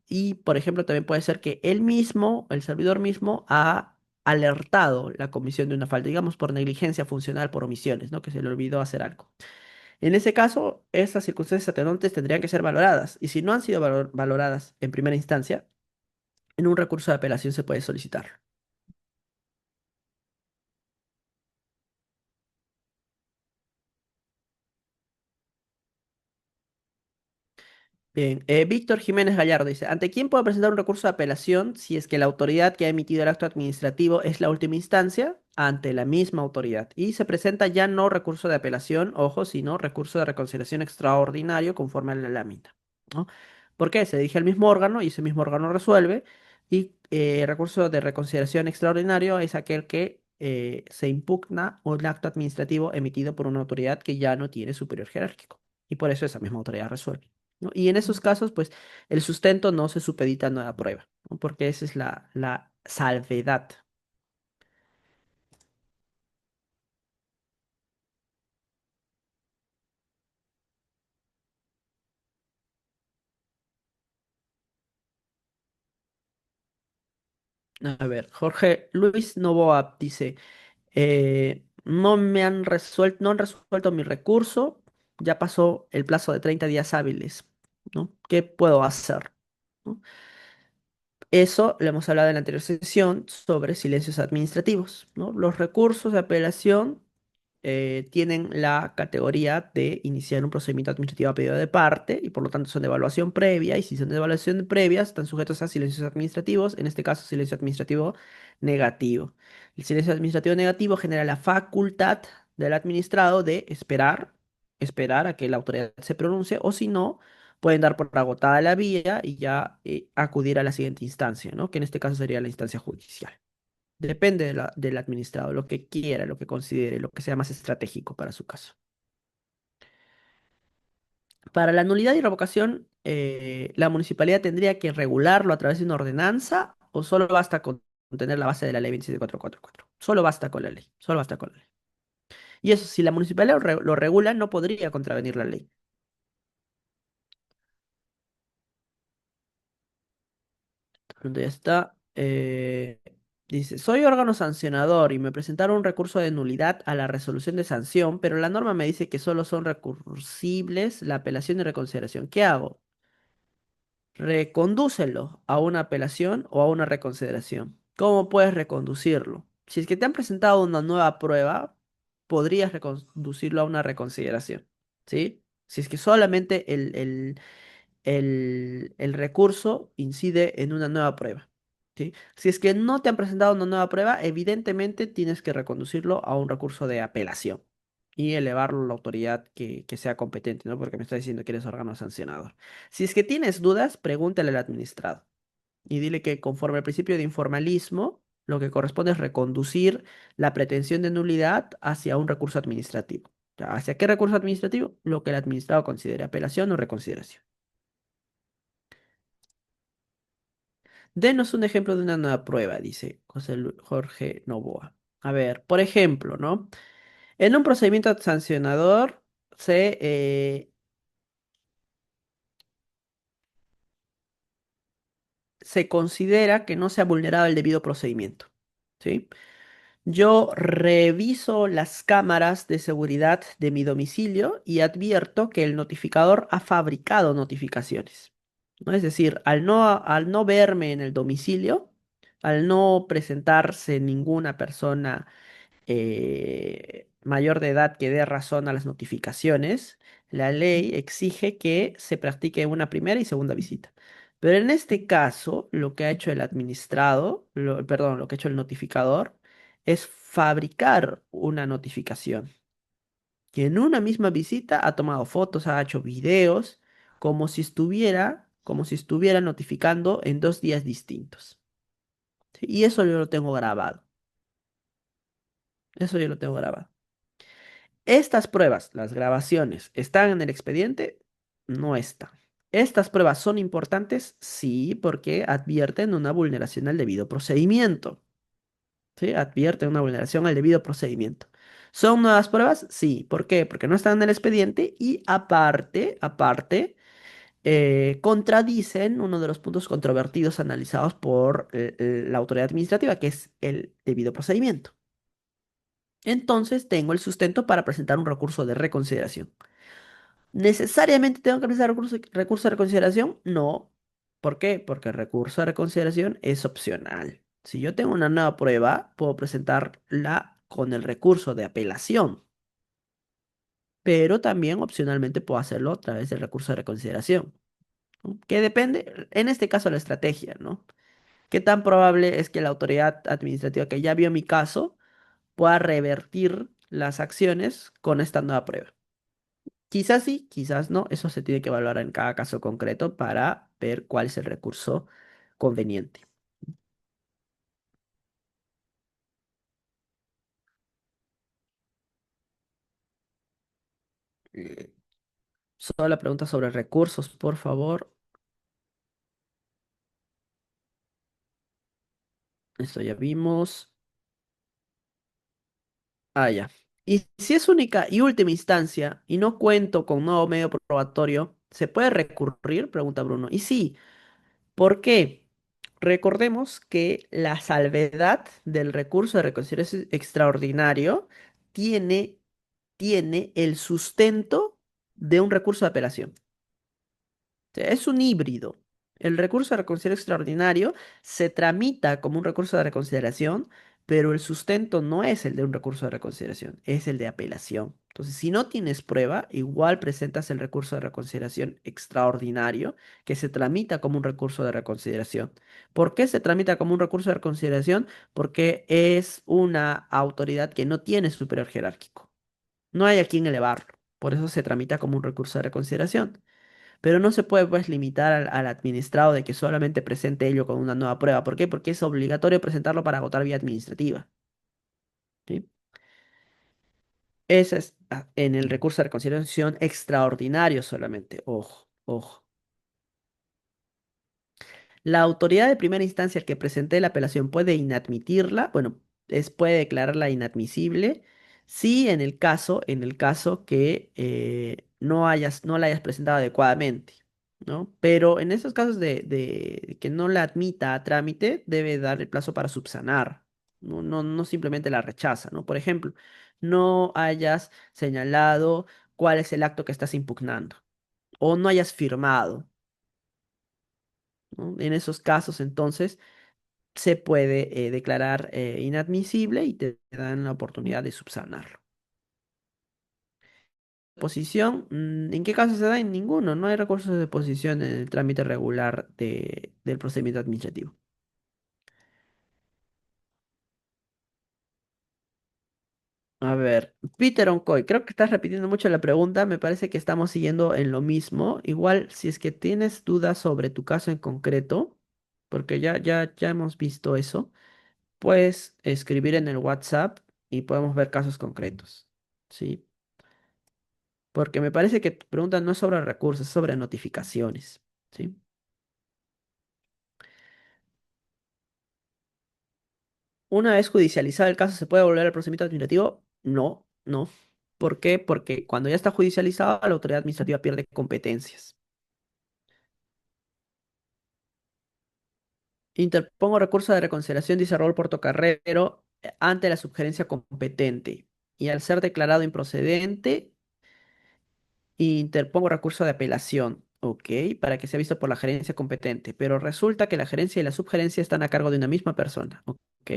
Y, por ejemplo, también puede ser que él mismo, el servidor mismo, ha alertado la comisión de una falta, digamos, por negligencia funcional, por omisiones, ¿no? Que se le olvidó hacer algo. En ese caso, esas circunstancias atenuantes tendrían que ser valoradas, y si no han sido valoradas en primera instancia, en un recurso de apelación se puede solicitar. Bien, Víctor Jiménez Gallardo dice, ¿ante quién puedo presentar un recurso de apelación si es que la autoridad que ha emitido el acto administrativo es la última instancia? Ante la misma autoridad. Y se presenta ya no recurso de apelación, ojo, sino recurso de reconciliación extraordinario conforme a la lámina, ¿no? ¿Por qué? Se dirige al mismo órgano y ese mismo órgano resuelve. Y recurso de reconsideración extraordinario es aquel que se impugna un acto administrativo emitido por una autoridad que ya no tiene superior jerárquico. Y por eso esa misma autoridad resuelve, ¿no? Y en esos casos, pues, el sustento no se supedita a nueva prueba, ¿no? Porque esa es la salvedad. A ver, Jorge Luis Novoa dice, no han resuelto mi recurso, ya pasó el plazo de 30 días hábiles, ¿no? ¿Qué puedo hacer? ¿No? Eso lo hemos hablado en la anterior sesión sobre silencios administrativos, ¿no? Los recursos de apelación tienen la categoría de iniciar un procedimiento administrativo a pedido de parte y por lo tanto son de evaluación previa y si son de evaluación previa están sujetos a silencios administrativos, en este caso silencio administrativo negativo. El silencio administrativo negativo genera la facultad del administrado de esperar a que la autoridad se pronuncie o si no, pueden dar por agotada la vía y ya acudir a la siguiente instancia, ¿no? Que en este caso sería la instancia judicial. Depende del administrado, lo que quiera, lo que considere, lo que sea más estratégico para su caso. Para la nulidad y revocación, la municipalidad tendría que regularlo a través de una ordenanza o solo basta con tener la base de la ley 27444. Solo basta con la ley, solo basta con la ley. Y eso, si la municipalidad lo regula, no podría contravenir la ley. Entonces ya está. Dice, soy órgano sancionador y me presentaron un recurso de nulidad a la resolución de sanción, pero la norma me dice que solo son recursibles la apelación y reconsideración. ¿Qué hago? Recondúcelo a una apelación o a una reconsideración. ¿Cómo puedes reconducirlo? Si es que te han presentado una nueva prueba, podrías reconducirlo a una reconsideración, ¿sí? Si es que solamente el recurso incide en una nueva prueba, ¿sí? Si es que no te han presentado una nueva prueba, evidentemente tienes que reconducirlo a un recurso de apelación y elevarlo a la autoridad que sea competente, ¿no? Porque me está diciendo que eres órgano sancionador. Si es que tienes dudas, pregúntale al administrado y dile que conforme al principio de informalismo, lo que corresponde es reconducir la pretensión de nulidad hacia un recurso administrativo. Ya, ¿hacia qué recurso administrativo? Lo que el administrado considere apelación o reconsideración. Denos un ejemplo de una nueva prueba, dice Jorge Novoa. A ver, por ejemplo, ¿no? En un procedimiento sancionador se considera que no se ha vulnerado el debido procedimiento, ¿sí? Yo reviso las cámaras de seguridad de mi domicilio y advierto que el notificador ha fabricado notificaciones, ¿no? Es decir, al no verme en el domicilio, al no presentarse ninguna persona mayor de edad que dé razón a las notificaciones, la ley exige que se practique una primera y segunda visita. Pero en este caso, lo que ha hecho el administrado, perdón, lo que ha hecho el notificador, es fabricar una notificación. Que en una misma visita ha tomado fotos, ha hecho videos, como si estuviera notificando en 2 días distintos. ¿Sí? Y eso yo lo tengo grabado. Eso yo lo tengo grabado. Estas pruebas, las grabaciones, ¿están en el expediente? No están. ¿Estas pruebas son importantes? Sí, porque advierten una vulneración al debido procedimiento. ¿Sí? Advierten una vulneración al debido procedimiento. ¿Son nuevas pruebas? Sí. ¿Por qué? Porque no están en el expediente y aparte, contradicen uno de los puntos controvertidos analizados por la autoridad administrativa, que es el debido procedimiento. Entonces tengo el sustento para presentar un recurso de reconsideración. ¿Necesariamente tengo que presentar recurso de reconsideración? No. ¿Por qué? Porque el recurso de reconsideración es opcional. Si yo tengo una nueva prueba, puedo presentarla con el recurso de apelación, pero también opcionalmente puedo hacerlo a través del recurso de reconsideración, ¿no? Que depende, en este caso, la estrategia, ¿no? ¿Qué tan probable es que la autoridad administrativa que ya vio mi caso pueda revertir las acciones con esta nueva prueba? Quizás sí, quizás no. Eso se tiene que evaluar en cada caso concreto para ver cuál es el recurso conveniente. Eh, Solo la pregunta sobre recursos, por favor. Esto ya vimos. Ah, ya. Y si es única y última instancia y no cuento con nuevo medio probatorio, ¿se puede recurrir? Pregunta Bruno. Y sí, ¿por qué? Recordemos que la salvedad del recurso de reconciliación extraordinario tiene, tiene el sustento de un recurso de apelación. Sea, es un híbrido. El recurso de reconsideración extraordinario se tramita como un recurso de reconsideración, pero el sustento no es el de un recurso de reconsideración, es el de apelación. Entonces, si no tienes prueba, igual presentas el recurso de reconsideración extraordinario, que se tramita como un recurso de reconsideración. ¿Por qué se tramita como un recurso de reconsideración? Porque es una autoridad que no tiene superior jerárquico. No hay a quien elevarlo. Por eso se tramita como un recurso de reconsideración. Pero no se puede pues limitar al administrado de que solamente presente ello con una nueva prueba. ¿Por qué? Porque es obligatorio presentarlo para agotar vía administrativa. ¿Sí? Ese es en el recurso de reconsideración extraordinario solamente. Ojo, ojo. La autoridad de primera instancia al que presenté la apelación puede inadmitirla, bueno, puede declararla inadmisible, si en el caso que no la hayas presentado adecuadamente, ¿no? Pero en esos casos de que no la admita a trámite, debe dar el plazo para subsanar, no, no, no simplemente la rechaza, ¿no? Por ejemplo, no hayas señalado cuál es el acto que estás impugnando o no hayas firmado, ¿no? En esos casos, entonces se puede declarar inadmisible y te dan la oportunidad de subsanarlo. Posición, ¿en qué caso se da? En ninguno, no hay recursos de posición en el trámite regular del procedimiento administrativo. A ver, Peter Oncoy, creo que estás repitiendo mucho la pregunta, me parece que estamos siguiendo en lo mismo. Igual, si es que tienes dudas sobre tu caso en concreto, porque ya hemos visto eso, puedes escribir en el WhatsApp y podemos ver casos concretos. ¿Sí? Porque me parece que tu pregunta no es sobre recursos, es sobre notificaciones. ¿Sí? Una vez judicializado el caso, ¿se puede volver al procedimiento administrativo? No, no. ¿Por qué? Porque cuando ya está judicializado, la autoridad administrativa pierde competencias. Interpongo recurso de reconsideración, dice Raúl Portocarrero, ante la sugerencia competente. Y al ser declarado improcedente, interpongo recurso de apelación. Ok, para que sea visto por la gerencia competente. Pero resulta que la gerencia y la subgerencia están a cargo de una misma persona. Ok.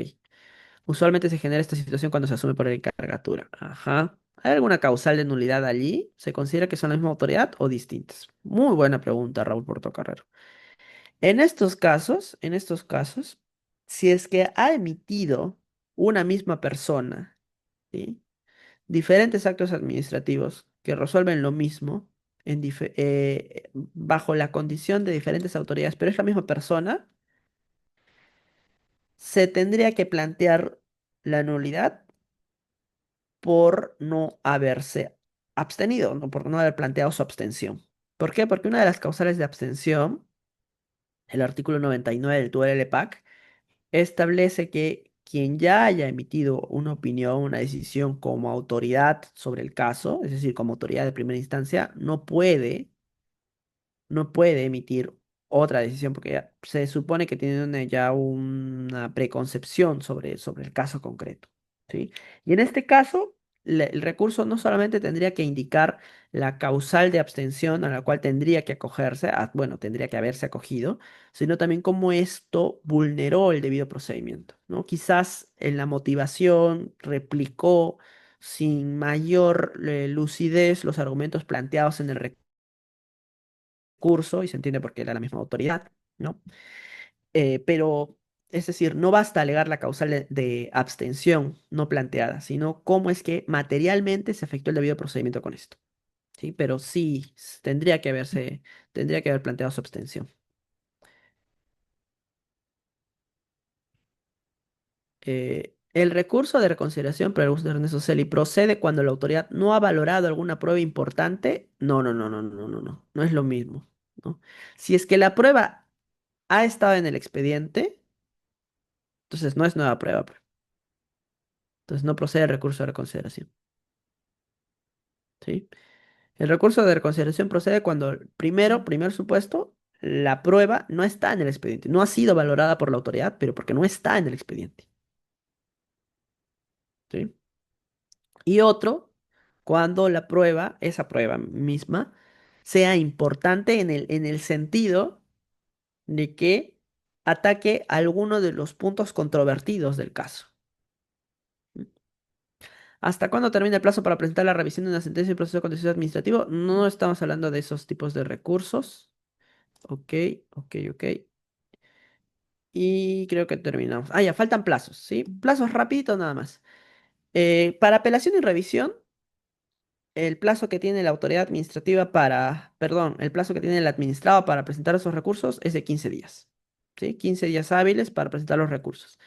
Usualmente se genera esta situación cuando se asume por encargatura. Ajá. ¿Hay alguna causal de nulidad allí? ¿Se considera que son la misma autoridad o distintas? Muy buena pregunta, Raúl Portocarrero. En estos casos, si es que ha emitido una misma persona, ¿sí? Diferentes actos administrativos que resuelven lo mismo bajo la condición de diferentes autoridades, pero es la misma persona, se tendría que plantear la nulidad por no haberse abstenido, ¿no? Por no haber planteado su abstención. ¿Por qué? Porque una de las causales de abstención, el artículo 99 del TUEL-PAC, establece que quien ya haya emitido una opinión, una decisión como autoridad sobre el caso, es decir, como autoridad de primera instancia, no puede emitir otra decisión porque ya se supone que tiene ya una preconcepción sobre el caso concreto, ¿sí? Y en este caso, el recurso no solamente tendría que indicar la causal de abstención a la cual tendría que acogerse, bueno, tendría que haberse acogido, sino también cómo esto vulneró el debido procedimiento, ¿no? Quizás en la motivación replicó sin mayor lucidez los argumentos planteados en el recurso y se entiende porque era la misma autoridad, ¿no? Pero, es decir, no basta alegar la causal de abstención no planteada, sino cómo es que materialmente se efectuó el debido procedimiento con esto, ¿sí? Pero sí, tendría que haber planteado su abstención. El recurso de reconsideración para el uso de Ernesto Celi procede cuando la autoridad no ha valorado alguna prueba importante. No, no, no, no, no, no, no, no es lo mismo, ¿no? Si es que la prueba ha estado en el expediente, entonces no es nueva prueba, pues. Entonces no procede el recurso de reconsideración, ¿sí? El recurso de reconsideración procede cuando, primero, primer supuesto, la prueba no está en el expediente. No ha sido valorada por la autoridad, pero porque no está en el expediente, ¿sí? Y otro, cuando la prueba, esa prueba misma, sea importante en el sentido de que ataque alguno de los puntos controvertidos del caso. ¿Hasta cuándo termina el plazo para presentar la revisión de una sentencia y proceso contencioso administrativo? No estamos hablando de esos tipos de recursos. Ok, ok, ok. Y creo que terminamos. Ah, ya, faltan plazos, ¿sí? Plazos rapiditos nada más. Para apelación y revisión, el plazo que tiene la autoridad administrativa perdón, el plazo que tiene el administrado para presentar esos recursos es de 15 días, ¿sí? 15 días hábiles para presentar los recursos.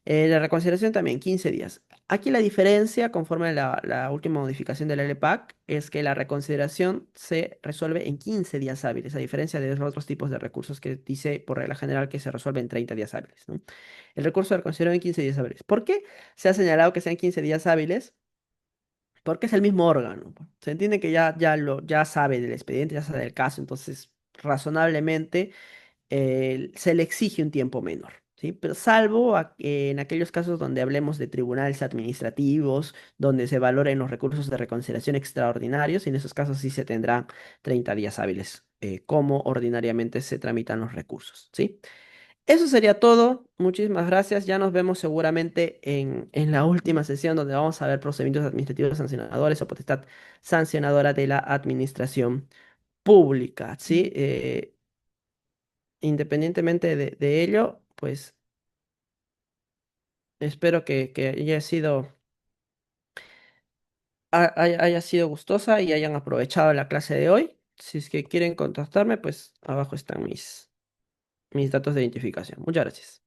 La reconsideración también, 15 días. Aquí la diferencia, conforme a la última modificación de la LPAC, es que la reconsideración se resuelve en 15 días hábiles, a diferencia de los otros tipos de recursos que dice por regla general que se resuelve en 30 días hábiles, ¿no? El recurso se reconsidera en 15 días hábiles. ¿Por qué se ha señalado que sean 15 días hábiles? Porque es el mismo órgano, pues. Se entiende que ya sabe del expediente, ya sabe del caso, entonces razonablemente se le exige un tiempo menor, ¿sí? Pero salvo en aquellos casos donde hablemos de tribunales administrativos, donde se valoren los recursos de reconciliación extraordinarios, y en esos casos sí se tendrán 30 días hábiles, como ordinariamente se tramitan los recursos, ¿sí? Eso sería todo. Muchísimas gracias. Ya nos vemos seguramente en la última sesión donde vamos a ver procedimientos administrativos sancionadores o potestad sancionadora de la administración pública, ¿sí? Independientemente de ello, pues espero que haya sido gustosa y hayan aprovechado la clase de hoy. Si es que quieren contactarme, pues abajo están mis datos de identificación. Muchas gracias.